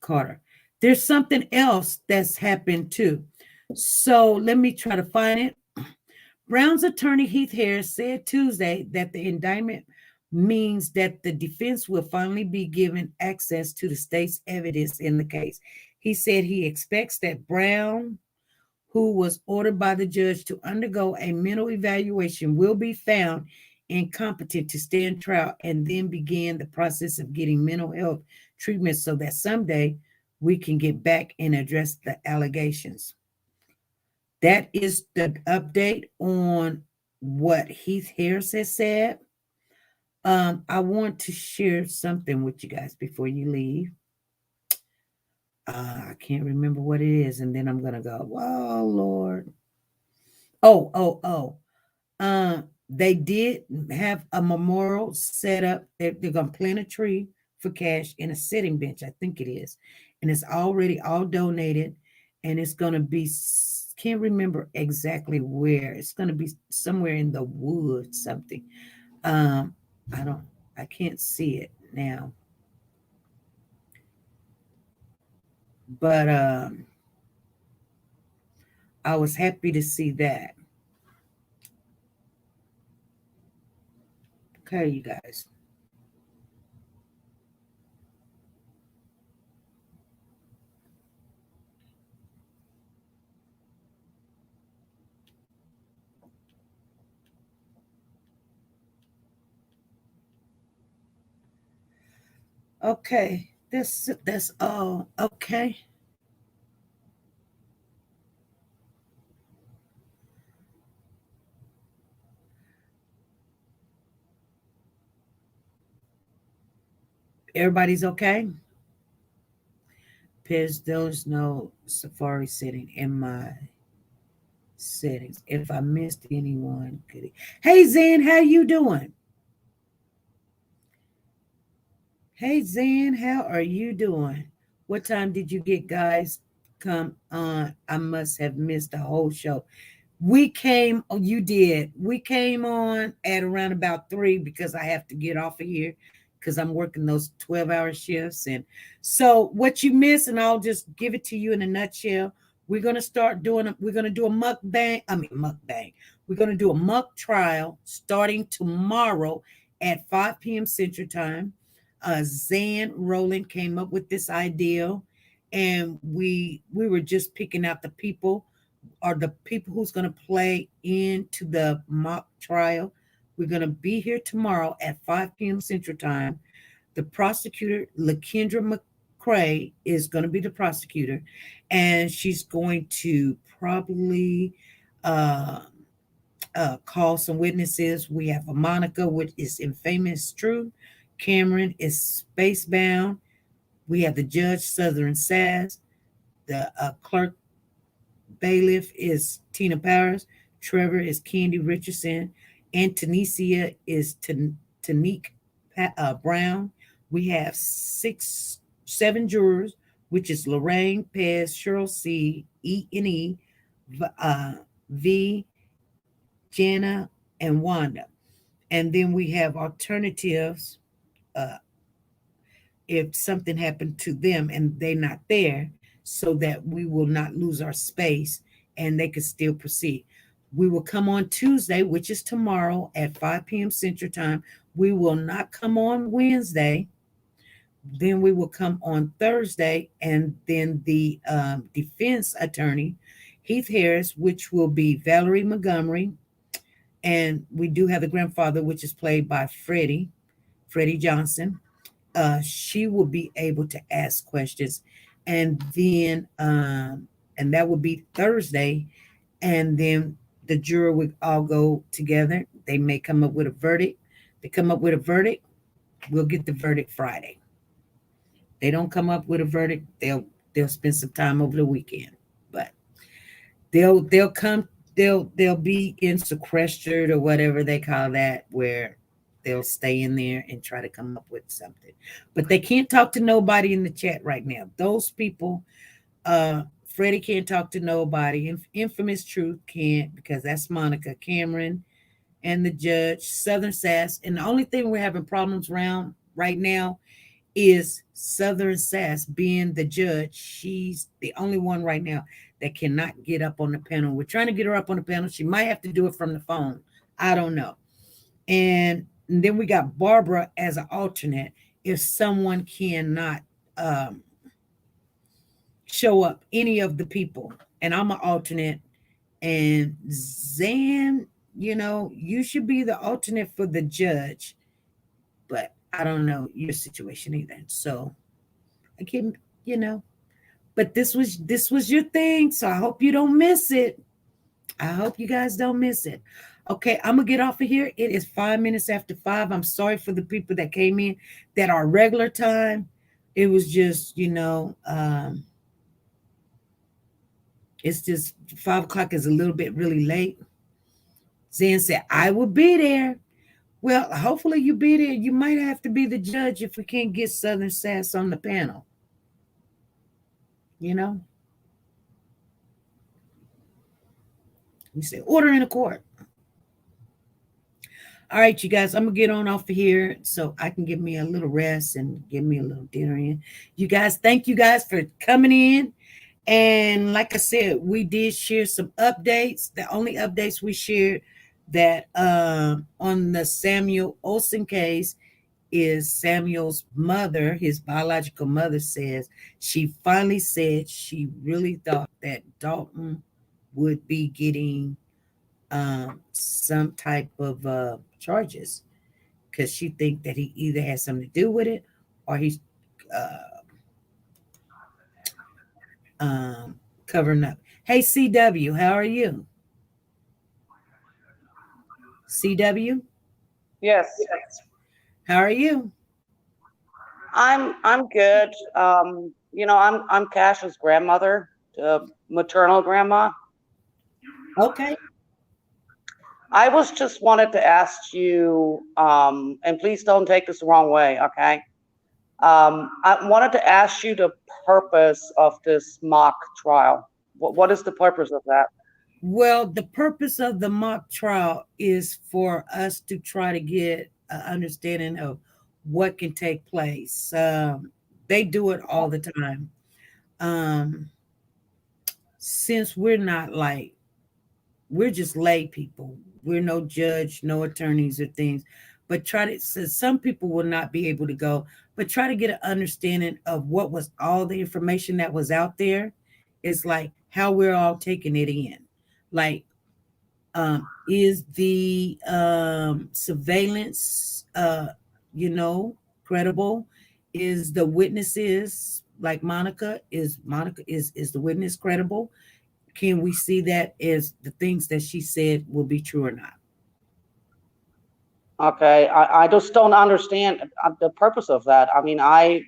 Carter. There's something else that's happened too. So let me try to find it. Brown's attorney Heath Harris said Tuesday that the indictment means that the defense will finally be given access to the state's evidence in the case. He said he expects that Brown, who was ordered by the judge to undergo a mental evaluation, will be found incompetent to stand trial and then begin the process of getting mental health treatment so that someday we can get back and address the allegations. That is the update on what Heath Harris has said. I want to share something with you guys before you leave. I can't remember what it is, and then I'm gonna go, oh Lord. They did have a memorial set up. They're gonna plant a tree for cash in a sitting bench, I think it is, and it's already all donated, and it's gonna be, can't remember exactly where. It's gonna be somewhere in the woods, something. I can't see it now. But I was happy to see that. Okay, you guys. Okay, that's all. Okay. Everybody's okay? There's no Safari setting in my settings. If I missed anyone, hey Zan, how you doing? Hey Zan, how are you doing? What time did you get, guys? Come on. I must have missed the whole show. We came, oh, you did. We came on at around about 3 because I have to get off of here because I'm working those 12-hour shifts. And so what you missed, and I'll just give it to you in a nutshell. We're going to do a mukbang. We're going to do a muck trial starting tomorrow at 5 p.m. Central Time. Zan Rowland came up with this idea, and we were just picking out the people who's going to play into the mock trial. We're going to be here tomorrow at 5 p.m. Central Time. The prosecutor, LaKendra McCrae, is going to be the prosecutor, and she's going to probably call some witnesses. We have a Monica, which is infamous true. Cameron is spacebound. We have the judge, Southern Sass. The clerk bailiff is Tina Powers. Trevor is Candy Richardson. And TeNika is TeNika Brown. We have 7 jurors, which is Lorraine, Pez, Cheryl C, E&E, V, Jenna, and Wanda. And then we have alternatives. If something happened to them and they're not there, so that we will not lose our space and they could still proceed. We will come on Tuesday, which is tomorrow at 5 p.m. Central Time. We will not come on Wednesday. Then we will come on Thursday, and then the defense attorney, Heath Harris, which will be Valerie Montgomery. And we do have the grandfather, which is played by Freddie Johnson. She will be able to ask questions, and then and that will be Thursday, and then the juror would all go together. They may come up with a verdict. They come up with a verdict, we'll get the verdict Friday. They don't come up with a verdict, they'll spend some time over the weekend, but they'll be in sequestered or whatever they call that, where they'll stay in there and try to come up with something. But they can't talk to nobody in the chat right now. Those people, Freddie can't talk to nobody. Infamous Truth can't, because that's Monica. Cameron and the judge, Southern Sass. And the only thing we're having problems around right now is Southern Sass being the judge. She's the only one right now that cannot get up on the panel. We're trying to get her up on the panel. She might have to do it from the phone. I don't know. And And then we got Barbara as an alternate if someone cannot um, show up, any of the people. And I'm an alternate. And Zan, you should be the alternate for the judge. But I don't know your situation either. So I can, you know, but this was your thing. So I hope you don't miss it. I hope you guys don't miss it. Okay, I'm gonna get off of here. It is 5 minutes after 5. I'm sorry for the people that came in that are regular time. It was just, it's just 5 o'clock is a little bit really late. Zan said, I will be there. Well, hopefully you be there. You might have to be the judge if we can't get Southern Sass on the panel. You know? We say order in the court. All right, you guys, I'm going to get on off of here so I can give me a little rest and give me a little dinner in. You guys, thank you guys for coming in. And like I said, we did share some updates. The only updates we shared that on the Samuel Olson case is Samuel's mother, his biological mother, says she finally said she really thought that Dalton would be getting some type of charges because she think that he either has something to do with it or he's covering up. Hey, CW, how are you? CW? Yes. How are you? I'm good. I'm Cash's grandmother, maternal grandma. Okay. I was just wanted to ask you, and please don't take this the wrong way, okay? I wanted to ask you the purpose of this mock trial. What is the purpose of that? Well, the purpose of the mock trial is for us to try to get an understanding of what can take place. They do it all the time. Since we're not we're just lay people. We're no judge, no attorneys or things. But some people will not be able to go, but try to get an understanding of what was all the information that was out there. It's like how we're all taking it in. Like, is the surveillance, credible? Is the witnesses like Monica? Is the witness credible? Can we see that as the things that she said will be true or not? Okay, I just don't understand the purpose of that. I mean,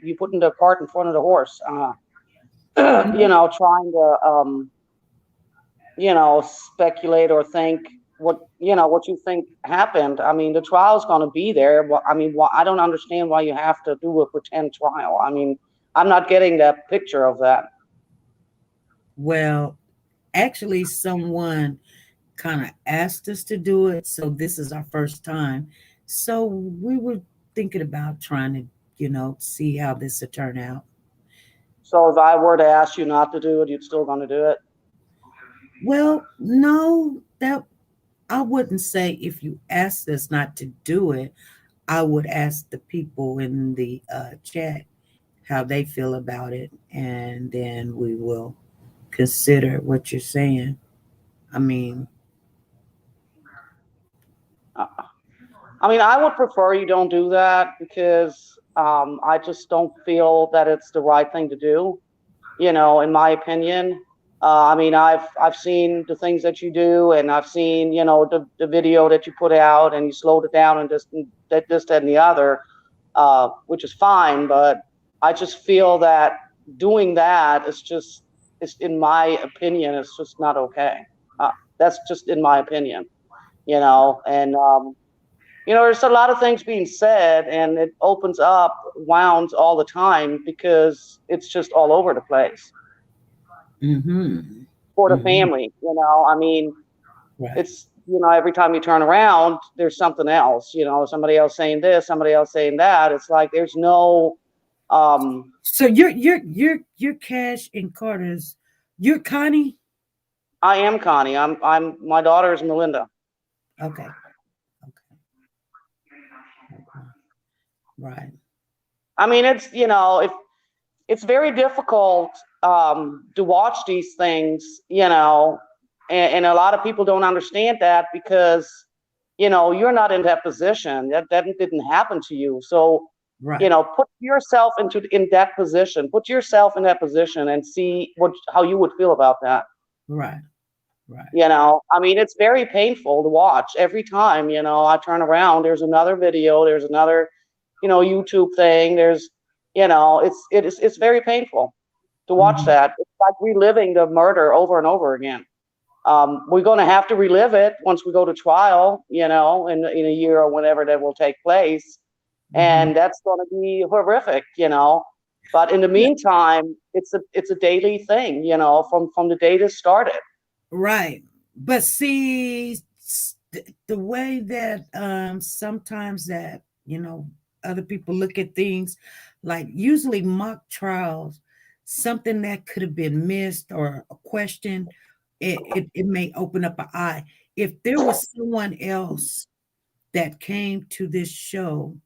you putting the cart in front of the horse, trying to, speculate or think what you think happened. I mean, the trial's going to be there. I mean, I don't understand why you have to do a pretend trial. I mean, I'm not getting that picture of that. Well, actually, someone kind of asked us to do it, so this is our first time. So we were thinking about trying to, see how this will turn out. So if I were to ask you not to do it, you'd still going to do it? Well, no, that I wouldn't say if you asked us not to do it. I would ask the people in the chat how they feel about it, and then we will consider what you're saying. I mean, I would prefer you don't do that because I just don't feel that it's the right thing to do, in my opinion. I've seen the things that you do, and I've seen, the video that you put out, and you slowed it down and this, that, and the other, which is fine. But I just feel that doing that is in my opinion, it's just not okay. That's just in my opinion, and there's a lot of things being said, and it opens up wounds all the time because it's just all over the place. Mm-hmm. For the family, Right. It's, every time you turn around, there's something else, somebody else saying this, somebody else saying that. It's like there's no. So you're Cash and Carter's. You're Connie. I am Connie. My daughter is Melinda. Okay. Right. I mean, it's very difficult to watch these things, and a lot of people don't understand that because, you're not in that position. That didn't happen to you. So, Right. Put yourself in that position. Put yourself in that position and see how you would feel about that. Right. Right. I mean, it's very painful to watch every time, I turn around, there's another video, there's another, YouTube thing. There's, it's very painful to watch Mhm. that. It's like reliving the murder over and over again. We're going to have to relive it once we go to trial, in a year or whenever that will take place. And that's going to be horrific, But in the meantime, it's a daily thing, from the day this started. Right. But see, the way that sometimes that, other people look at things, like usually mock trials, something that could have been missed or a question, it may open up an eye. If there was someone else that came to this show,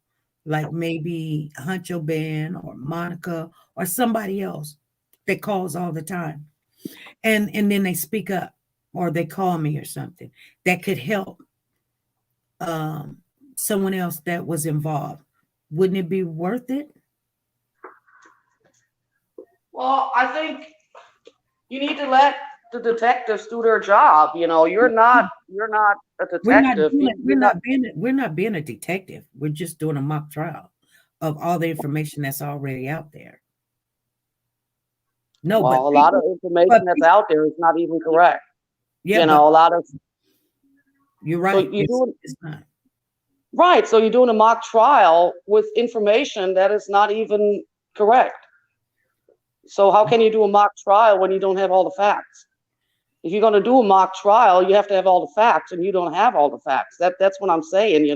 like maybe Huncho Ben or Monica or somebody else that calls all the time, and then they speak up or they call me or something that could help someone else that was involved, wouldn't it be worth it? Well, I think you need to let the detectives do their job. You're not a detective. We're not being a detective. We're just doing a mock trial of all the information that's already out there. No, well, but a lot of information that's out there is not even correct. Yeah, a lot of. You're right. So it's not. Right. So you're doing a mock trial with information that is not even correct. So how can you do a mock trial when you don't have all the facts? If you're going to do a mock trial, you have to have all the facts, and you don't have all the facts. That's what I'm saying.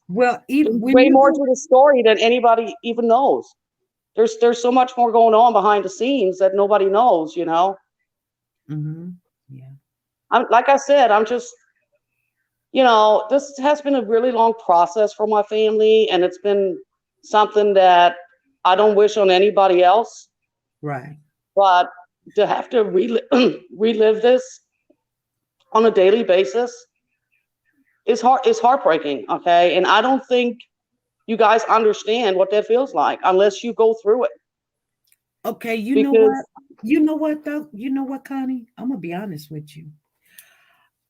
Well, even there's way more to the story than anybody even knows. There's so much more going on behind the scenes that nobody knows. Mm-hmm. Yeah. Like I said, I'm just. This has been a really long process for my family, and it's been something that I don't wish on anybody else. Right. But to have to relive this on a daily basis is heartbreaking. Okay. And I don't think you guys understand what that feels like unless you go through it. Okay. You know what though? You know what, Connie? I'm going to be honest with you.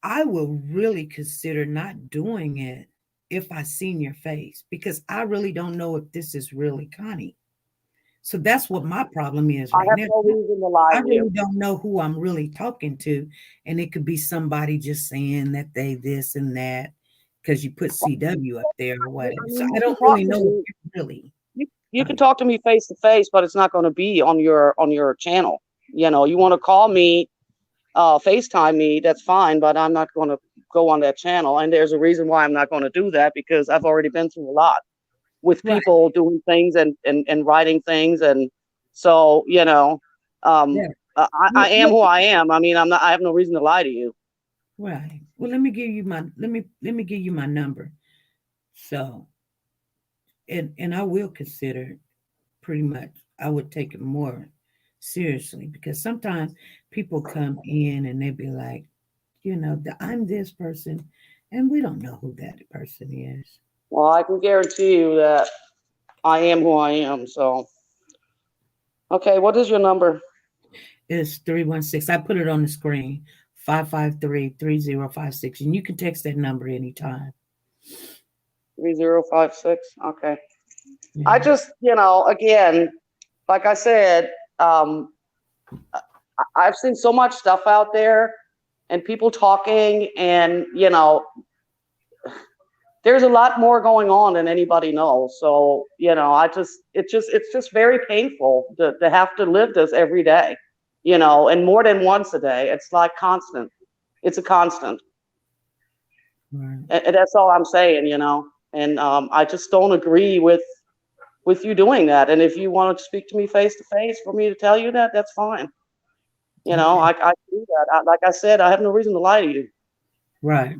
I will really consider not doing it if I seen your face, because I really don't know if this is really Connie. So that's what my problem is right now. No reason to lie I to really you. don't know who I'm really talking to. And it could be somebody just saying that they this and that because you put CW up there or whatever. So I don't really know if really. You can talk to me face to face, but it's not going to be on your channel. You want to call me, FaceTime me, that's fine, but I'm not going to go on that channel. And there's a reason why I'm not going to do that, because I've already been through a lot with people doing things and writing things. And so, I am who I am. I mean, I have no reason to lie to you. Right. Well, let me give you my number. So, and I will consider, pretty much, I would take it more seriously, because sometimes people come in and they be like, I'm this person, and we don't know who that person is. Well, I can guarantee you that I am who I am. So, okay, what is your number? It's 316. I put it on the screen, 553-3056, and you can text that number anytime. 3056. Okay. Yeah. I just, again, like I said, I've seen so much stuff out there and people talking, and there's a lot more going on than anybody knows. So, it's just very painful to have to live this every day, and more than once a day. It's like constant. It's a constant. Right. And that's all I'm saying, and I just don't agree with you doing that. And if you want to speak to me face to face for me to tell you that, that's fine. I do that. Like I said, I have no reason to lie to you. Right.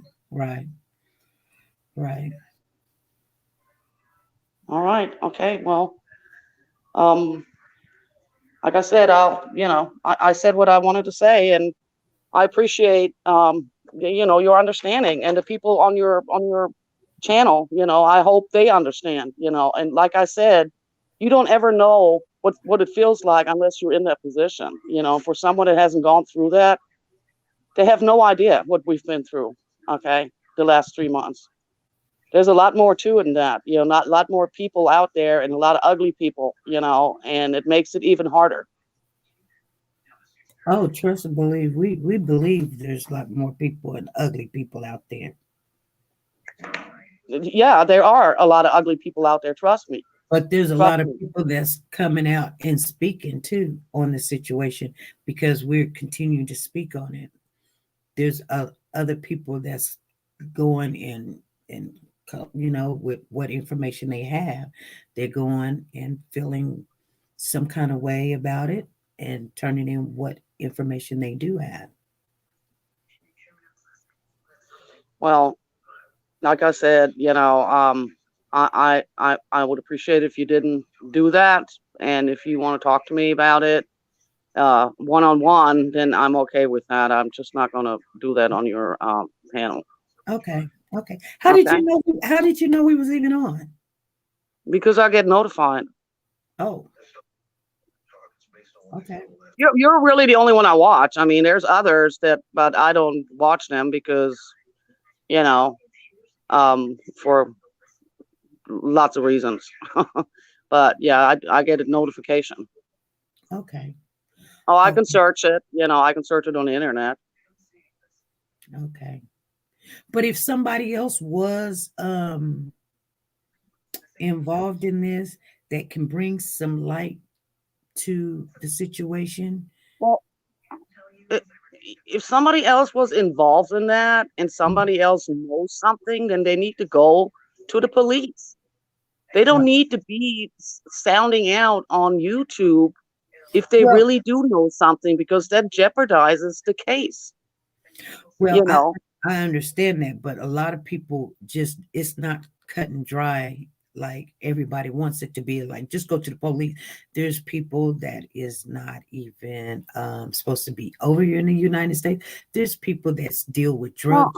All right. Okay. Well, like I said, I said what I wanted to say, and I appreciate, your understanding, and the people on your channel, I hope they understand, and like I said, you don't ever know what it feels like unless you're in that position, for someone that hasn't gone through that, they have no idea what we've been through. Okay. The last 3 months. There's a lot more to it than that, not a lot more people out there and a lot of ugly people, and it makes it even harder. Oh, trust and believe. We believe there's a lot more people and ugly people out there. Yeah, there are a lot of ugly people out there. Trust me. But there's a lot of people that's coming out and speaking too on the situation because we're continuing to speak on it. There's other people that's going and with what information they have, they're going and feeling some kind of way about it and turning in what information they do have. Well, like I said, I would appreciate if you didn't do that, and if you want to talk to me about it, one-on-one, then I'm okay with that. I'm just not going to do that on your panel. Okay. How did you know? How did you know we was even on? Because I get notified. Oh. Okay. You're really the only one I watch. I mean, there's others but I don't watch them because, for lots of reasons. But yeah, I get a notification. Okay. Oh, I can search it. I can search it on the internet. Okay. But if somebody else was involved in this that can bring some light to the situation. Well, if somebody else was involved in that and somebody else knows something, then they need to go to the police. They don't need to be sounding out on YouTube if they really do know something, because that jeopardizes the case. Well, I understand that, but a lot of people it's not cut and dry like everybody wants it to be. Like, just go to the police. There's people that is not even supposed to be over here in the United States. There's people that deal with drug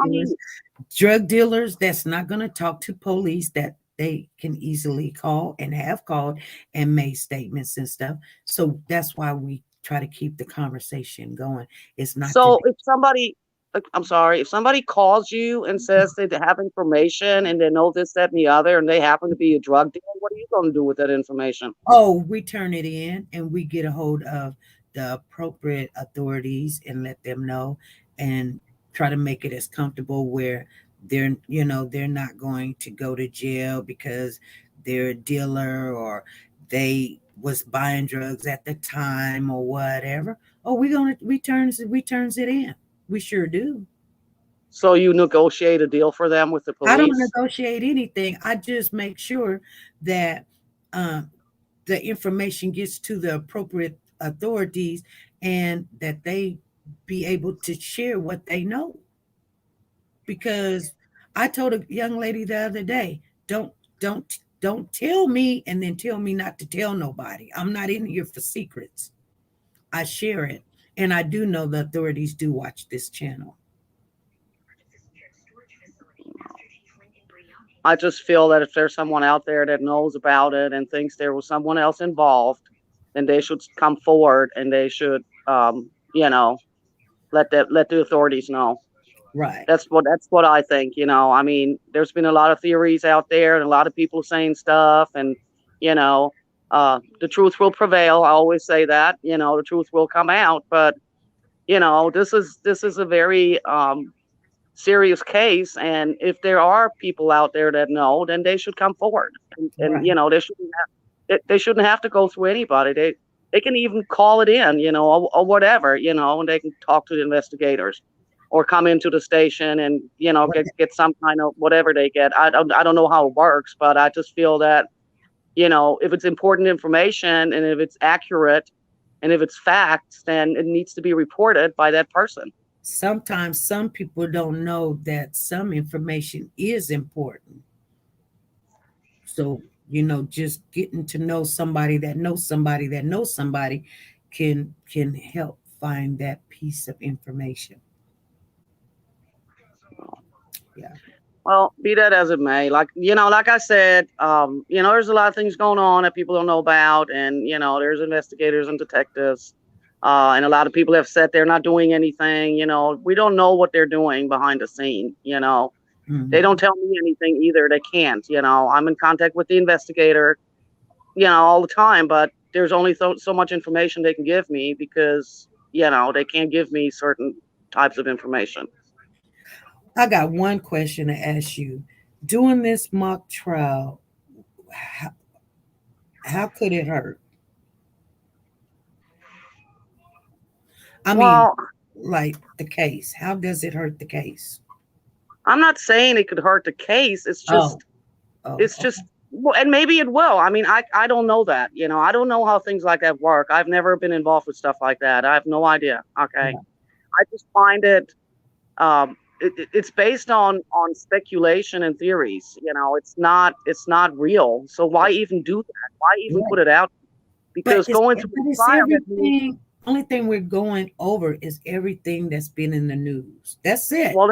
dealers that's not going to talk to police, that they can easily call and have called and made statements and stuff. So that's why we try to keep the conversation going. It's not so if somebody calls you and says they have information and they know this, that, and the other, and they happen to be a drug dealer, what are you going to do with that information? Oh, we turn it in and we get a hold of the appropriate authorities and let them know and try to make it as comfortable where they're not going to go to jail because they're a dealer or they was buying drugs at the time or whatever. Oh, we turns it in. We sure do. So you negotiate a deal for them with the police? I don't negotiate anything. I just make sure that the information gets to the appropriate authorities and that they be able to share what they know. Because I told a young lady the other day, don't tell me and then tell me not to tell nobody. I'm not in here for secrets. I share it. And I do know the authorities do watch this channel. I just feel that if there's someone out there that knows about it and thinks there was someone else involved, then they should come forward and they should, let the authorities know. Right. That's what I think. I mean, there's been a lot of theories out there and a lot of people saying stuff, and the truth will prevail. I always say that. The truth will come out, but this is a very serious case, and if there are people out there that know, then they should come forward, and right. They shouldn't have to go through anybody. They can even call it in, or whatever, and they can talk to the investigators or come into the station and get some kind of whatever they get. I don't know how it works, but I just feel that if it's important information and if it's accurate and if it's facts, then it needs to be reported by that person. Sometimes some people don't know that some information is important. So just getting to know somebody that knows somebody that knows somebody can help find that piece of information. Yeah. Well, be that as it may, like I said, there's a lot of things going on that people don't know about, and there's investigators and detectives, and a lot of people have said they're not doing anything. We don't know what they're doing behind the scene. They don't tell me anything either. They can't. I'm in contact with the investigator, all the time, but there's only so much information they can give me because they can't give me certain types of information. I got one question to ask you. Doing this mock trial, how could it hurt? I mean, like the case. How does it hurt the case? I'm not saying it could hurt the case. It's just, well, and maybe it will. I mean, I don't know that. I don't know how things like that work. I've never been involved with stuff like that. I have no idea. Okay, I just find it. It's based on speculation and theories. It's not real. So why even do that? Why even put it out? Because going through the trial, only thing we're going over is everything that's been in the news. That's it. Well,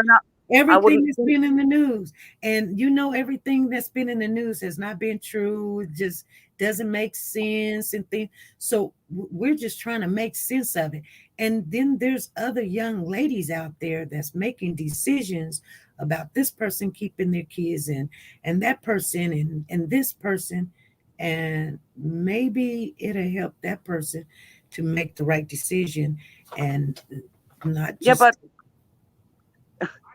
everything that's been in the news, and everything that's been in the news has not been true. It just doesn't make sense and things. So we're just trying to make sense of it. And then there's other young ladies out there that's making decisions about this person keeping their kids and that person and this person, and maybe it'll help that person to make the right decision and not just. Yeah, but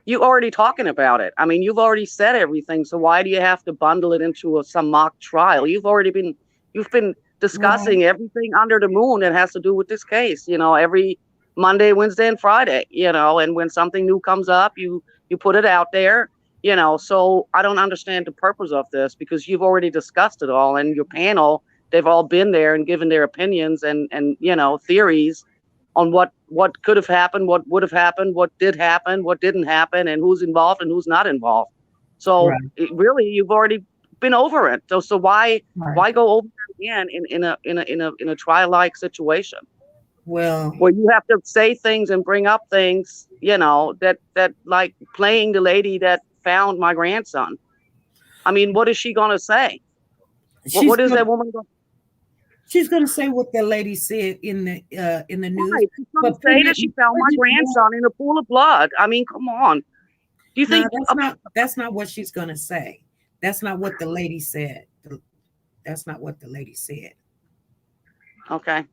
you already talking about it. I mean, you've already said everything. So why do you have to bundle it into some mock trial? You've been discussing everything under the moon that has to do with this case, every Monday, Wednesday, and Friday, and when something new comes up, you put it out there, so I don't understand the purpose of this, because you've already discussed it all, and your panel, they've all been there and given their opinions and theories on what could have happened, what would have happened, what did happen, what didn't happen, and who's involved and who's not involved. So really, you've already been over it. So why go over it again in a trial-like situation? Well, where you have to say things and bring up things, that like playing the lady that found my grandson. I mean, what is she gonna say? What is that woman going? She's gonna say what the lady said in the news. Right. She's gonna say that she found my grandson in a pool of blood. I mean, come on. Do you think that's not what she's gonna say? That's not what the lady said. That's not what the lady said. Okay.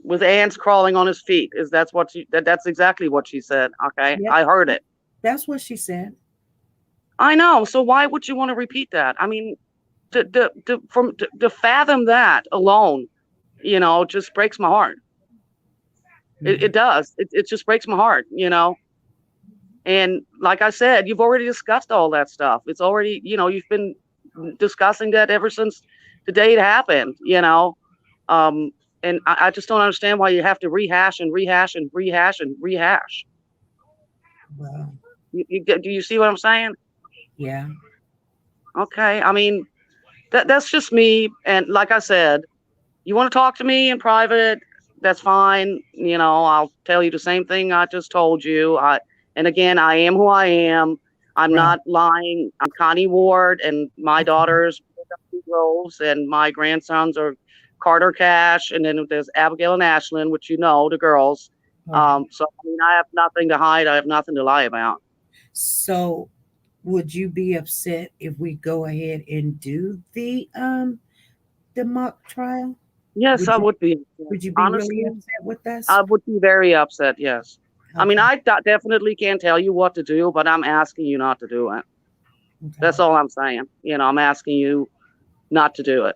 With ants crawling on his feet, that's exactly what she said. Okay, I heard it. That's what she said. I know. So why would you want to repeat that? I mean, to fathom that alone, just breaks my heart. It does. It just breaks my heart. And like I said, you've already discussed all that stuff. It's already, you've been discussing that ever since the day it happened. And I just don't understand why you have to rehash and rehash and rehash and rehash. Wow. Do you see what I'm saying? Yeah. Okay. I mean, that's just me. And like I said, you want to talk to me in private, that's fine. I'll tell you the same thing I just told you. And again, I am who I am. I'm not lying. I'm Connie Ward, and my daughters Rose, and my grandsons are Carter Cash, and then there's Abigail and Ashlyn, which the girls. So I mean, I have nothing to hide. I have nothing to lie about. So, would you be upset if we go ahead and do the mock trial? Yes, I would be. Would you be honestly really upset with us? I would be very upset. Yes. Okay. I mean, I definitely can't tell you what to do, but I'm asking you not to do it. Okay. That's all I'm saying. I'm asking you not to do it.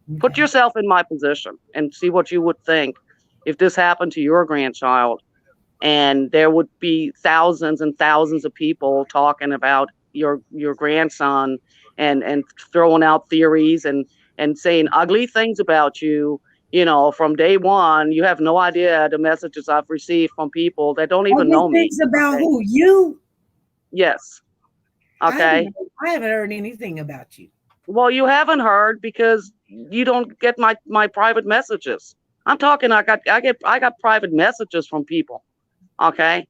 Okay. Put yourself in my position and see what you would think if this happened to your grandchild, and there would be thousands and thousands of people talking about your grandson and throwing out theories and saying ugly things about you. From day one. You have no idea the messages I've received from people that don't even know me. Things about who? You? Yes. Okay. I haven't heard anything about you. Well, you haven't heard because you don't get my private messages. I'm talking. I got private messages from people. Okay,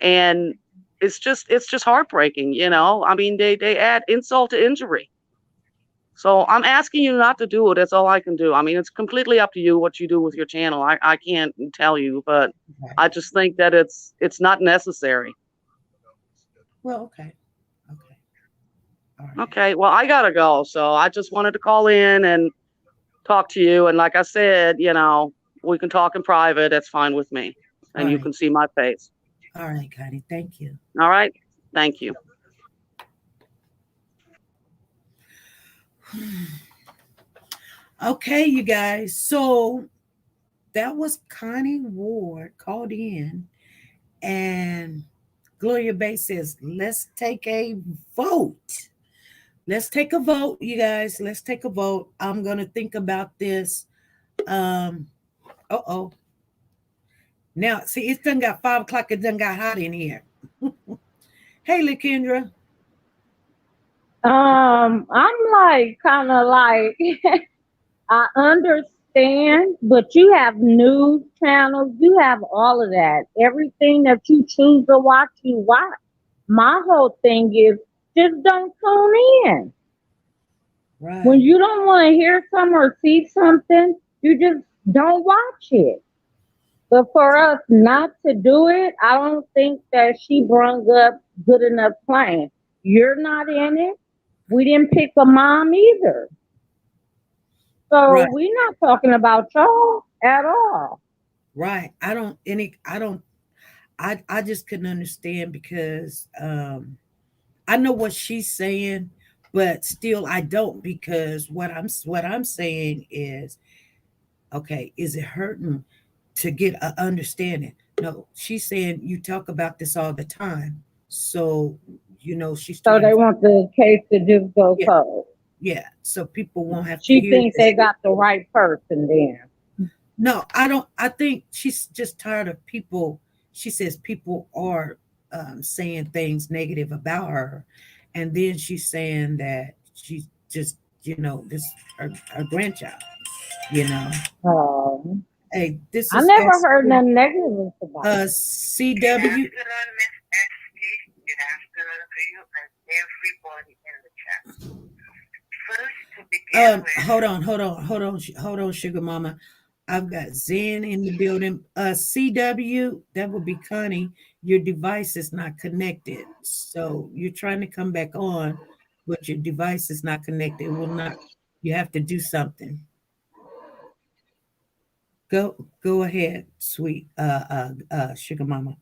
and it's just heartbreaking. I mean, they add insult to injury. So I'm asking you not to do it. That's all I can do. I mean, it's completely up to you what you do with your channel. I can't tell you, but I just think that it's not necessary. Well, okay. Okay. All right. Okay. Well, I gotta go. So I just wanted to call in and talk to you. And like I said, we can talk in private. That's fine with me. And you can see my face. All right, Connie. Thank you. All right. Thank you. Okay, you guys. So that was Connie Ward called in, and Gloria Bay says, let's take a vote. Let's take a vote, you guys. Let's take a vote. I'm going to think about this. Uh-oh. Now, see, it's done got 5 o'clock. It done got hot in here. Hey, LaKendra. I'm like, kind of like, I understand, but you have news channels. You have all of that. Everything that you choose to watch, you watch. My whole thing is just don't tune in. Right. When you don't want to hear something or see something, you just don't watch it. But for us not to do it, I don't think that she brung up good enough plan. You're not in it. We didn't pick a mom either. So we're not talking about y'all at all. Right. I just couldn't understand because I know what she's saying, but still I don't, because what I'm saying is, okay, is it hurting to get an understanding? No, she's saying you talk about this all the time. So, she's so they want the case to just go cold. Yeah, so people won't have to She hear thinks this. they got the right person then. No, I don't. I think she's just tired of people. She says people are saying things negative about her. And then she's saying that she's just, this her grandchild, Hey, this I is never heard nothing negative about it. CW. Hold on, Sugar Mama. I've got Zen in the building. CW, that would be Connie. Your device is not connected. So you're trying to come back on, but your device is not connected. It will not. You have to do something. Go ahead, sweet Sugar Mama.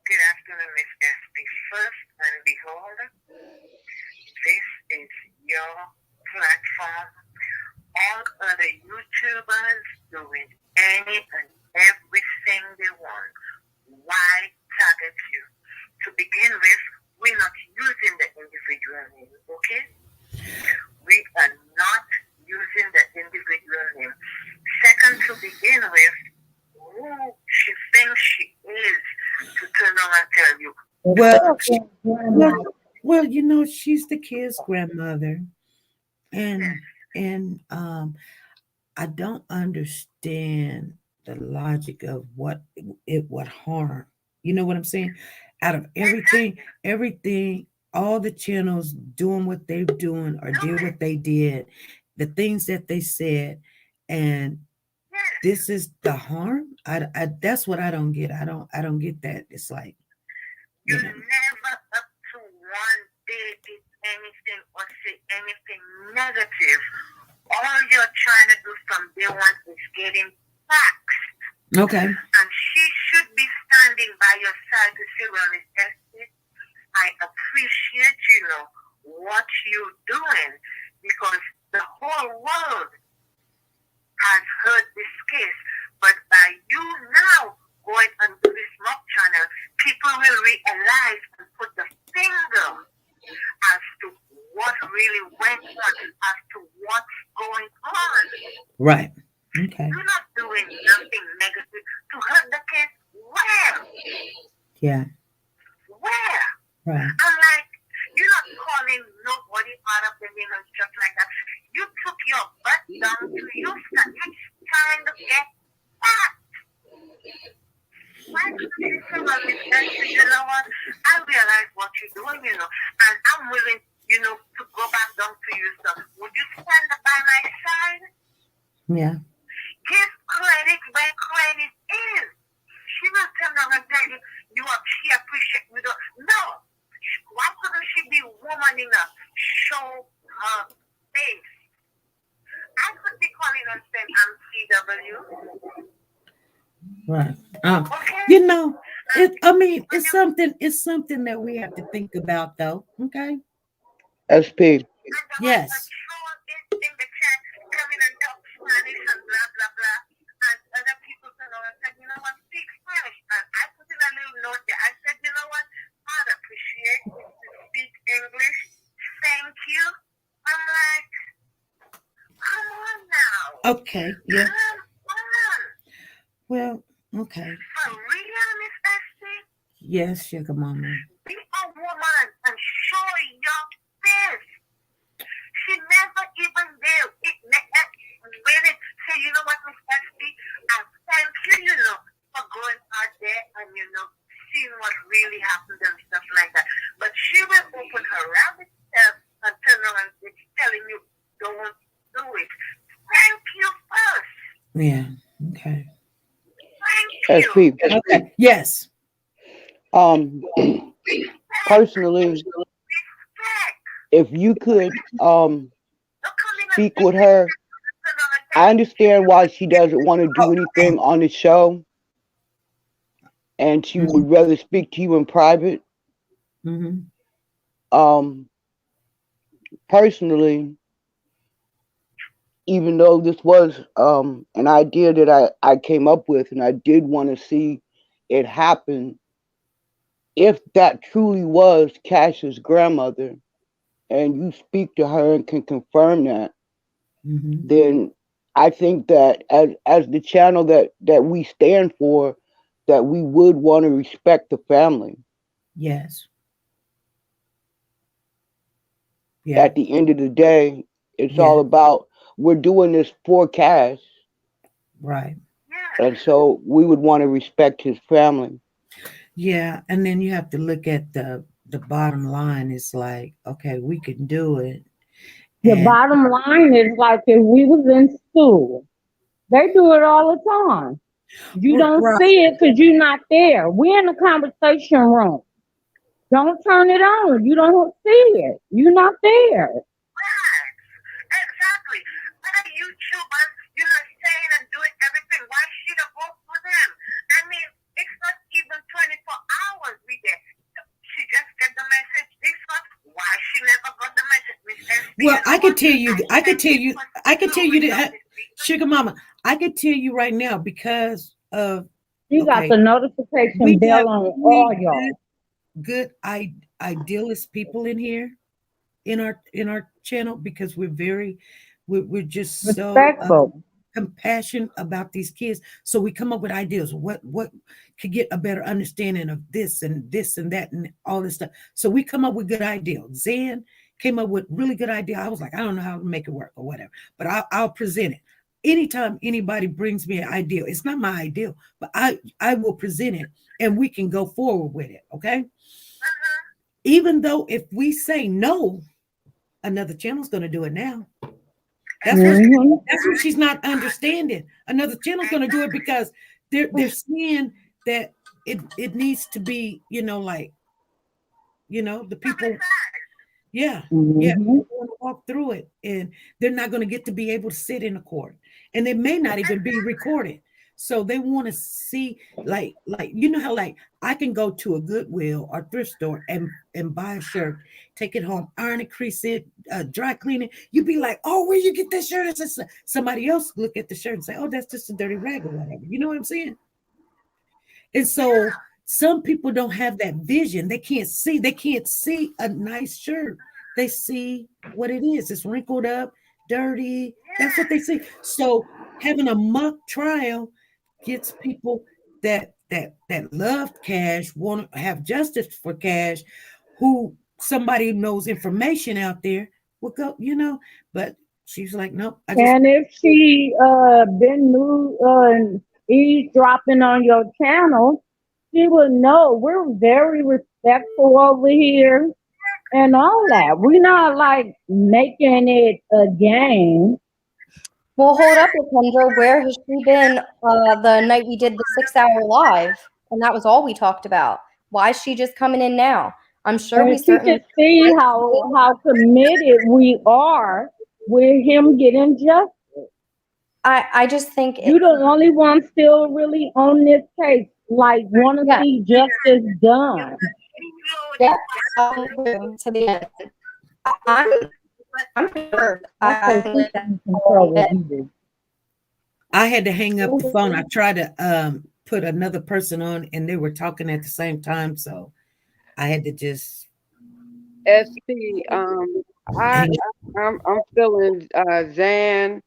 Good afternoon, Miss SP. First and behold, this is your platform. All other YouTubers doing any and everything they want. Why target you? To begin with, we're not using the individual name, okay? We are not using the individual name. Second, to begin with, who she thinks she is to turn around and tell you. Well, she's the kid's grandmother. And I don't understand the logic of what it would harm. You know what I'm saying? Out of everything, all the channels doing what they're doing or did what they did, the things that they said, and this is the harm. That's what I don't get. I don't get that. It's like, you never up to one day did anything or say anything negative. All you're trying to do from day one is getting facts. Okay. And she should be standing by your side to say, well, Miss Estes, I appreciate, what you're doing, because the whole world has heard this case. But by you now going onto this mock channel, people will realize and put the finger as to what really went on, as to what's going on. Right. Okay. You're not doing nothing negative to hurt the case. Where? Yeah. Where? Right. I'm like, down to you. It's time to get back. Why couldn't you say, well, Miss Essie, you know what? I realize what you're doing, you know, and I'm willing, you know, to go back down to you. So would you stand by my side? Yeah. Give credit where credit is. She will turn around and tell you, she appreciates me. No. Why couldn't she be woman enough? Show her face. I could be calling and saying I'm CW. Right. Okay. You know, it's something that we have to think about, though. Okay. SP. Yes. In the chat, coming and talk Spanish and blah blah blah, and other people turn around and said, you know what, speak Spanish. And I put in a little note there. I said, you know what, I'd appreciate if you speak English. Thank you. I'm like, come on now. Okay. Yeah. Come on. Well, okay. For real, Miss Essie? Yes, sugar mama. Be a woman and show your face. She never even did. Really say, you know what, Miss Essie? I thank you, you know, for going out there and, you know, seeing what really happens and stuff like that. But she will open her rabbit tail and turn around and telling you, don't do it. Thank you first. Yeah. Okay. Thank you. SP. Okay. Yes. Personally, if you could speak with her, I understand why she doesn't want to do anything on the show, and she would rather speak to you in private. Personally, even though this was an idea that I came up with, and I did want to see it happen, if that truly was Cash's grandmother, and you speak to her and can confirm that, then I think that as the channel that we stand for, that we would want to respect the family. Yes. Yeah. At the end of the day, it's all about, we're doing this for Cash. Right. And so we would want to respect his family. Yeah. And then you have to look at the bottom line. It's like, okay, we can do it. The bottom line is like if we was in school, they do it all the time. You don't see it because you're not there. We're in the conversation room. Don't turn it on. You don't see it. You're not there. Exactly. Other YouTubers, you know, saying and doing everything. Why should I vote for them? I mean, it's not even 24 hours we get. She just get the message. This one, why she never got the message? Well, I could tell you that, Sugar Mama, I could tell you right now because of you got the notification bell on all y'all. Good idealist people in here in our channel, because we're just so compassionate about these kids. So we come up with ideas. What could get a better understanding of this and that and all this stuff. So we come up with good ideas. Zan came up with really good idea. I was like, I don't know how to make it work or whatever, but I'll present it. Anytime anybody brings me an idea, it's not my idea, but I will present it and we can go forward with it. Okay. Even though if we say no, another channel's going to do it now. That's what she's not understanding. Another channel's going to do it because they're seeing that it needs to be, you know, like, you know, the people. Yeah. Yeah. They want to walk through it, and they're not going to get to be able to sit in a court, and it may not even be recorded. So they want to see, like, you know how, like, I can go to a Goodwill or thrift store and buy a shirt, take it home, iron it, crease it, dry clean it. You'd be like, oh, where you get that shirt? Somebody else look at the shirt and say, oh, that's just a dirty rag or whatever. You know what I'm saying? And so some people don't have that vision. They can't see a nice shirt. They see what it is. It's wrinkled up, dirty. That's what they see. So having a mock trial gets people that love Cash, want to have justice for Cash, who somebody knows information out there will go, you know. But She's like, nope. And if she been eavesdropping on your channel, she would know we're very respectful over here and all that. We're not like making it a game. Well, hold up, Kendra. Where has she been the night we did the 6-hour live? And that was all we talked about. Why is she just coming in now? I'm sure And we she certainly can see how committed we are with him getting justice. I just think you're the only one still really on this case. Like, want to see justice done. Yeah, to the end. I'm sure. I had to hang up the phone. I tried to put another person on, and they were talking at the same time, so I had to just. SP, I'm feeling Zan,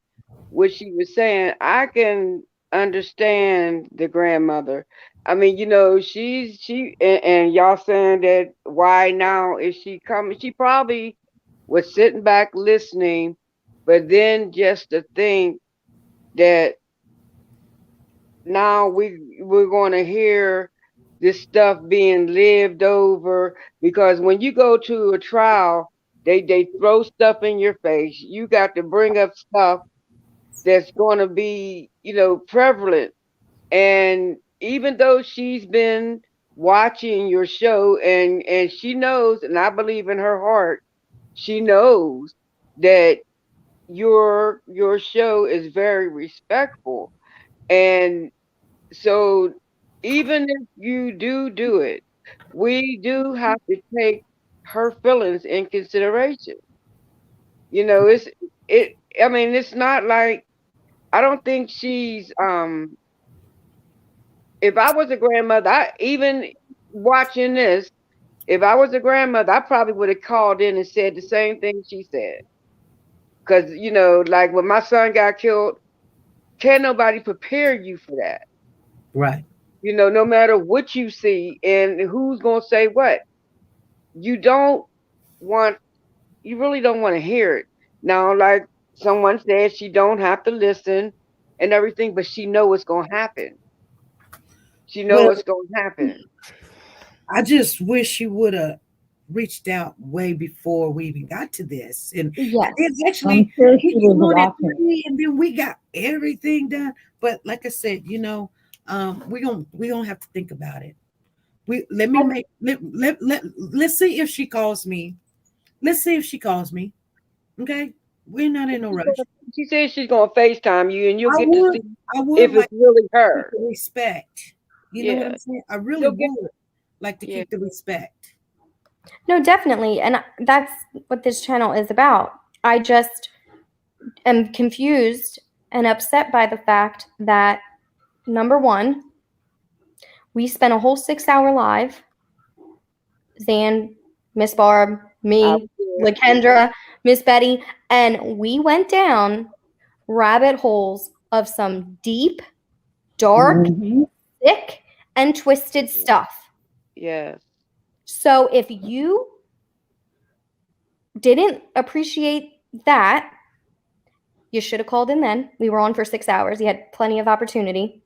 what she was saying. I can understand the grandmother. I mean, you know, and y'all saying that why now is she coming? She probably was sitting back listening, but then just to think that now we're going to hear this stuff being lived over, because when you go to a trial, they throw stuff in your face. You got to bring up stuff that's going to be, you know, prevalent. And even though she's been watching your show and she knows, and I believe in her heart, she knows that your show is very respectful. And so even if you do it, we do have to take her feelings in consideration. You know, I mean, it's not like, I don't think she's if I was a grandmother, even watching this, if I was a grandmother, I probably would have called in and said the same thing she said. Because, you know, like when my son got killed, can't nobody prepare you for that. Right. You know, no matter what you see and who's going to say what, you really don't want to hear it. Now, like someone said, she don't have to listen and everything, but she know what's going to happen. She know what's going to happen. I just wish she would have reached out way before we even got to this. And it's actually, I'm sure she was watching, and then we got everything done. But like I said, you know, we gonna have to think about it. Let's see if she calls me. Let's see if she calls me. Okay, we're not in no rush. She says she's gonna FaceTime you, and you'll get to see if it's really her. Respect. You know what I'm saying? I really would like to keep the respect. No, definitely. And that's what this channel is about. I just am confused and upset by the fact that, number one, we spent a whole 6-hour live. Zan, Miss Barb, me, LaKendra, Miss Betty, and we went down rabbit holes of some deep, dark, sick, and twisted stuff. Yes. So if you didn't appreciate that, you should have called in then. We were on for 6 hours. You had plenty of opportunity.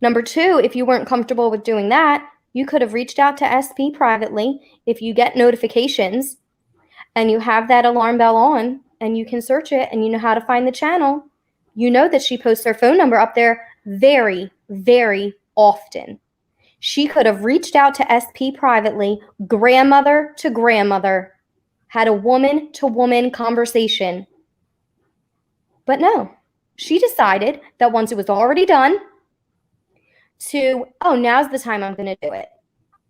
Number two, if you weren't comfortable with doing that, you could have reached out to SP privately. If you get notifications and you have that alarm bell on and you can search it and you know how to find the channel, you know that she posts her phone number up there very, very often. She could have reached out to SP privately, grandmother to grandmother, had a woman-to-woman conversation. But no, she decided that once it was already done, now's the time I'm going to do it.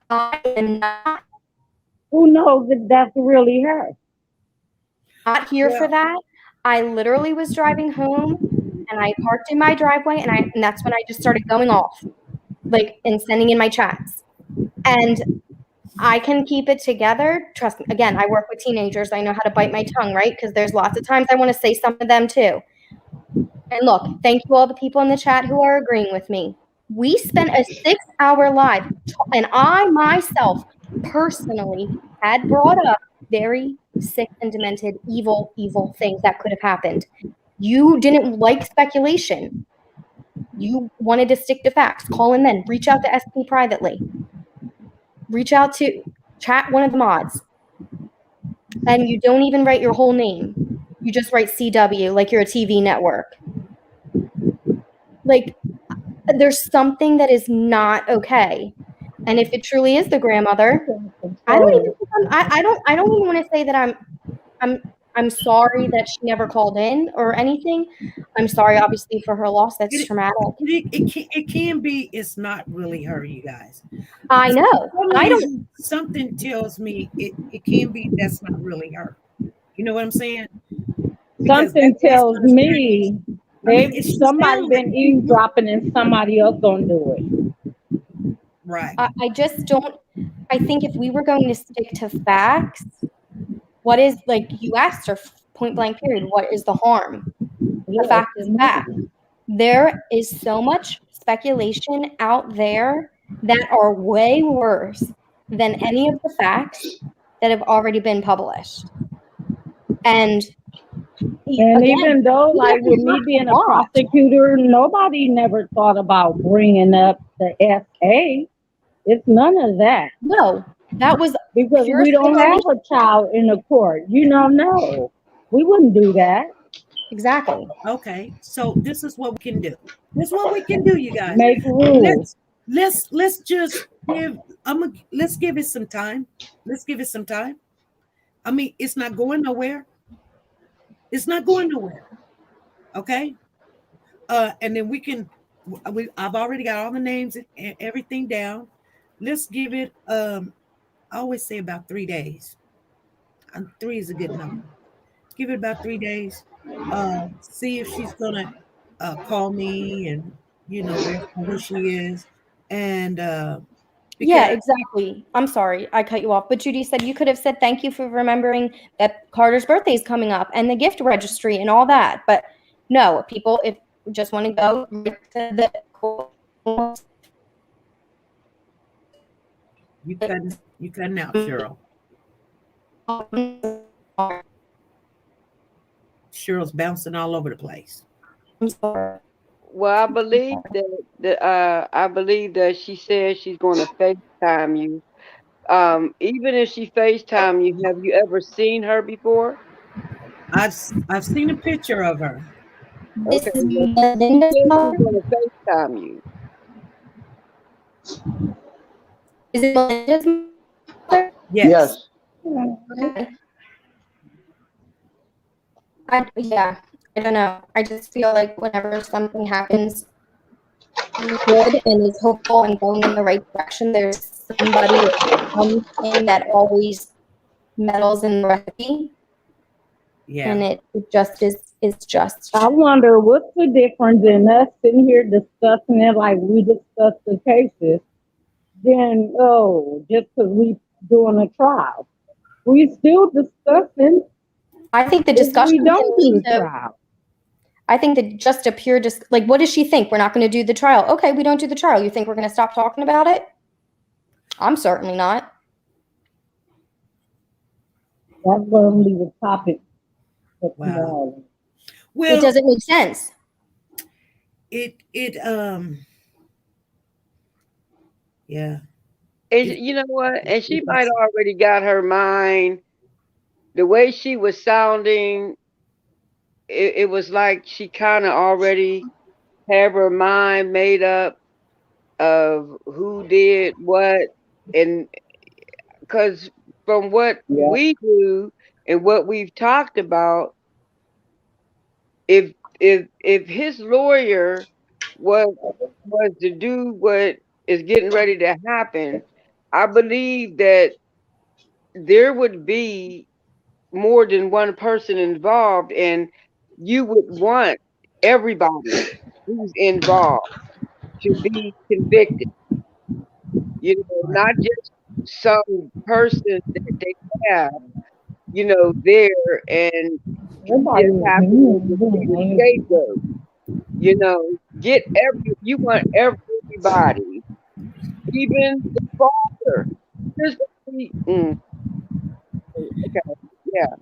I am not. Who knows if that's really her? Not here for that. I literally was driving home and I parked in my driveway and that's when I just started going off, and sending in my chats. And I can keep it together. Trust me. Again, I work with teenagers. I know how to bite my tongue, right? Because there's lots of times I want to say some of them too. And look, thank you all the people in the chat who are agreeing with me. We spent a 6-hour live, and I myself personally had brought up very, sick and demented, evil things that could have happened. You didn't like speculation. You wanted to stick to facts. Call in then. Reach out to SP privately. Reach out to chat one of the mods. And you don't even write your whole name. You just write CW like you're a TV network. Like, there's something that is not okay. And if it truly is the grandmother, I don't even want to say that I'm sorry that she never called in or anything. I'm sorry, obviously, for her loss. That's traumatic. It can be. It's not really her, you guys. I know. Something tells me it can be. That's not really her. You know what I'm saying? Something tells me somebody been eavesdropping and somebody else gonna do it. Right. I just don't. I think if we were going to stick to facts, what is, like you asked her point blank period, what is the harm? The fact is fact. There is so much speculation out there that are way worse than any of the facts that have already been published. And again, even though, like with me being a prosecutor, nobody never thought about bringing up the SA. It's none of that. No, that was because we don't have a child in the court. No, we wouldn't do that. Exactly. Okay, so this is what we can do. This is what we can do, you guys. Make rules. Let's just give. Let's give it some time. Let's give it some time. I mean, it's not going nowhere. It's not going nowhere. Okay. And then we can. I've already got all the names and everything down. Let's give it. I always say about 3 days. 3 is a good number. Give it about 3 days. See if she's gonna call me and who she is, and yeah, exactly. I'm sorry I cut you off, but Judy said you could have said thank you for remembering that Carter's birthday is coming up and the gift registry and all that. But no, people, if you just want to go to the you cutting out, Cheryl. Cheryl's bouncing all over the place. I'm sorry. Well, I believe that she said she's going to FaceTime you. Even if she FaceTime you, have you ever seen her before? I've seen a picture of her. This Okay. is Melinda's mother. She's going to FaceTime you. Is it Melinda's mother? Yes. Okay. I don't know. I just feel like whenever something happens good and is hopeful and going in the right direction, there's somebody that comes in that always meddles in the recipe. Yeah. And it just is. It's just. I wonder what's the difference in us sitting here discussing it like we discuss the cases, then just because we doing a trial, we still discussing. I think the discussion. We don't do the trial. I think that just a pure like, what does she think? We're not going to do the trial. Okay, we don't do the trial. You think we're going to stop talking about it? I'm certainly not. That's going to be the topic. Wow. Well, it doesn't make sense. Yeah. And you know what? And she might already got her mind. The way she was sounding, it was like she kind of already have her mind made up of who did what, and because from what we do and what we've talked about, if his lawyer was to do what is getting ready to happen, I believe that there would be more than one person involved, and you would want everybody who's involved to be convicted. You know, not just some person that they have, there and just happen to be the scapegoat. You want everybody, even the father. Okay. Yeah.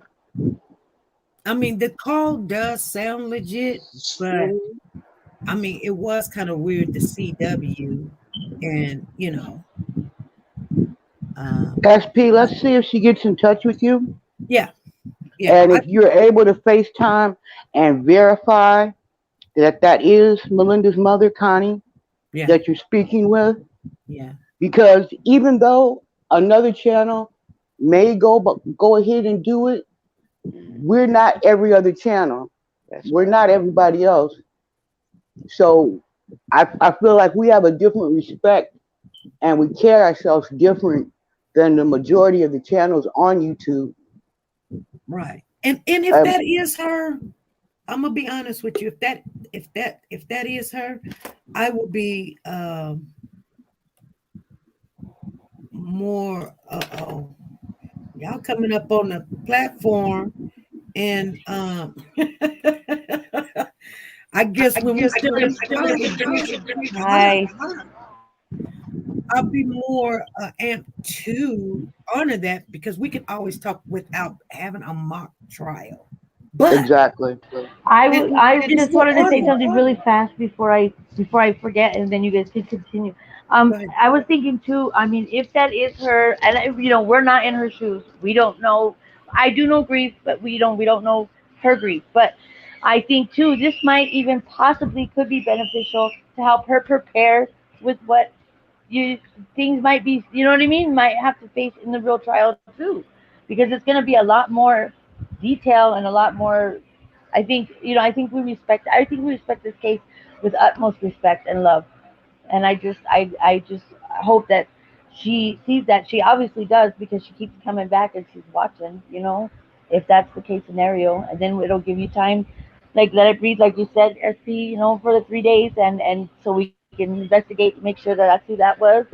I mean, the call does sound legit, but I mean, it was kind of weird to CW, and SP, but let's see if she gets in touch with you. yeah, yeah, And if you're able to FaceTime and verify that that is Melinda's mother, Connie, yeah, that you're speaking with, yeah, because even though another channel may go ahead and do it, we're not every other channel. That's We're right. not everybody else. So I feel like we have a different respect and we carry ourselves different than the majority of the channels on YouTube. right. And if Um, that is her, I'm gonna be honest with you. If that is her, I will be more. Oh, y'all coming up on the platform, and I guess when we still in Chicago, Hi. I'll be more amped to honor that because we can always talk without having a mock trial. But exactly. I it's just still wanted to say honorable. something really fast before I forget, and then you guys can continue. Go ahead. I was thinking too. I mean, if that is her, and we're not in her shoes. We don't know. I do know grief, but we don't know her grief. But I think too, this might even possibly could be beneficial to help her prepare with what you things might be. You know what I mean? Might have to face in the real trial too, because it's going to be a lot more detail and a lot more. I think we respect this case with utmost respect and love. And I just hope that she sees that. She obviously does because she keeps coming back and she's watching. If that's the case scenario, and then it'll give you time, like let it breathe, like you said, SP. For the 3 days, and so we can investigate, make sure that that's who that was,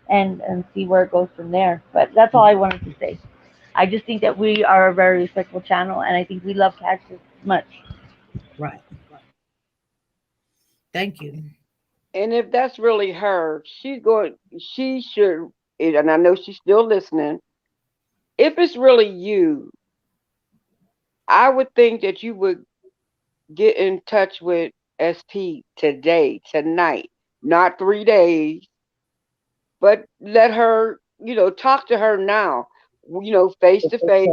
and see where it goes from there. But that's all I wanted to say. I just think that we are a very respectful channel, and I think we love cats as much. Right. Thank you. And if that's really her, she should, and I know she's still listening. If it's really you, I would think that you would get in touch with SP today, tonight, not 3 days, but let her, talk to her now, face to face,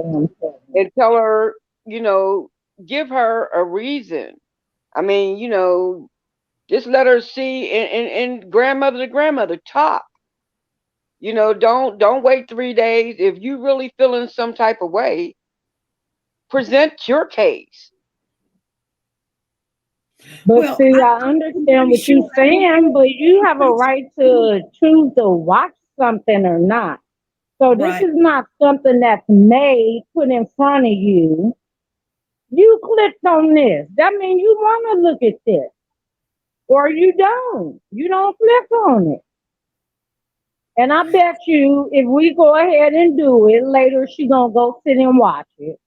and tell her, you know, give her a reason. I mean, just let her see, and grandmother to grandmother talk. Don't wait 3 days. If you really feeling some type of way, present your case. But Well, see, I I'm understand pretty what sure. you're saying, but you have a right to choose to watch something or not. So this Right. is not something that's made, put in front of you. You clicked on this. That means you want to look at this. Or you don't. You don't click on it. And I bet you if we go ahead and do it, later she gonna go sit and watch it.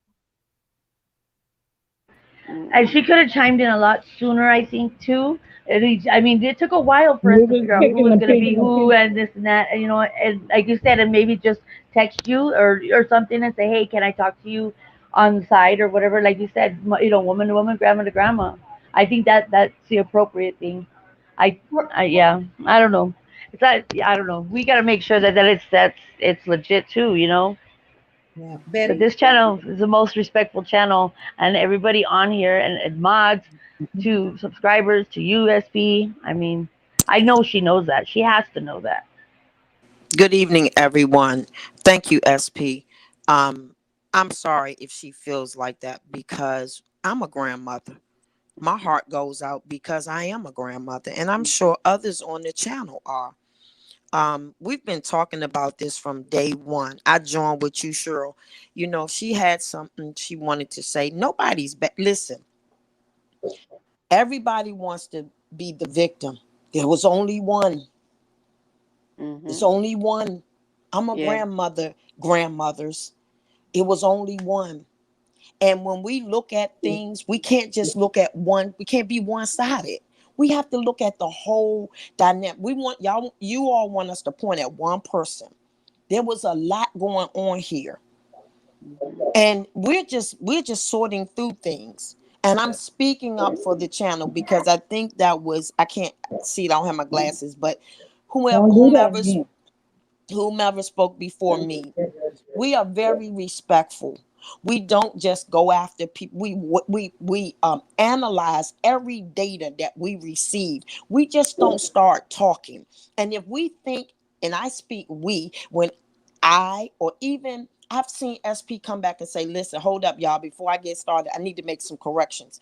And she could have chimed in a lot sooner, I think, too. I mean, it took a while for us You to just figure out who picking was the going to be pieces. who and this and that, and like you said, and maybe just text you or something and say, hey, can I talk to you on the side or whatever? Like you said, woman to woman, grandma to grandma. I think that's the appropriate thing. Yeah, I don't know. It's not, I don't know. We got to make sure that it's legit too. Yeah. But Betty. this channel is the most respectful channel, and everybody on here, and mods, to subscribers, to USP. I mean, I know she knows that. She has to know that. Good evening, everyone. Thank you, SP. I'm sorry if she feels like that because I'm a grandmother. My heart goes out because I am a grandmother, and I'm sure others on the channel are. We've been talking about this from day one. I joined with you, Cheryl. She had something she wanted to say. Nobody's listen. Everybody wants to be the victim. There was only one. It's Mm-hmm. only one. I'm a Yeah. grandmothers. It was only one. And when we look at things, we can't just look at one. We can't be one-sided. We have to look at the whole dynamic. We want y'all, you all want us to point at one person. There was a lot going on here. And we're just sorting through things. And I'm speaking up for the channel because I think that was, I can't see it, I don't have my glasses, but Don't do that again. whomever spoke before me, we are very respectful. We don't just go after people. We analyze every data that we receive. We just don't start talking. And if we think, and I speak we, when I, or even I've seen SP come back and say, listen, hold up, y'all, before I get started, I need to make some corrections.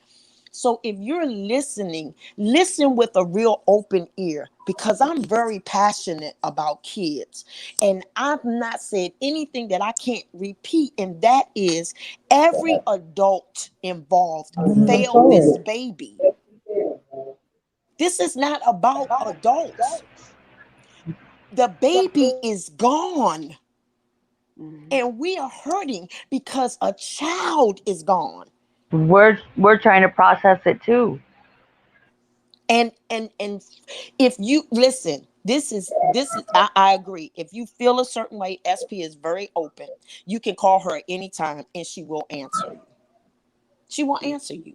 So if you're listening, listen with a real open ear, because I'm very passionate about kids. And I've not said anything that I can't repeat. And that is, every adult involved failed this baby. This is not about adults. The baby is gone. And we are hurting because a child is gone. We're trying to process it too. And if you listen, this is I agree. If you feel a certain way, SP is very open. You can call her at any time and she will answer you. She will answer you.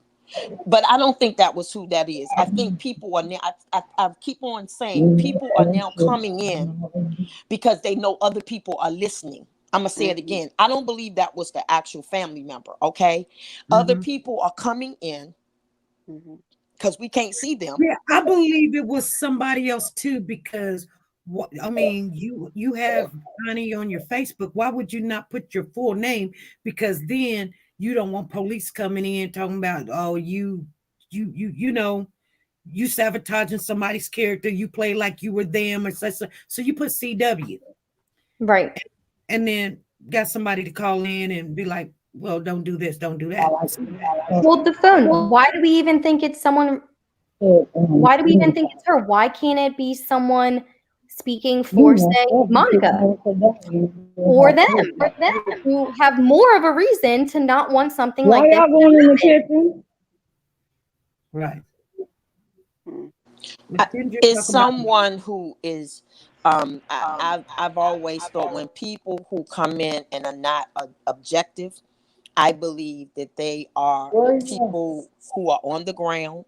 But I don't think that was who that is. I think people are now, I keep on saying, people are now coming in because they know other people are listening. I'm going to say it again. I don't believe that was the actual family member, okay? Other people are coming in because we can't see them. Yeah, I believe it was somebody else too, because what I mean, you have Connie on your Facebook. Why would you not put your full name? Because then you don't want police coming in talking about, oh, you know, you sabotaging somebody's character. You play like you were them, or such. So you put CW, Right? And then got somebody to call in and be like, well, don't do this, don't do that. Hold the phone. Why do we even think it's someone? Why do we even think it's her? Why can't it be someone speaking for, say, Monica or them who have more of a reason to not want something like this? Why y'all going in the kitchen? Right. Is someone who is I've always thought when people who come in and are not objective, I believe that they are people who are on the ground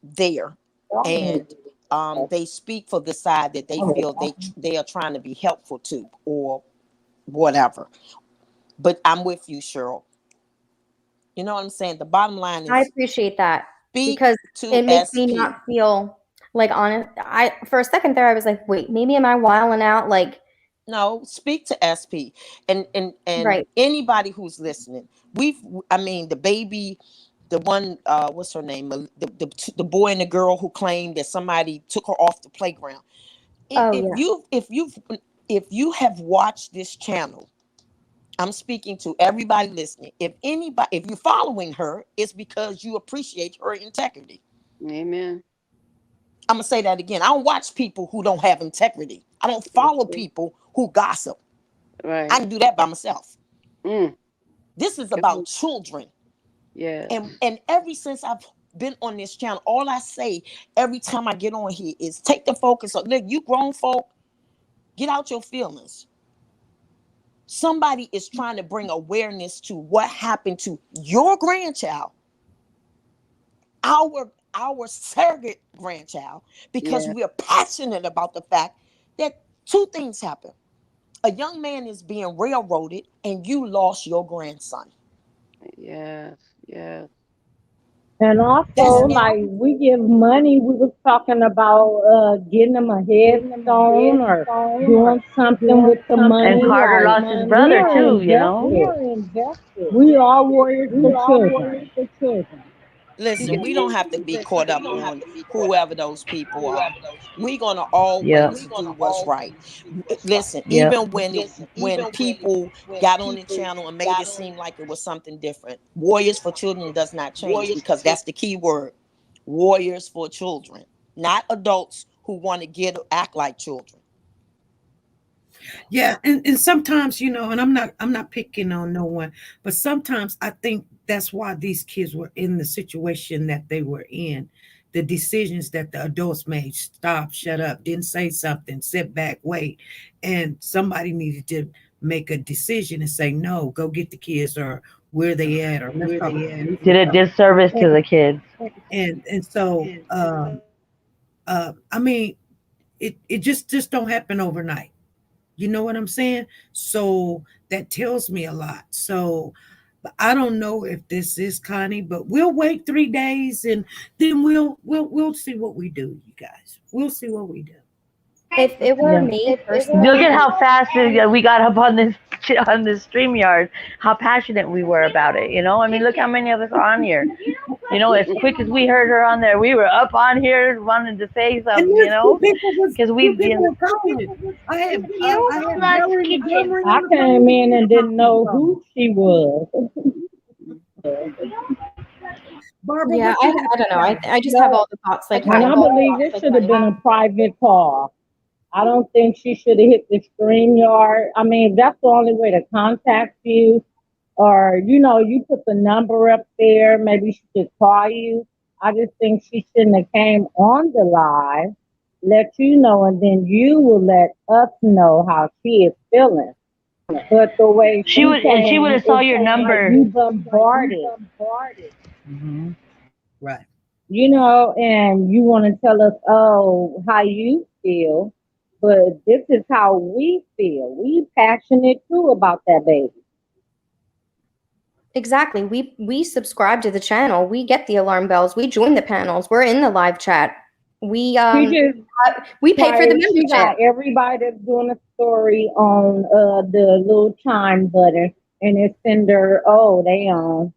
there, and they speak for the side that they feel they are trying to be helpful to, or whatever. But I'm with you, Cheryl. You know what I'm saying? The bottom line is, I appreciate that, because it makes me not feel like honest. For a second there, I was like, wait, maybe am I wilding out? Like, no, speak to SP and right. Anybody who's listening. The baby, the one, what's her name? The boy and the girl who claimed that somebody took her off the playground. If you have watched this channel, I'm speaking to everybody listening. If you're following her, it's because you appreciate her integrity. Amen. I'm gonna say that again. I don't watch people who don't have integrity. I don't follow people who gossip. Right. I can do that by myself. This is about children. Yeah. And ever since I've been on this channel, all I say every time I get on here is take the focus on, look, you grown folk, get out your feelings. Somebody is trying to bring awareness to what happened to your grandchild, our surrogate grandchild, because we're passionate about the fact that two things happen. A young man is being railroaded and you lost your grandson. Yes. And also, like, we give money. We was talking about getting them a headstone or doing something with the money. And Carter lost his brother too, you know. We are warriors for children. Listen, we don't have to be caught up on whoever those people are. We're gonna always do what's right. Listen, even when people got on the channel and made it seem like it was something different, Warriors for Children does not change, because that's the key word. Warriors for children, not adults who want to act like children. Yeah, and sometimes, and I'm not picking on no one, but sometimes I think that's why these kids were in the situation that they were in. The decisions that the adults made, stop, shut up, didn't say something, sit back, wait. And somebody needed to make a decision and say, no, go get the kids, or where they at, or let's talk. Did a disservice to the kids. And so I mean, it just don't happen overnight. You know what I'm saying? So that tells me a lot. So but I don't know if this is Connie, but we'll wait 3 days and then we'll see what we do, you guys. We'll see what we do. If it were me personally, Look at how fast we got up on this StreamYard, how passionate we were about it, you know? I mean, look how many of us are on here. You know, as quick as we heard her on there, we were up on here wanting to say something, you know? Because we've been... I came in and didn't know who she was. Barbara, yeah, I don't know. I just have all the thoughts like And I believe it should have been a private call. I don't think she should have hit the StreamYard. I mean, that's the only way to contact you. Or, you know, you put the number up there. Maybe she should call you. I just think she shouldn't have came on the live, let you know, and then you will let us know how she is feeling. But the way She would have saw your number. You bombarded. Mm-hmm. Right. You know, and you want to tell us, oh, how you feel. But this is how we feel. We passionate too about that baby. Exactly. We subscribe to the channel. We get the alarm bells. We join the panels. We're in the live chat. We pay for the She membership. got everybody that's doing a story on the little chime button, and it's send her, oh, they on.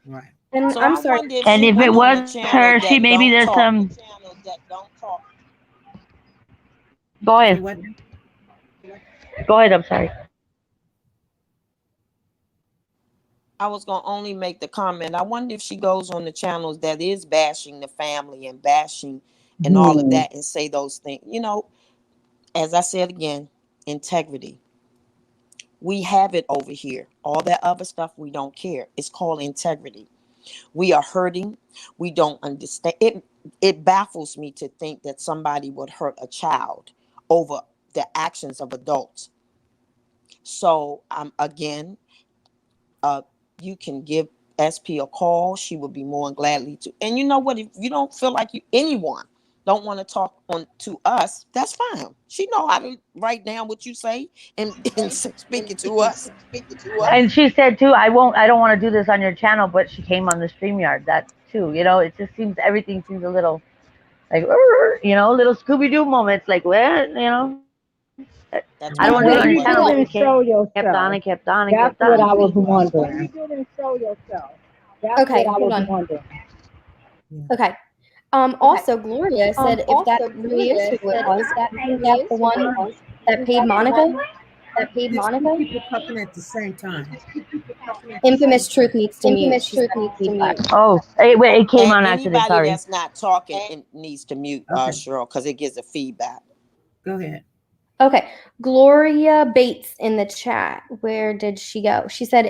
Right. And So I'm I sorry. wonder if And she if it went on the was channel her, that she maybe don't there's talk. some... That don't talk. Go ahead. Go ahead, I'm sorry. I was gonna only make the comment. I wonder if she goes on the channels that is bashing the family and bashing and all of that and say those things. You know, as I said again, integrity. We have it over here. All that other stuff we don't care. It's called integrity. We are hurting. We don't understand. It baffles me to think that somebody would hurt a child over the actions of adults. So again, you can give SP a call. She would be more than gladly to. And you know what? If you don't feel like anyone don't want to talk on to us, that's fine. She know how to write down what you say and speak it to us. And she said too, I don't want to do this on your channel, but she came on the StreamYard. That too, you know, it just seems everything seems a little like, you know, little Scooby-Doo moments, like, what, you know. I don't want to do it on your channel, but you she show yourself. kept on and kept on and That's kept on. what I was wondering. You didn't show yourself. That's Okay, what I hold was on. wondering. Okay. Also, Gloria said if that really is who it was, that's the one that paid Monica. There's two people talking at the same time. Infamous truth needs to mute. She said feedback. Oh, wait, it came on accident. Anybody Sorry. that's not talking it needs to mute, Cheryl, because it gives a feedback. Go ahead. Okay. Gloria Bates in the chat. Where did she go? She said,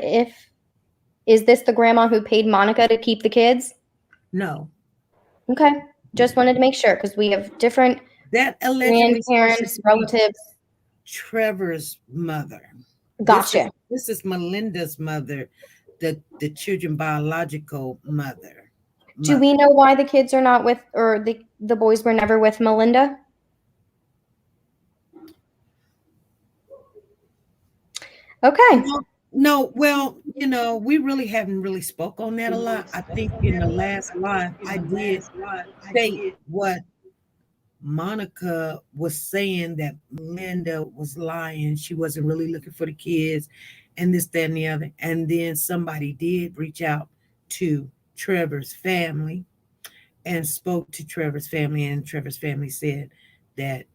is this the grandma who paid Monica to keep the kids? No. Okay. Just wanted to make sure because we have different grandparents, relatives. Trevor's mother. Gotcha. This is Melinda's mother, the children's biological mother. Do we know why the kids are not with, or the boys were never with Melinda? Okay. No, well, you know, we really haven't really spoke on that a lot. I think in the last live, I did state what Monica was saying, that Melinda was lying. She wasn't really looking for the kids and this, that, and the other. And then somebody did reach out to Trevor's family and spoke to Trevor's family, and Trevor's family said that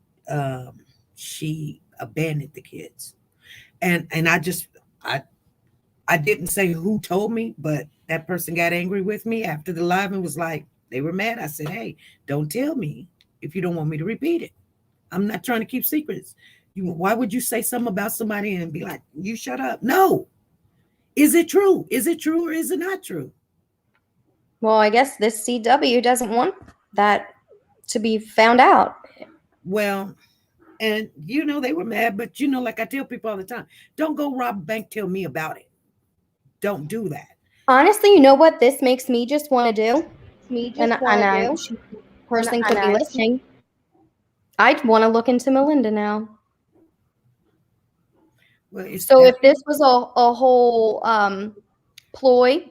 she abandoned the kids. And I didn't say who told me, but that person got angry with me after the live and was like, they were mad. I said, hey, don't tell me if you don't want me to repeat it. I'm not trying to keep secrets. Why would you say something about somebody and be like, you shut up? No. Is it true? Is it true or is it not true? Well, I guess this CW doesn't want that to be found out. Well, And they were mad, but like I tell people all the time, don't go rob a bank, tell me about it. Don't do that. Honestly, you know what this makes me just want to do? And person could be listening. I'd want to look into Melinda now. Well, so if this was a whole ploy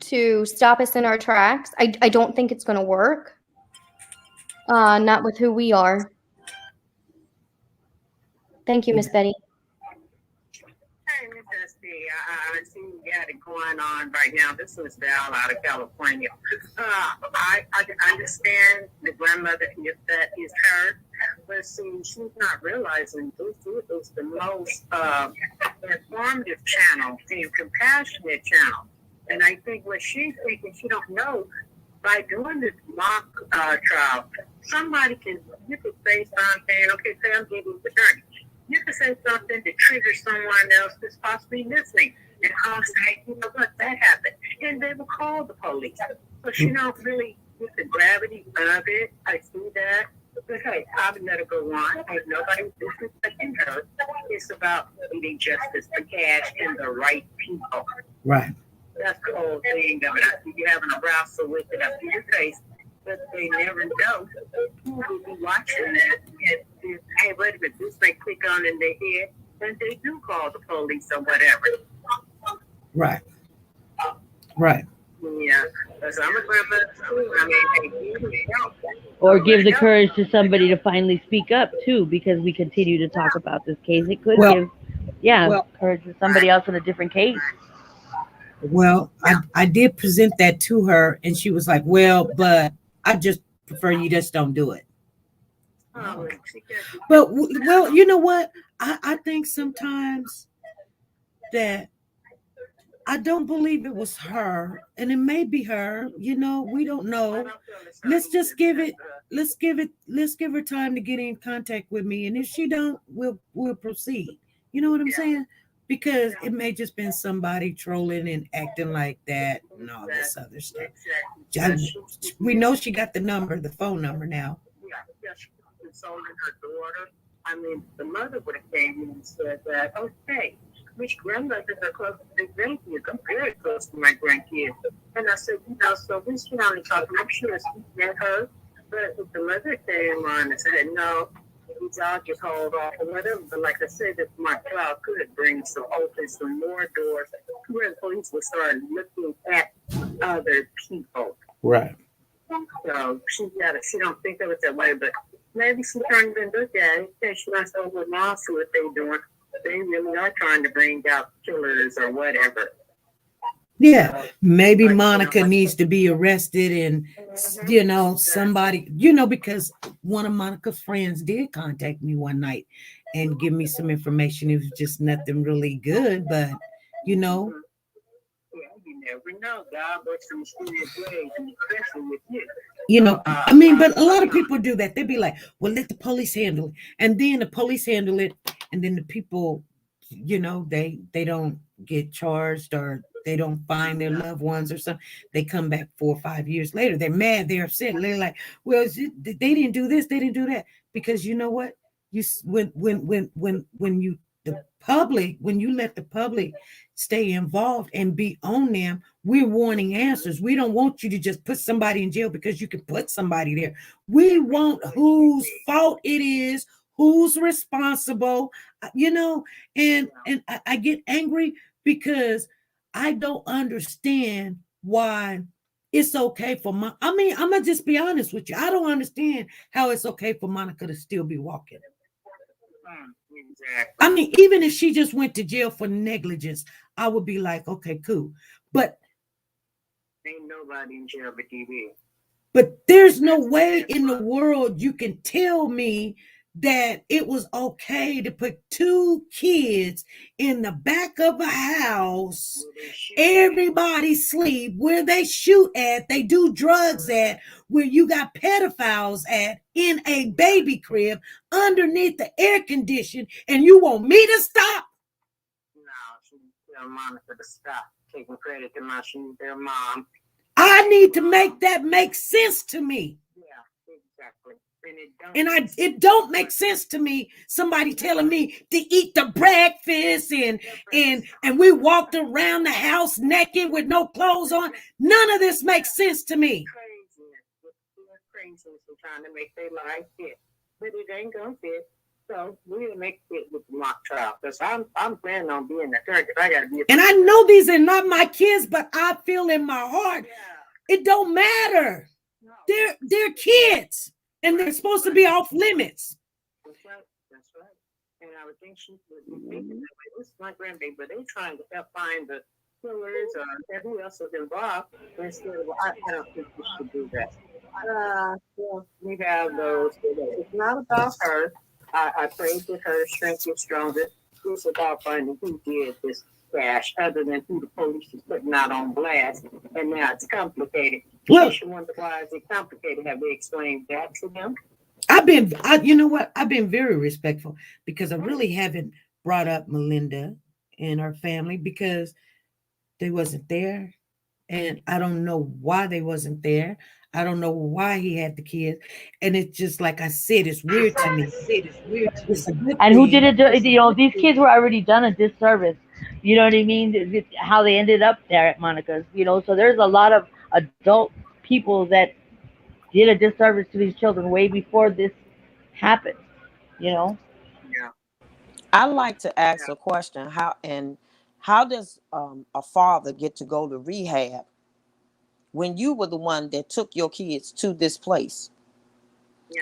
to stop us in our tracks, I don't think it's going to work. Not with who we are. Thank you, Miss Betty. Hey, Miss SB, I see you got it going on right now. This is Val out of California. I understand the grandmother, if that is her, but see, she's not realizing this is the most informative channel and compassionate channel. And I think what she's thinking, she don't know, by doing this mock trial, you could say something, okay, say I'm giving the attorney. You could say something to trigger someone else that's possibly listening. And I'll say, you know what, that happened. And they will call the police. So she don't really get the gravity of it. I see that. But hey, I would let her go on. If nobody was disrespecting her, it's about getting justice for cash and the right people. Right. That's the whole thing of it. I see you having a wrestle with it up to your face. But they never know who will be watching it. And hey, wait a minute, this may click on in their head, and they do call the police or whatever. Right. Right. Yeah. Because I'm a grandmother too. I mean, hey, you help. Or give the courage to somebody to finally speak up too, because we continue to talk about this case. It could give, courage to somebody else in a different case. Well, I did present that to her, and she was like, well, but I just prefer you just don't do it. Oh. But, well, you know what? I think sometimes that I don't believe it was her, and it may be her. We don't know. Let's give her time to get in contact with me, and if she don't, we'll proceed. You know what I'm saying? Because it may just been somebody trolling and acting like that and all this other stuff. We know she got the phone number now. Yeah, she consoling her daughter. I mean, the mother would have came in and said that, okay, which grandmothers are close to their grandkids? I'm very close to my grandkids. And I said, so we should only talk. I'm sure it's met her. But if the mother came on and said, no, y'all just hold off or whatever. But like I said, if my trial could bring some more doors where the police will start looking at other people. Right. So she don't think of it that way, but maybe she trying to look at it and she wants to overlaw what they're doing. They really are trying to bring out killers or whatever. Yeah, maybe Monica needs to be arrested and, somebody, because one of Monica's friends did contact me one night and give me some information. It was just nothing really good, but, Yeah, you never know. God works in mysterious ways, and especially with you. But a lot of people do that. They'd be like, well, let the police handle it. And then the police handle it, and then the people, they don't get charged or they don't find their loved ones or something. They come back 4 or 5 years later. They're mad. They're upset. They're like, well, they didn't do this. They didn't do that. Because you know what? When you let the public stay involved and be on them, we're wanting answers. We don't want you to just put somebody in jail because you can put somebody there. We want whose fault it is, who's responsible, and I get angry because I don't understand why it's okay for I'm gonna just be honest with you. I don't understand how it's okay for Monica to still be walking. Exactly. I mean, even if she just went to jail for negligence, I would be like, okay, cool. But ain't nobody in jail but TV. But there's no way in the world you can tell me that it was okay to put 2 kids in the back of a house, everybody sleep, where they shoot at, they do drugs at, where you got pedophiles at, in a baby crib underneath the air condition, and you want me to stop? No, she tell Monica to stop taking credit to their mom. I need to make that make sense to me. Yeah, exactly. And it don't make sense to me. Somebody telling me to eat the breakfast and we walked around the house naked with no clothes on. None of this makes sense to me. Craziness and trying to make their life fit, but it ain't gonna fit. So we'll make it with the mock trial because I'm planning on being the judge. I gotta be. And I know these are not my kids, but I feel in my heart it don't matter. They're kids. And they're supposed to be off limits. That's right. And I would think she would be thinking that way. This is my grandbaby, but they trying to help find the killers or who else is involved. Instead of, I don't think we should do that. We have those. It's not about her. I pray that her strength is stronger. It's about finding who did this crash, other than who the police is putting out on blast. And now it's complicated. Look, you wonder why is it complicated? Have they explained that to them? You know what? I've been very respectful because I really haven't brought up Melinda and her family because they wasn't there. And I don't know why they wasn't there. I don't know why he had the kids. And it's just like I said, it's weird to me. And who did it? You know, these kids were already done a disservice. You know what I mean? How they ended up there at Monica's. You know, so there's a lot of adult people that did a disservice to these children way before this happened. You know? Yeah. I like to ask a question. How does a father get to go to rehab when you were the one that took your kids to this place?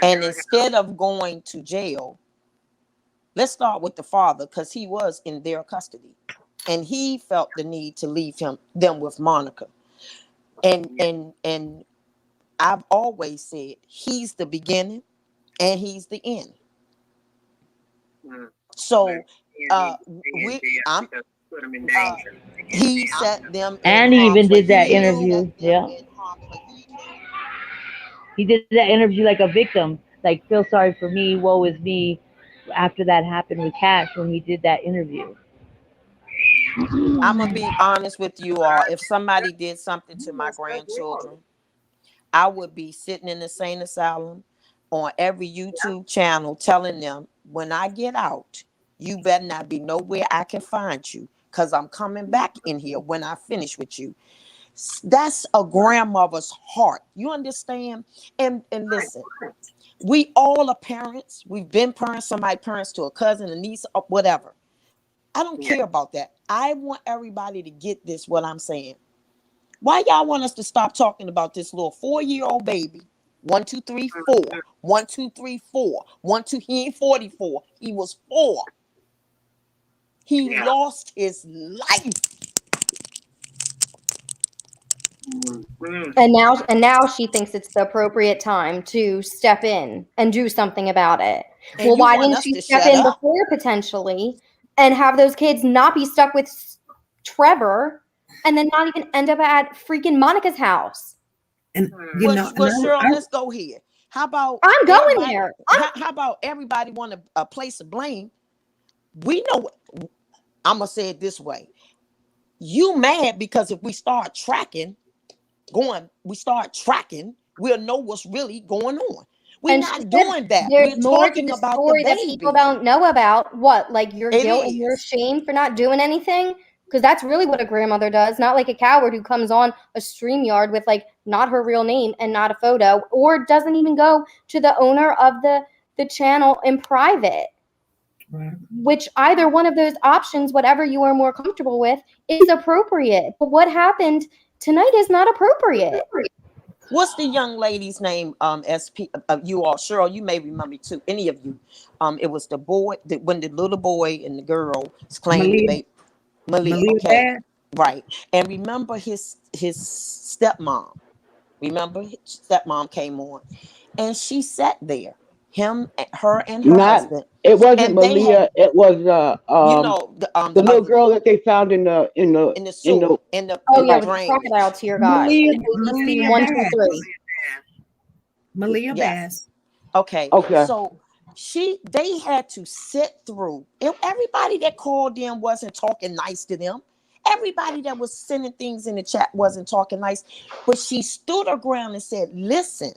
And instead of going to jail, let's start with the father because he was in their custody and he felt the need to leave them with Monica. And I've always said he's the beginning and he's the end. So he set them and he even did that interview. Yeah. He did that interview like a victim, like feel sorry for me, woe is me, after that happened with Cash when he did that interview. I'm gonna be honest with you all. If somebody did something to my grandchildren, I would be sitting in the sane asylum on every YouTube channel telling them, when I get out, you better not be nowhere I can find you because I'm coming back in here when I finish with you. That's a grandmother's heart. You understand? And listen, we all are parents. We've been parents, somebody parents to a cousin, a niece, or whatever. I don't care about that. I want everybody to get this, what I'm saying. Why y'all want us to stop talking about this little 4-year-old baby? 1, 2, 3, 4. 1, 2, 3, 4. 1, 2. He ain't 44. He was 4. He lost his life. And now she thinks it's the appropriate time to step in and do something about it. And well, why want didn't us she to step shut in up? before potentially and have those kids not be stuck with Trevor and then not even end up at freaking Monica's house? And you know, Cheryl, let's go here. How about I'm going there? How about everybody want a place of blame? We know. I'm gonna say it this way: you mad because if we start tracking, we'll know what's really going on. We're not doing that. There's We're more to talking the about story the that baby. people don't know about. What, like your It guilt and your is. shame for not doing anything? Because that's really what a grandmother does. Not like a coward who comes on a StreamYard with like not her real name and not a photo, or doesn't even go to the owner of the channel in private. Right. Which either one of those options, whatever you are more comfortable with, is appropriate. But what happened tonight is not appropriate. What's the young lady's name? SP. You all, Cheryl, you may remember too. Any of you? It was the boy when the little boy and the girl was claiming the baby. Malia. Okay, Dad? right. And remember his stepmom. Remember his stepmom came on, and she sat there. Her and her husband. It wasn't and Malia. It was the little girl that they found in the sewer, in the crocodile tear gas. Malia 1, 2, 3. Malia Yes. Bass. Okay. Okay. So they had to sit through. Everybody that called in wasn't talking nice to them. Everybody that was sending things in the chat wasn't talking nice. But she stood her ground and said, listen,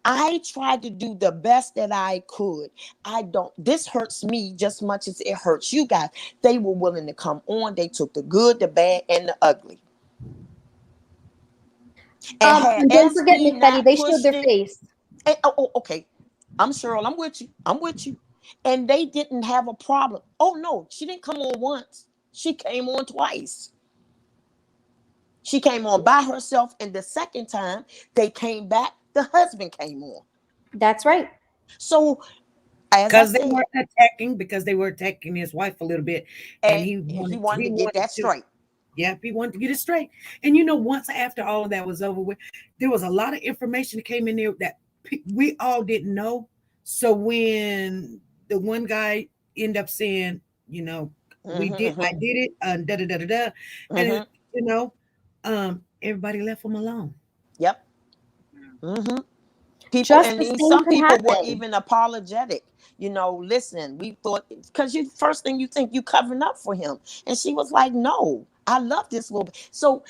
I tried to do the best that I could. This hurts me just as much as it hurts you guys. They were willing to come on. They took the good, the bad, and the ugly. And had And don't forget, SP Miss Betty, not they showed pushed their it, face. okay. I'm Cheryl. I'm with you. I'm with you. And they didn't have a problem. Oh no, she didn't come on once. She came on twice. She came on by herself, and the second time they came back, the husband came on. That's right. So as I Because they said, were attacking his wife a little bit, and and he wanted to get that straight. Yeah, he wanted to get it straight. And you know, once after all of that was over with, there was a lot of information that came in there that we all didn't know. So when the one guy ended up saying, you know, I did it, da da da da da, and you know, everybody left him alone. Yep. People, and some people were even apologetic. You know, listen, we thought, because you first thing you think you covering up for him, and she was like, "No, I love this little." So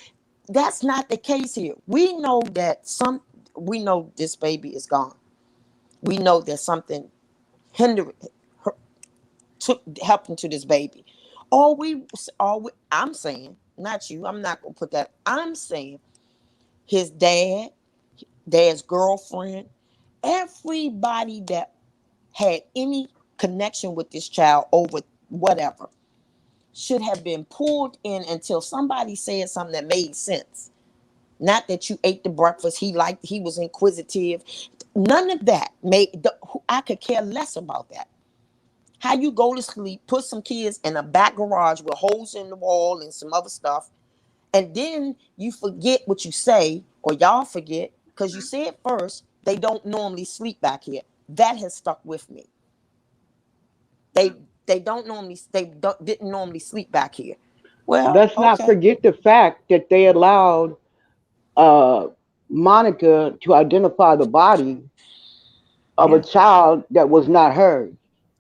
that's not the case here. We know that we know this baby is gone. We know there's something hindering her, helping to this baby. I'm saying, not you. I'm not gonna put that. I'm saying his dad's girlfriend, everybody that had any connection with this child over whatever should have been pulled in until somebody said something that made sense. Not that you ate the breakfast he was inquisitive. None of that I could care less about that. How you go to sleep, put some kids in a back garage with holes in the wall and some other stuff, and then you forget what you say, or y'all forget, because you said first, they don't normally sleep back here. That has stuck with me. They didn't normally sleep back here. Well, let's not forget the fact that they allowed Monica to identify the body of a child that was not hers.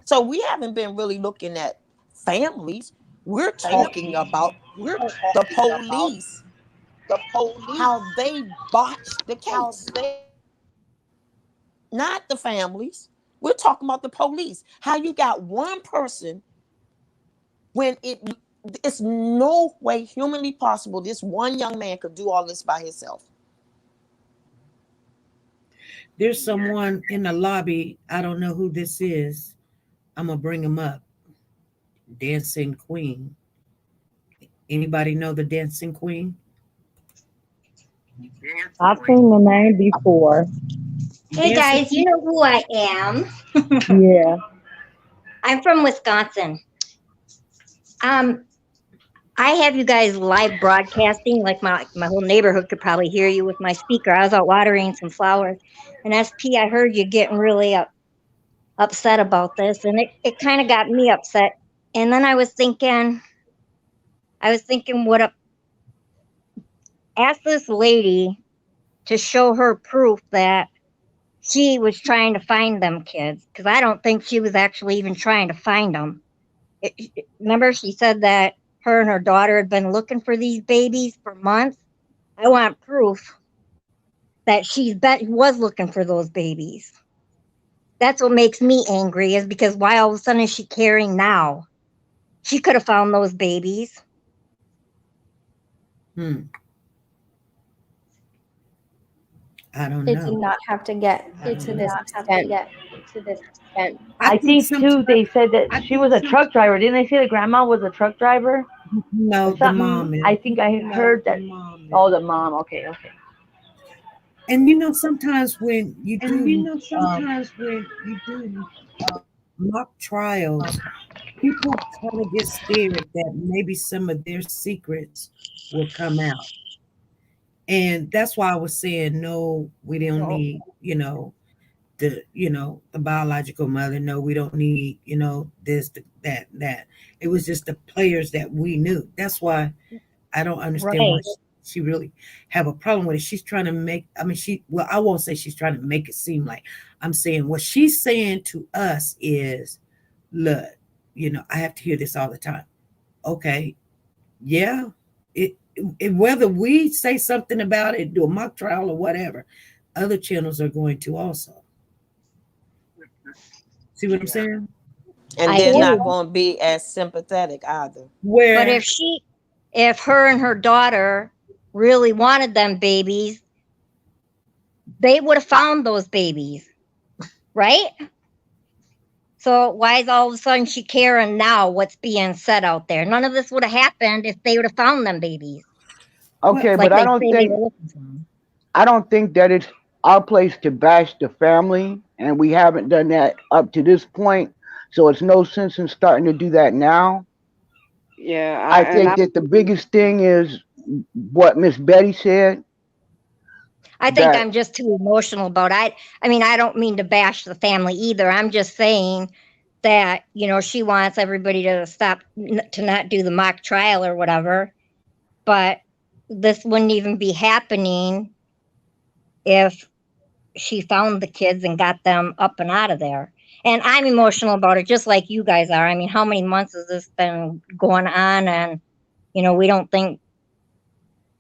So we haven't been really looking at families. We're talking about the police, how they botched the case. Not the families. We're talking about the police. How you got one person when it's no way humanly possible this one young man could do all this by himself. There's someone in the lobby. I don't know who this is. I'm gonna bring him up. Dancing Queen. Anybody know the Dancing Queen? I've seen the name before. Hey guys, you know who I am? Yeah. I'm from Wisconsin. I have you guys live broadcasting, like my whole neighborhood could probably hear you with my speaker. I was out watering some flowers, and SP, I heard you getting really upset about this, and it kind of got me upset. And then I was thinking, ask this lady to show her proof that she was trying to find them kids, because I don't think she was actually even trying to find them. Remember, she said that her and her daughter had been looking for these babies for months. I want proof that she was looking for those babies. That's what makes me angry, is because why all of a sudden is she caring now? She could have found those babies. I don't know. It did not have to get to this extent. I think too, they said that she was a truck driver. Didn't they say the grandma was a truck driver? No, the mom is. I think I heard that. Oh, the mom. Okay. And you know, sometimes when you do, mock trials, people kind of get scared that maybe some of their secrets will come out. And that's why I was saying, no, we don't need, the biological mother. No, we don't need, this, that. It was just the players that we knew. That's why I don't understand why she really have a problem with it. She's trying to make, I won't say she's trying to make it seem like, I'm saying what she's saying to us is, look, I have to hear this all the time. Okay. Yeah. Whether we say something about it, do a mock trial or whatever, other channels are going to also. See what I'm saying? And I they're not do. going to be as sympathetic either. But Where if her and her daughter really wanted them babies, they would have found those babies, right? So why is all of a sudden she caring now what's being said out there? None of this would have happened if they would have found them babies, Okay, like but I they don't say they think were looking for them. I don't think that it's our place to bash the family, and we haven't done that up to this point. So it's no sense in starting to do that now. Yeah, I and think that the biggest thing is what Miss Betty said. I think That I'm just too emotional about it. I mean, I don't mean to bash the family either. I'm just saying that, she wants everybody to stop, to not do the mock trial or whatever. But this wouldn't even be happening if she found the kids and got them up and out of there. And I'm emotional about it, just like you guys are. I mean, how many months has this been going on? And, we don't think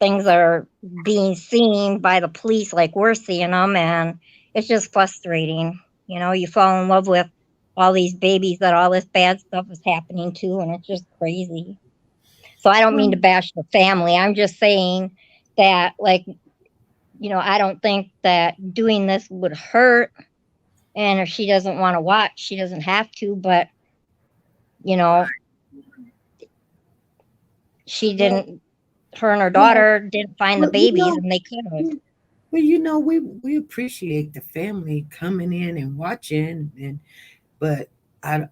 things are being seen by the police like we're seeing them. And it's just frustrating. You fall in love with all these babies that all this bad stuff is happening to, and it's just crazy. So I don't mean to bash the family. I'm just saying that, like, I don't think that doing this would hurt. And if she doesn't want to watch, she doesn't have to. But, you know, she didn't, her and her daughter didn't find the well, you babies, know, and they could have. well, we appreciate the family coming in and watching, but I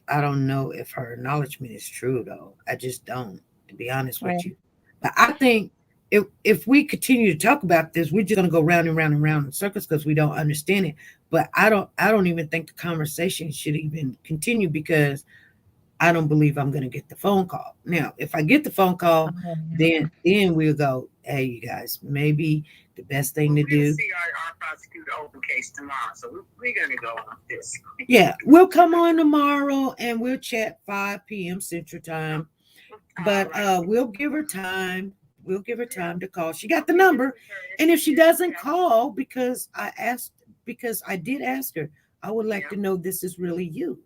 don't know if her acknowledgement is true though. I just don't, to be honest Right. with you. But I think if we continue to talk about this, we're just gonna go round and round and round in circles because we don't understand it. But I don't even think the conversation should even continue because I don't believe I'm going to get the phone call. Now, if I get the phone call, then we'll go, hey, you guys, maybe the best thing to do. See our prosecutor open case tomorrow, so we're going to go on this. Yeah, we'll come on tomorrow and we'll chat 5 p.m. Central Time. But we'll give her time. We'll give her time to call. She got the number. And if she doesn't call because I did ask her, I would like to know this is really you.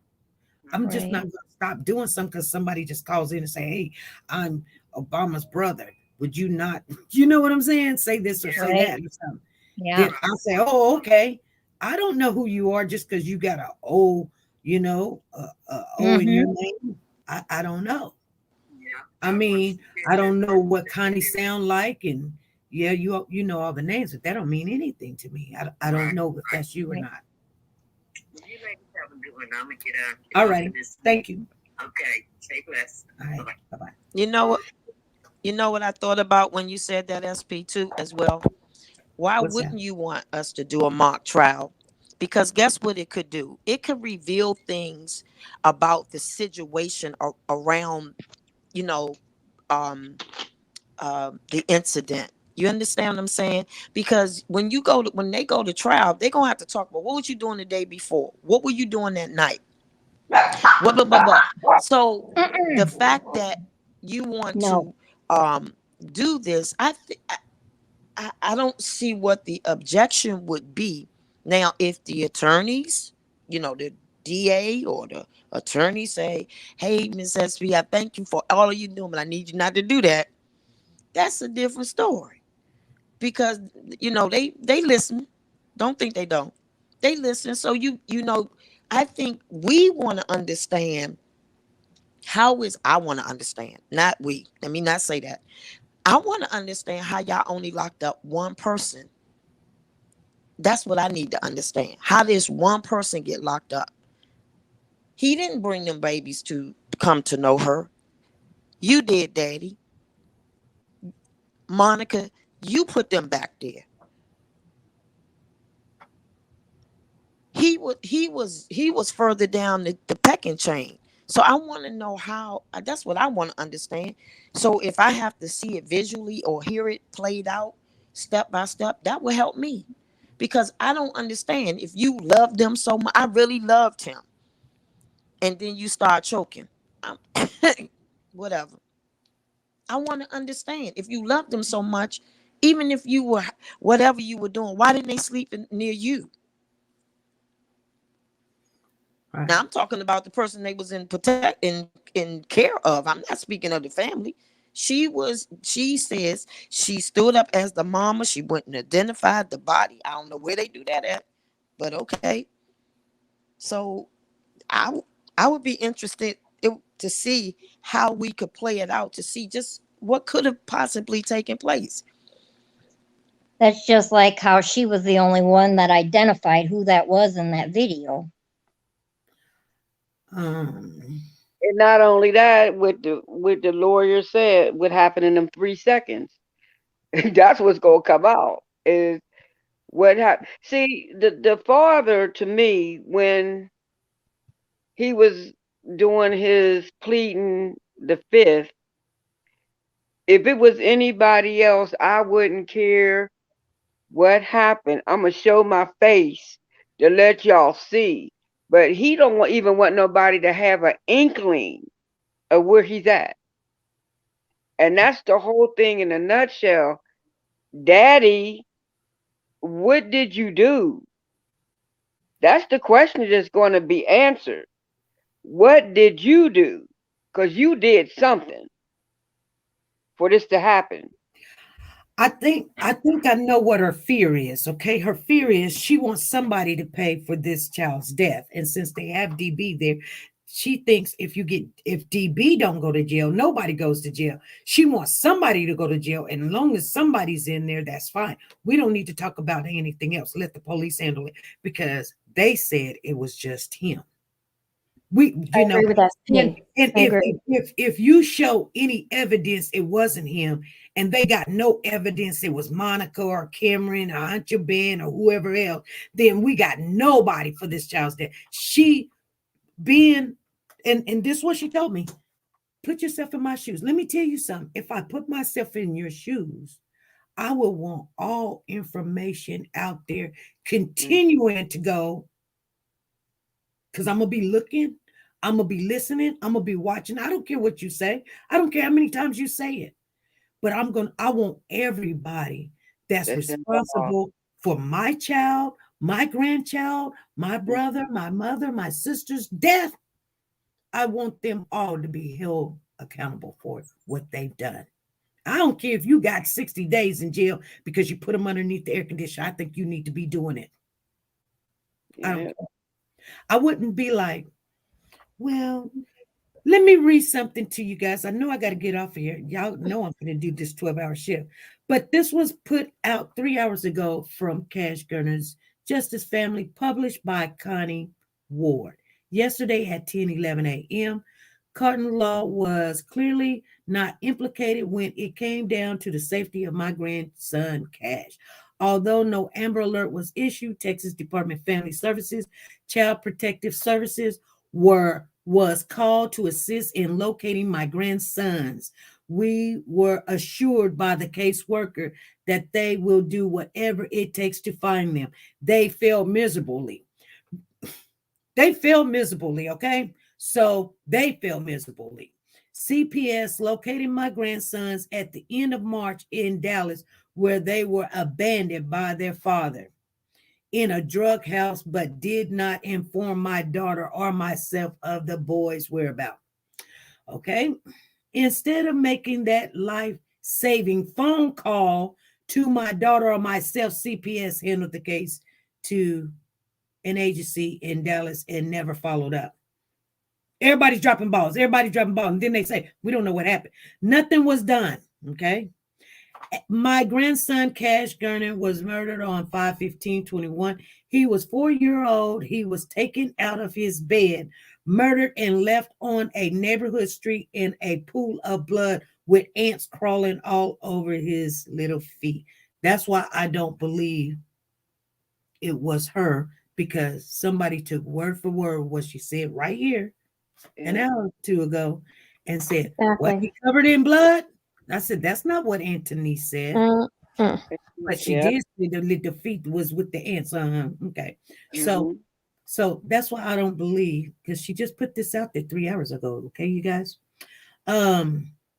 I'm just not going to stop doing something because somebody just calls in and say, hey, I'm Obama's brother. Would you not, you know what I'm saying? Say this or say that or something. Yeah. Then I'll say, oh, okay. I don't know who you are just because you got an O, O in your name. I don't know. I mean, I don't know what Connie sound like. And yeah, you know all the names, but that don't mean anything to me. I don't know if that's you or not. You ladies have a good one. I'm going to get out. All right. Thank you. Okay. Stay blessed. All right. Bye-bye. You know what I thought about when you said that, SP, too, as well? Why wouldn't you want us to do a mock trial? Because guess what it could do? It could reveal things about the situation around, the incident. You understand what I'm saying? Because when they go to trial, they're gonna have to talk about what was you doing the day before? What were you doing that night? Blah, blah, blah, blah. So the fact that you want to do this, I don't see what the objection would be. Now, if the attorneys, the DA or the attorney say, hey, Ms. SP, I thank you for all of you doing, but I need you not to do that. That's a different story. Because, they listen. Don't think they don't. They listen. So, I think we want to understand I want to understand, not we. Let me not say that. I want to understand how y'all only locked up one person. That's what I need to understand. How does one person get locked up? He didn't bring them babies to come to know her. You did, Daddy. Monica, you put them back there. He was further down the pecking chain. So I want to know how. That's what I want to understand. So if I have to see it visually or hear it played out step by step, that will help me. Because I don't understand. If you love them so much, I really loved him, and then you start choking. Whatever. I want to understand. If you love them so much, Even if you were, whatever you were doing, why didn't they sleep near you? Right. Now I'm talking about the person they was in care of. I'm not speaking of the family. She says she stood up as the mama. She went and identified the body. I don't know where they do that at, but okay. So I I would be interested to see how we could play it out, to see just what could have possibly taken place. That's just like how she was the only one that identified who that was in that video. And not only that, with the lawyer said what happened in them 3 seconds. That's what's gonna come out is what happened. See, the father, to me, when he was doing his pleading the fifth, if it was anybody else, I wouldn't care what happened. I'm gonna show my face to let y'all see. But he don't even want nobody to have an inkling of where he's at. And that's the whole thing in a nutshell. Daddy, what did you do? That's the question that's going to be answered. What did you do? Because you did something for this to happen. I think I know what her fear is. Okay, her fear is she wants somebody to pay for this child's death, and since they have DB there, she thinks if DB don't go to jail, nobody goes to jail. She wants somebody to go to jail, and as long as somebody's in there, that's fine. We don't need to talk about anything else. Let the police handle it because they said it was just him. I agree with that. And I agree. if you show any evidence it wasn't him, and they got no evidence it was Monica or Cameron or Hunter Ben or whoever else, then we got nobody for this child's death. She being, and this is what she told me. Put yourself in my shoes. Let me tell you something. If I put myself in your shoes, I will want all information out there continuing to go, because I'm gonna be looking, I'm gonna be listening, I'm gonna be watching. I don't care what you say. I don't care how many times you say it. But I want everybody that's responsible for my child, my grandchild, my brother, my mother, my sister's death. I want them all to be held accountable for what they've done. I don't care if you got 60 days in jail because you put them underneath the air conditioner. I think you need to be doing it. I don't care. I wouldn't be like, well, let me read something to you guys. I know I got to get off of here. Y'all know I'm going to do this 12-hour shift. But this was put out 3 hours ago from Cash Gernon's Justice Family, published by Connie Ward. Yesterday at 10:11 a.m., Cotton Law was clearly not implicated when it came down to the safety of my grandson, Cash. Although no Amber Alert was issued, Texas Department of Family Services, Child Protective Services was called to assist in locating my grandsons. We were assured by the caseworker that they will do whatever it takes to find them. They failed miserably. Okay? So they failed miserably. CPS located my grandsons at the end of March in Dallas, where they were abandoned by their father in a drug house, but did not inform my daughter or myself of the boys' whereabouts. Okay. Instead of making that life-saving phone call to my daughter or myself, CPS handled the case to an agency in Dallas and never followed up. Everybody's dropping balls. And then they say, we don't know what happened. Nothing was done. Okay. My grandson, Cash Gernon, was murdered on 5/15/21. He was 4-year old. He was taken out of his bed, murdered, and left on a neighborhood street in a pool of blood with ants crawling all over his little feet. That's why I don't believe it was her, because somebody took word for word what she said right here an hour or two ago and said, what, he covered in blood? I said, that's not what Anthony said. But she did say the feet was with the ants. Okay. So that's why I don't believe, because she just put this out there 3 hours ago. Okay, you guys.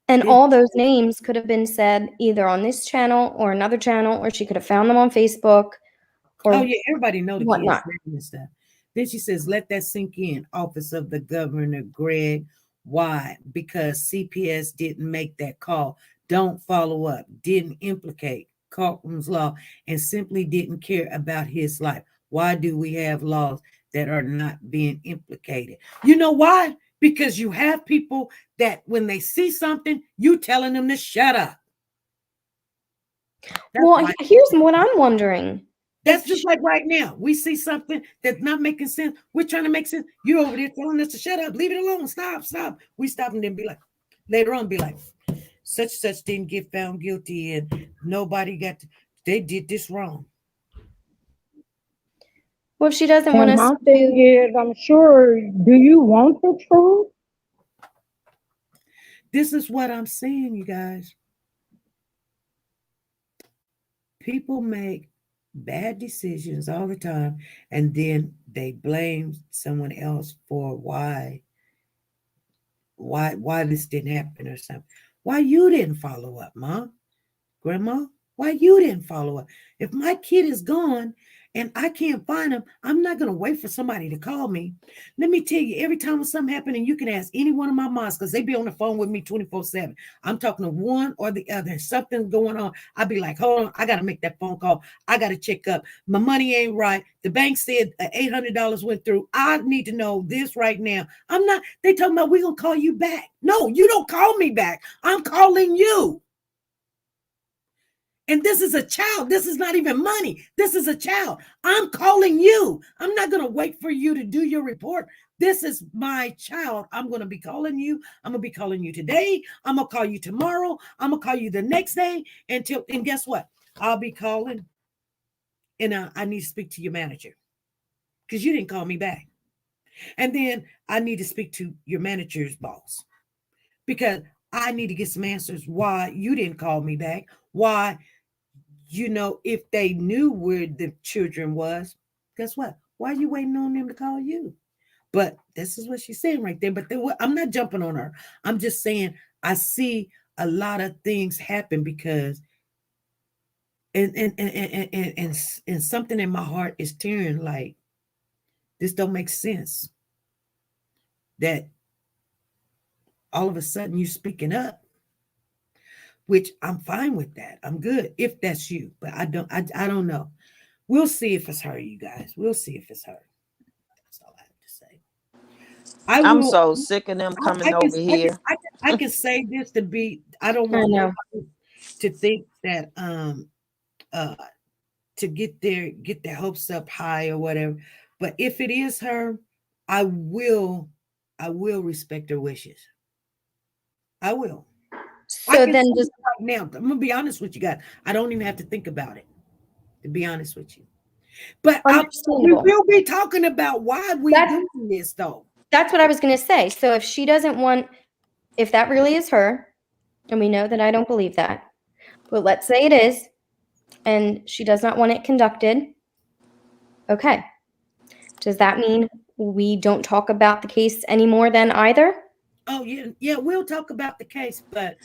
And all those names could have been said either on this channel or another channel, or she could have found them on Facebook or Oh yeah, everybody know the kids whatnot. and stuff. Then she says, let that sink in. Office of the Governor Greg. Why? Because CPS didn't make that call. Don't follow up. Didn't implicate Courtland's law and simply didn't care about his life. Why do we have laws that are not being implicated? You know why? Because you have people that when they see something, you telling them to shut up. Well, here's what I'm wondering. That's just like right now. We see something that's not making sense. We're trying to make sense. You're over there telling us to shut up, leave it alone, stop. We stop and then be like, later on, be like, such didn't get found guilty and nobody they did this wrong. Well, if she doesn't want And us my thing is, I'm sure, do you want the truth? This is what I'm saying, you guys. People make bad decisions all the time, and then they blame someone else for why this didn't happen or something. Why you didn't follow up, Mom? Grandma? Why you didn't follow up? If my kid is gone and I can't find him, I'm not going to wait for somebody to call me. Let me tell you, every time something happens, and you can ask any one of my moms, because they be on the phone with me 24/7. I'm talking to one or the other, and something's going on. I'll be like, hold on, I got to make that phone call. I got to check up. My money ain't right. The bank said $800 went through. I need to know this right now. They talking about we're going to call you back. No, you don't call me back. I'm calling you. And this is a child. This is not even money. This is a child. I'm calling you. I'm not going to wait for you to do your report. This is my child. I'm going to be calling you. I'm going to be calling you today. I'm going to call you tomorrow. I'm going to call you the next day and guess what? I'll be calling and I need to speak to your manager because you didn't call me back. And then I need to speak to your manager's boss because I need to get some answers why you didn't call me back. Why? If they knew where the children was, guess what? Why are you waiting on them to call you? But this is what she's saying right there. But I'm not jumping on her. I'm just saying I see a lot of things happen because and something in my heart is tearing like this don't make sense. That all of a sudden you're speaking up. Which I'm fine with that. I'm good if that's you, but I don't know. We'll see if it's her, you guys. We'll see if it's her. That's all I have to say. I'm so sick of them coming over here. I can say this to be. I don't want to think that to get their hopes up high or whatever. But if it is her, I will respect her wishes. I will. So then just right now, I'm gonna be honest with you guys. I don't even have to think about it, to be honest with you. But we will be talking about why we're doing this, though. That's what I was gonna say. So if she doesn't want, if that really is her, and we know that I don't believe that, but let's say it is, and she does not want it conducted, okay. Does that mean we don't talk about the case anymore then either? Oh yeah, we'll talk about the case, but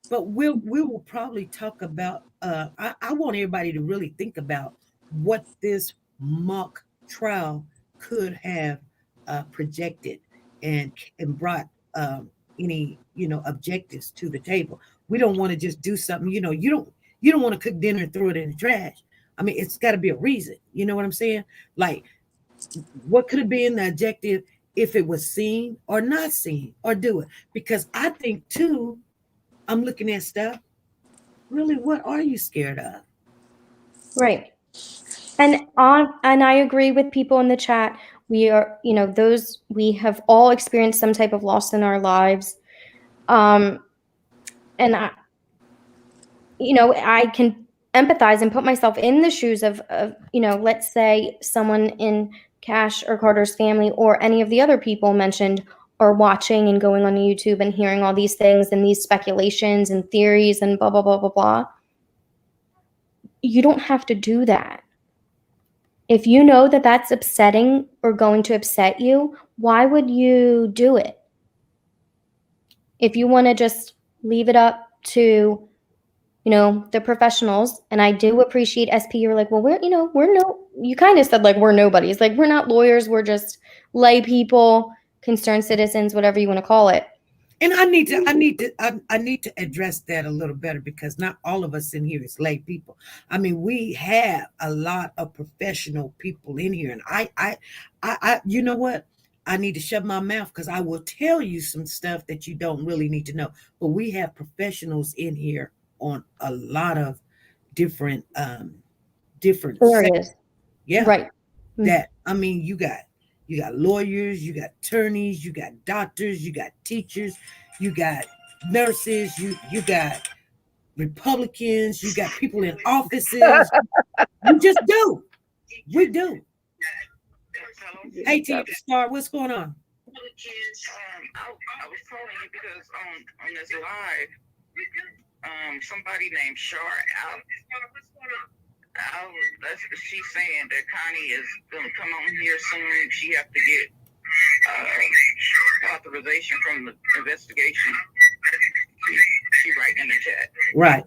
we will probably talk about. I want everybody to really think about what this mock trial could have projected and brought any objectives to the table. We don't want to just do something. You don't want to cook dinner and throw it in the trash. I mean, it's got to be a reason. You know what I'm saying? Like, what could have been the objective if it was seen or not seen or do it? Because I think too, I'm looking at stuff. Really, what are you scared of? Right. And I agree with people in the chat. We are, we have all experienced some type of loss in our lives. And I can empathize and put myself in the shoes of let's say someone in Cash or Carter's family or any of the other people mentioned are watching and going on YouTube and hearing all these things and these speculations and theories and blah, blah, blah, blah, blah. You don't have to do that. If you know that that's upsetting or going to upset you, why would you do it? If you want to just leave it up to, the professionals, and I do appreciate SP, you're like, well, you kind of said like we're nobodies. Like, we're not lawyers, we're just lay people, concerned citizens, whatever you want to call it. And I need to address that a little better, because not all of us in here is lay people. I mean, we have a lot of professional people in here, and I you know what? I need to shut my mouth, because I will tell you some stuff that you don't really need to know. But we have professionals in here on a lot of different areas. Yeah. Right. That, I mean, you got lawyers, you got attorneys, you got doctors, you got teachers, you got nurses, you got Republicans, you got people in offices. You just do. We do. Hey, TeNika Star, what's going on? I was calling you because on this live, somebody named Shar she's saying that Connie is going to come on here soon. She has to get authorization from the investigation. She writing in the chat. Right.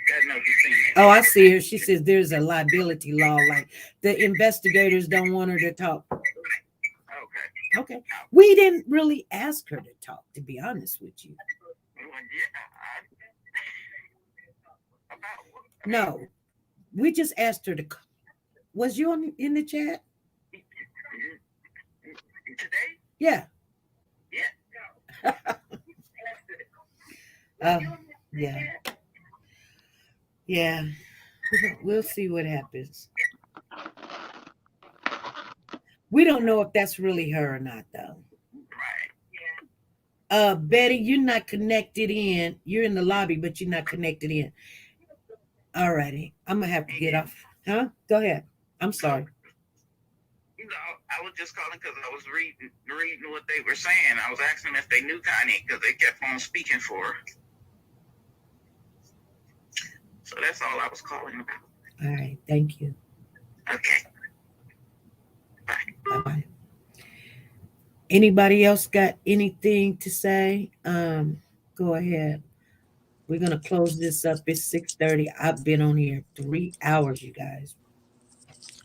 I know you've seen it. Oh, I see her. She says there's a liability law, like the investigators don't want her to talk. Okay. We didn't really ask her to talk, to be honest with you. No, we just asked her to. Was you in the chat? Today? Yeah. Yeah. Yeah. We'll see what happens. We don't know if that's really her or not, though. Betty, you're not connected in. You're in the lobby, but you're not connected in. All righty. I'm going to have to get off. Huh? Go ahead. I'm sorry. I was just calling because I was reading what they were saying. I was asking if they knew Connie because they kept on speaking for her. So that's all I was calling about. All right. Thank you. Okay. Bye-bye. Anybody else got anything to say? Go ahead. We're going to close this up. It's 6:30. I've been on here 3 hours, you guys.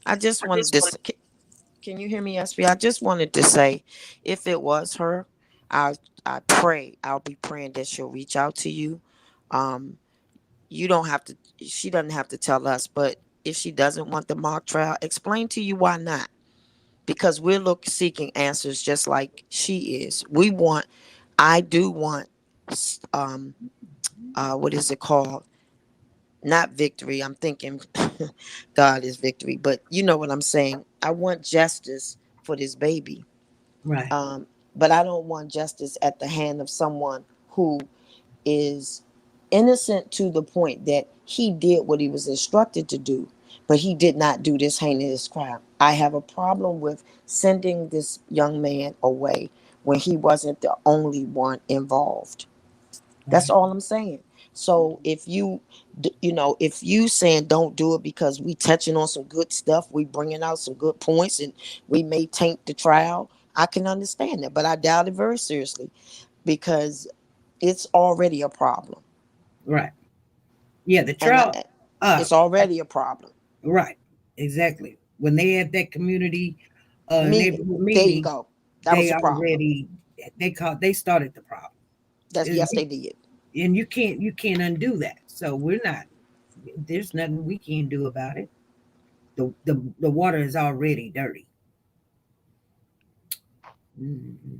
I just wanted to. Can you hear me, SB? I just wanted to say, if it was her, I'll be praying that she'll reach out to you. You don't have to. She doesn't have to tell us, but if she doesn't want the mock trial, explain to you why not. Because we're seeking answers just like she is. I do want, what is it called? Not victory. I'm thinking God is victory, but you know what I'm saying. I want justice for this baby. Right. But I don't want justice at the hand of someone who is innocent to the point that he did what he was instructed to do, but he did not do this heinous crime. I have a problem with sending this young man away when he wasn't the only one involved. That's all I'm saying. So if you saying don't do it because we touching on some good stuff, we bringing out some good points, and we may taint the trial, I can understand that, but I doubt it very seriously because it's already a problem. Right. Yeah, the trial. It's already a problem. Right. Exactly. When they had that community neighborhood meeting, there you go. That was a problem. They started the problem. Yes, they did. And you can't undo that. So there's nothing we can do about it. The water is already dirty. Mm-hmm.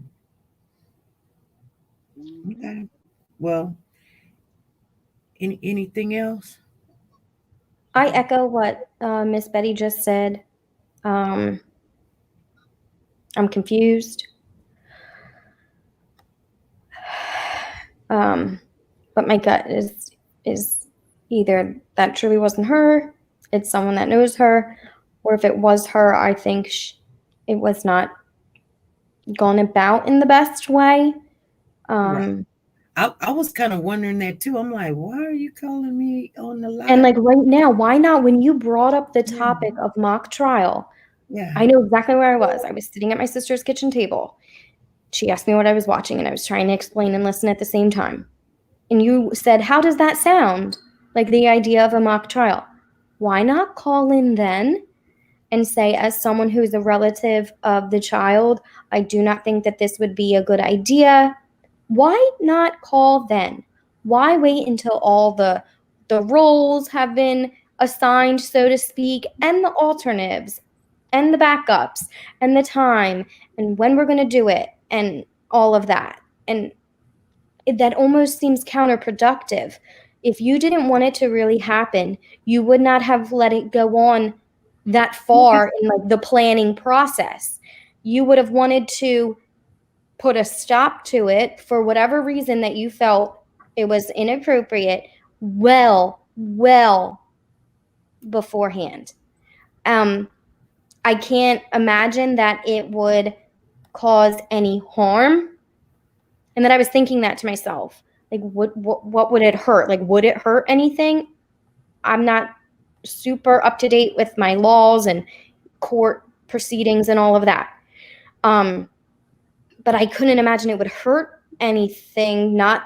Okay. Well, anything else? I echo what Miss Betty just said. I'm confused. But my gut is either that truly wasn't her, it's someone that knows her, or if it was her, I think it was not gone about in the best way. Right. I was kind of wondering that too. I'm like, why are you calling me on the line? And like right now, why not? When you brought up the topic of mock trial, yeah, I know exactly where I was. I was sitting at my sister's kitchen table. She asked me what I was watching, and I was trying to explain and listen at the same time. And you said, how does that sound? Like the idea of a mock trial. Why not call in then and say, as someone who's a relative of the child, I do not think that this would be a good idea. Why not call then? Why wait until all the roles have been assigned, so to speak, and the alternatives and the backups and the time and when we're going to do it and all of that? And that almost seems counterproductive. If you didn't want it to really happen, you would not have let it go on that far in like the planning process. You would have wanted to put a stop to it for whatever reason that you felt it was inappropriate well beforehand. I can't imagine that it would cause any harm. And then I was thinking that to myself, like, what would it hurt? Like, would it hurt anything? I'm not super up to date with my laws and court proceedings and all of that. But I couldn't imagine it would hurt anything, not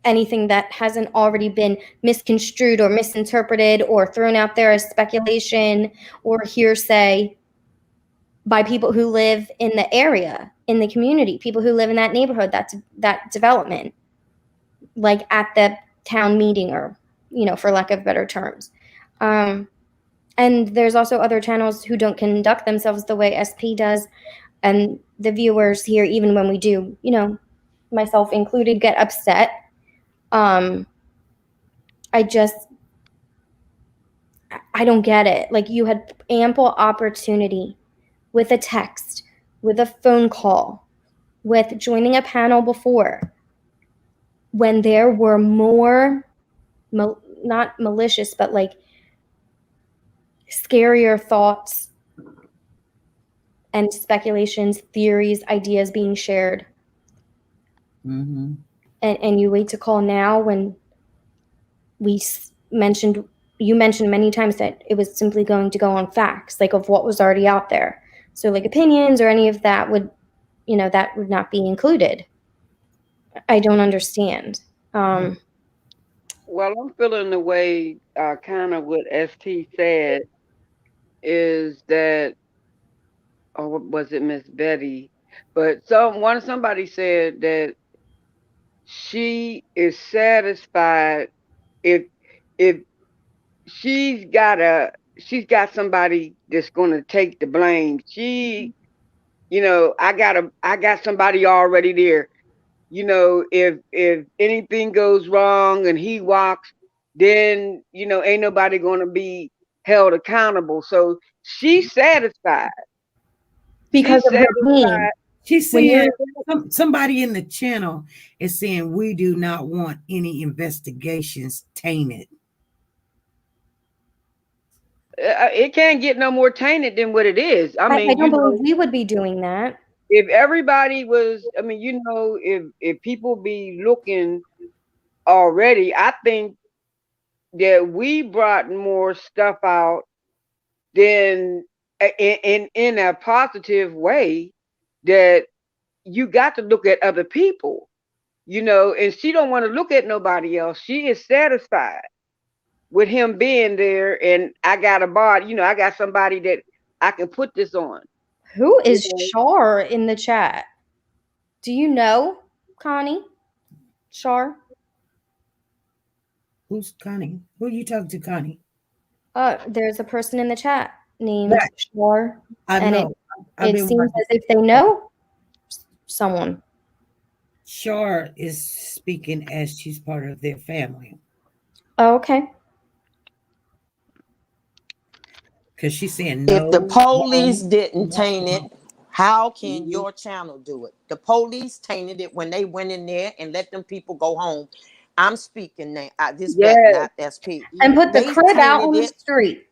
anything that hasn't already been misconstrued or misinterpreted or thrown out there as speculation or hearsay by people who live in the area, in the community, people who live in that neighborhood, that development, like at the town meeting or, for lack of better terms. And there's also other channels who don't conduct themselves the way SP does. And the viewers here, even when we do, myself included, get upset. I don't get it. Like, you had ample opportunity with a text, with a phone call, with joining a panel before, when there were more, not malicious, but like scarier thoughts and speculations, theories, ideas being shared. Mm-hmm. And you wait to call now when you mentioned many times that it was simply going to go on facts, like of what was already out there. So like opinions or any of that would, that would not be included. I don't understand. Well, I'm feeling the way kind of what ST said is that, or was it Miss Betty? But somebody said that she is satisfied if she's got somebody that's gonna take the blame. I got somebody already there. If anything goes wrong and he walks, then ain't nobody gonna be held accountable. So she's satisfied. Because of her being. She's saying somebody in the channel is saying we do not want any investigations tainted. It can't get no more tainted than what it is. I mean, I don't believe we would be doing that. If everybody was, if people be looking already, I think that we brought more stuff out than in a positive way, that you got to look at other people, and she don't want to look at nobody else. She is satisfied with him being there, and I got a body, I got somebody that I can put this on. Who is Char in the chat? Do you know Connie? Char? Who's Connie? Who are you talking to, Connie? There's a person in the chat named Char. I know. It seems as if they know someone. Char is speaking as she's part of their family. Oh, okay. Because she's saying no. If the police didn't taint it, how can your channel do it? The police tainted it when they went in there and let them people go home. I'm speaking now. Not SP. And put the crib out on the street.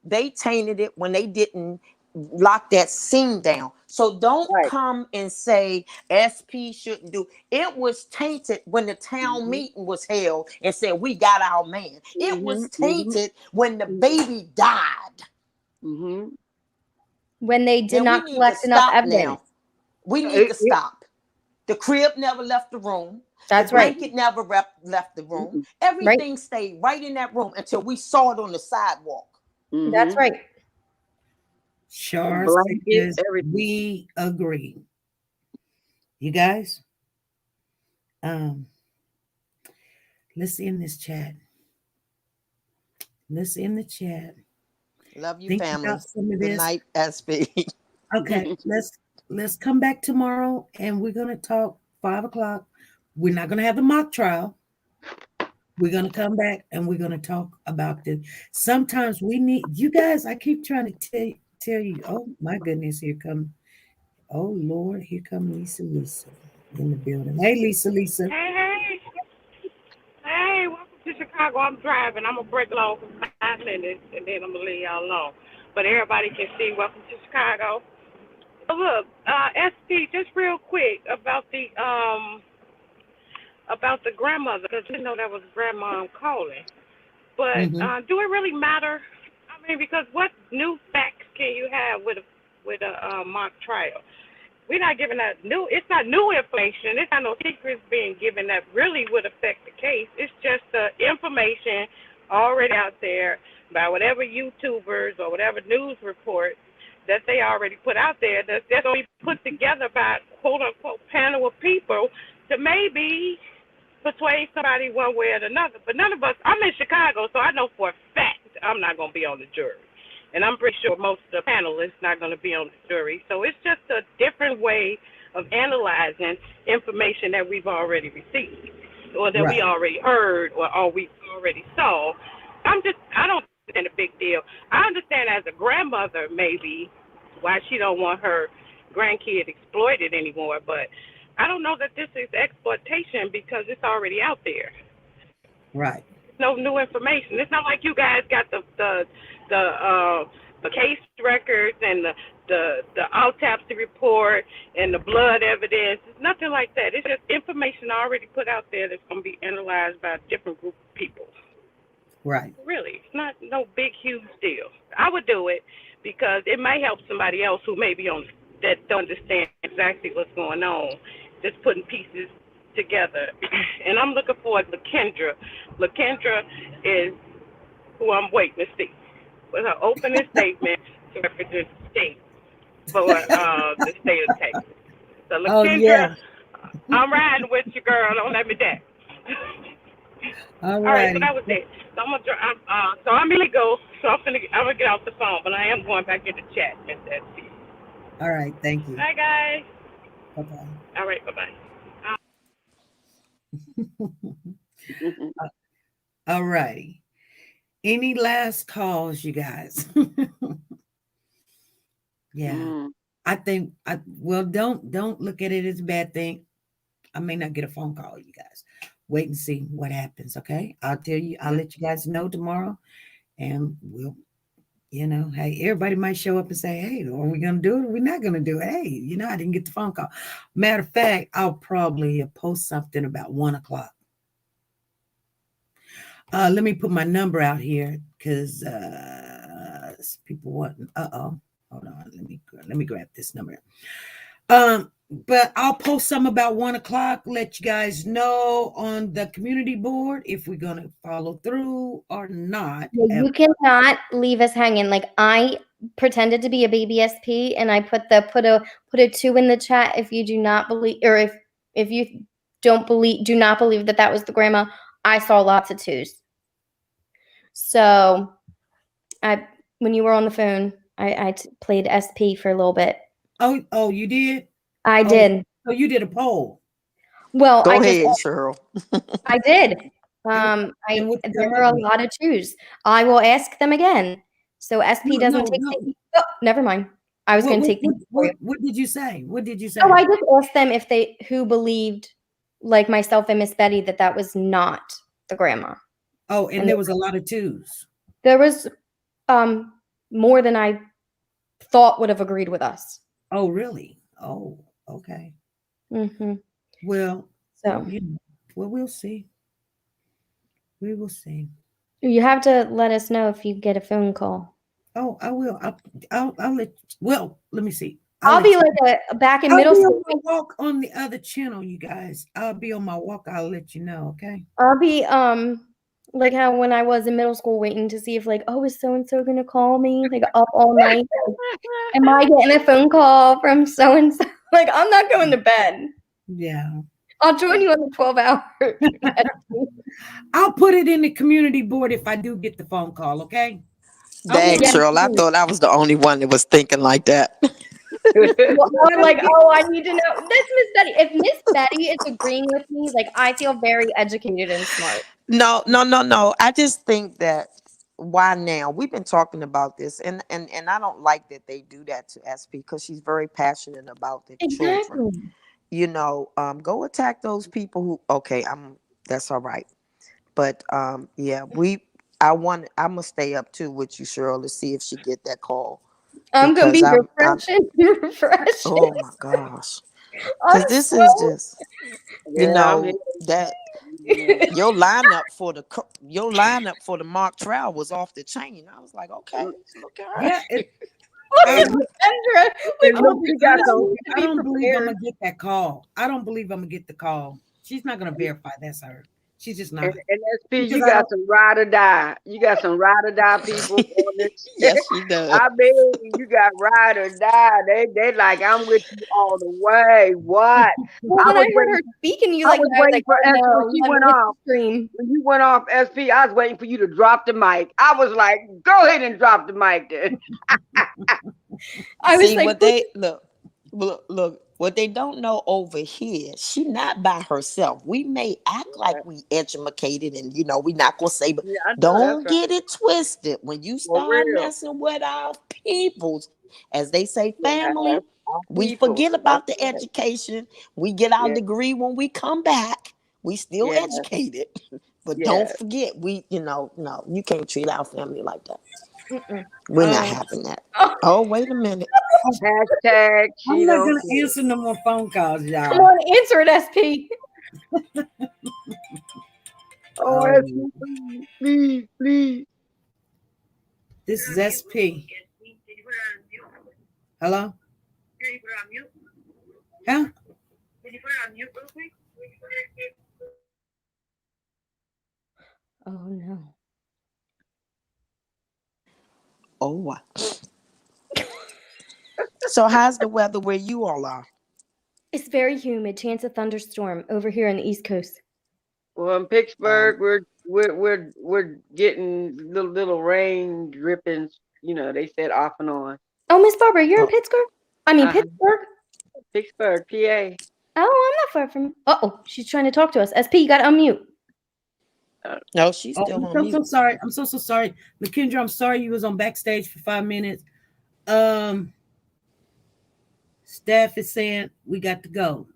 They tainted it when they didn't lock that scene down. So don't come and say SP shouldn't do. It was tainted when the town meeting was held and said we got our man. It was tainted when the baby died. When they did not collect enough evidence. We need to stop. The crib never left the room. That's the right. blanket never left the room. Everything stayed right in that room until we saw it on the sidewalk. That's right. Char Blanket, says everything. we agree. You guys, let's end this chat. Let's end the chat. Love you, Think family. about some of Good this. night, SB. Okay, let's come back tomorrow and we're gonna talk 5 o'clock. We're not gonna have the mock trial. We're gonna come back and we're gonna talk about this. Sometimes we need you guys. I keep trying to tell you. Oh my goodness, here come. Oh Lord, here come Lisa in the building. Hey, Lisa. Hey, welcome to Chicago. I'm driving. I'm going to break along for 5 minutes, and then I'm going to leave y'all alone. But everybody can see, welcome to Chicago. So look, SP, just real quick about the grandmother, because you know that was grandma I'm calling. But do it really matter? I mean, because what new facts can you have with a mock trial? We're not giving that new. It's not new information. It's not no secrets being given that really would affect the case. It's just the information already out there by whatever YouTubers or whatever news reports that they already put out there. That's going to be put together by a quote unquote panel of people to maybe persuade somebody one way or another. But none of us. I'm in Chicago, so I know for a fact I'm not going to be on the jury. And I'm pretty sure most of the panelists not going to be on the jury. So it's just a different way of analyzing information that we've already received or that we already heard or we already saw. I don't understand a big deal. I understand as a grandmother maybe why she don't want her grandkid exploited anymore, but I don't know that this is exploitation because it's already out there. Right. No new information. It's not like you guys got the case records and the autopsy report and the blood evidence. It's nothing like that. It's just information already put out there that's going to be analyzed by a different group of people. Right. Really, it's not no big, huge deal. I would do it because it might help somebody else who may be on that don't understand exactly what's going on. Just putting pieces together. And I'm looking forward to Kendra. LaKendra is who I'm waiting to see with her opening statement to represent the state for the state of Texas. So LaKendra, I'm riding with you, girl. Don't let me down. All right. So right. that was it. So I'm gonna go. So I'm gonna get off the phone, but I am going back in the chat, Miss SP. All right. Thank you. Bye, guys. Bye-bye. All right. Bye-bye. All righty. Any last calls, you guys? Yeah. I think don't look at it as a bad thing. I may not get a phone call, you guys. Wait and see what happens, okay? I'll let you guys know tomorrow, and we'll, hey, everybody might show up and say, hey, are we gonna do it or we're not gonna do it? Hey, I didn't get the phone call. Matter of fact, I'll probably post something about 1 o'clock. Let me put my number out here because people want. Hold on. Let me grab this number. But I'll post some about 1 o'clock. Let you guys know on the community board if we're gonna follow through or not. You cannot leave us hanging. Like I pretended to be a baby SP, and I put a 2 in the chat if you do not believe, or if you do not believe that was the grandma. I saw lots of 2s. So when you were on the phone, I played SP for a little bit. Oh, you did? I did. So you did a poll. Well, Go ahead, Cheryl. I did. There were a lot of 2s. I will ask them again. So SP doesn't take. Oh, never mind. I was going to take. What did you say? What did you say? Oh, I just asked them if who believed, like myself and Miss Betty, that was not the grandma. Oh, and there was a lot of 2s. There was more than I thought would have agreed with us. Oh, really? Oh, okay. Mm-hmm. Well, we'll see. We will see. You have to let us know if you get a phone call. Oh, I will. I'll let. Well, let me see. I'll be like back in I'll middle be on school. my walk on the other channel, you guys. I'll be on my walk. I'll let you know, okay? I'll be like how when I was in middle school waiting to see if like, oh, is so and so gonna call me? Like up all night. Like, am I getting a phone call from so and so? Like, I'm not going to bed. Yeah. I'll join you on the 12-hour. I'll put it in the community board if I do get the phone call, okay? Dang, yes, Cheryl, I thought I was the only one that was thinking like that. Well, I'm like, oh, I need to know. That's Miss Betty. If Miss Betty is agreeing with me, like I feel very educated and smart. No. I just think that why now? We've been talking about this, and I don't like that they do that to SP because she's very passionate about the children. You know, go attack those people who. Okay, that's all right, but yeah, I'm gonna stay up too with you, Cheryl, to see if she get that call. I'm gonna be Because refreshing. Oh my gosh. Because this is just, you know, that your lineup for the mock trial was off the chain. I was like, okay, look at her. Yeah. I I don't believe I'm gonna get that call. I don't believe I'm gonna get the call. She's not gonna verify that's her. She's just not. And SP, you got some ride or die. You got some ride or die people on this. Yes, she does. I mean, you got ride or die. They like, I'm with you all the way. What? Well, when I heard her speaking, you like, I was I was waiting like, for oh, SP no, when she let me went hit the off. screen. When you went off SP, I was waiting for you to drop the mic. I was like, go ahead and drop the mic then. I was See like, what they look. What they don't know over here, she not by herself. We may act like we educated and we not gonna say, but don't get it twisted. When you start messing with our peoples, as they say, family, we forget about the education. We get our degree when we come back. We still educated. But don't forget, no, you can't treat our family like that. We're not having that. Oh, wait a minute. Hashtag. I'm not gonna answer no more phone calls, y'all. Come on, answer it, SP. SP, please. This is SP. Hello? Huh? Oh no. Oh, wow. So how's the weather where you all are? It's very humid. Chance of thunderstorm over here on the East Coast. Well, in Pittsburgh, we're getting little rain drippings. They said off and on. Oh, Miss Barbara, you're in Pittsburgh? I mean Pittsburgh? Pittsburgh, PA. Oh, I'm not far from. Oh, she's trying to talk to us. SP, you got to unmute. No, she's still on mute. I'm so sorry. I'm so sorry. McKendra, I'm sorry you was on backstage for 5 minutes. Staff is saying we got to go.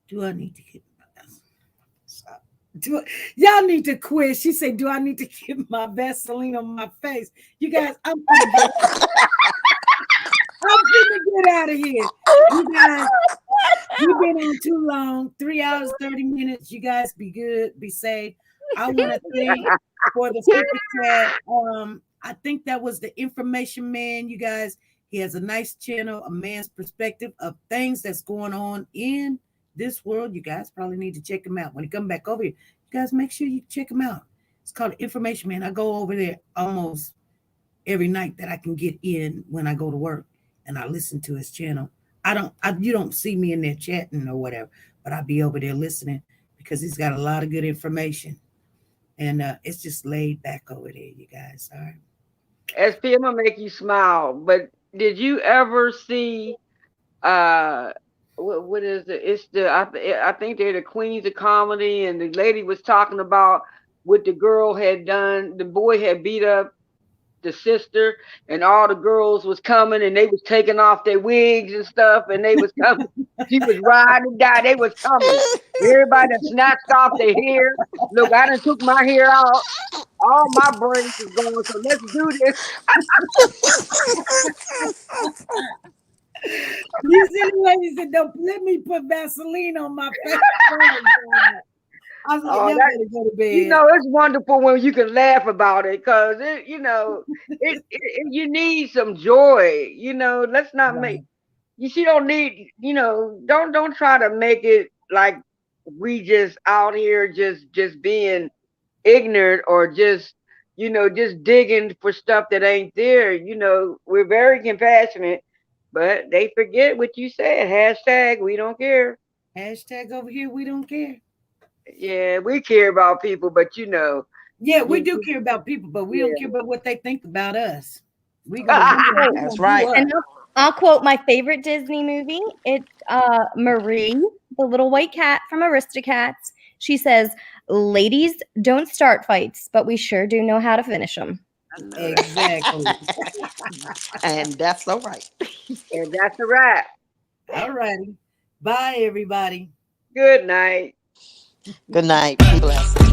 Do I need to get y'all need to quit? She said, do I need to get my Vaseline on my face? You guys, I'm gonna get out of here. You guys, you've been on too long. 3 hours, 30 minutes. You guys be good, be safe. I want to thank for the super chat. I think that was the information man, you guys. He has a nice channel, a man's perspective of things that's going on in this world. You guys probably need to check him out. When he come back over here, you guys make sure you check him out. It's called Information Man. I go over there almost every night that I can get in when I go to work, and I listen to his channel. You don't see me in there chatting or whatever, but I'll be over there listening because he's got a lot of good information. And it's just laid back over there, you guys. All right. SP, I'm gonna make you smile. But did you ever see what is it? It's I think they're the queens of comedy, and the lady was talking about what the girl had done. The boy had beat up the sister, and all the girls was coming, and they was taking off their wigs and stuff, and they was coming. She was riding and die. They was coming. Everybody done snatched off their hair. Look, I done took my hair out. All my brains is going. So let's do this. You silly lady said, "Don't let me put Vaseline on my face." I was like, y'all better go to bed. It's wonderful when you can laugh about it, because you need some joy. Let's not make. she don't need, don't try to make it like we just out here just being ignorant or just just digging for stuff that ain't there. We're very compassionate, but they forget what you said. Hashtag we don't care. Hashtag over here, we don't care. Yeah, we care about people, but Yeah, we do care about people, but we don't care about what they think about us. We gonna That's right. And I'll quote my favorite Disney movie. It's Marie, the little white cat from Aristocats. She says, "Ladies don't start fights, but we sure do know how to finish them." Exactly. And that's all right. And that's a wrap. All righty. Bye, everybody. Good night. Good night. Be blessed.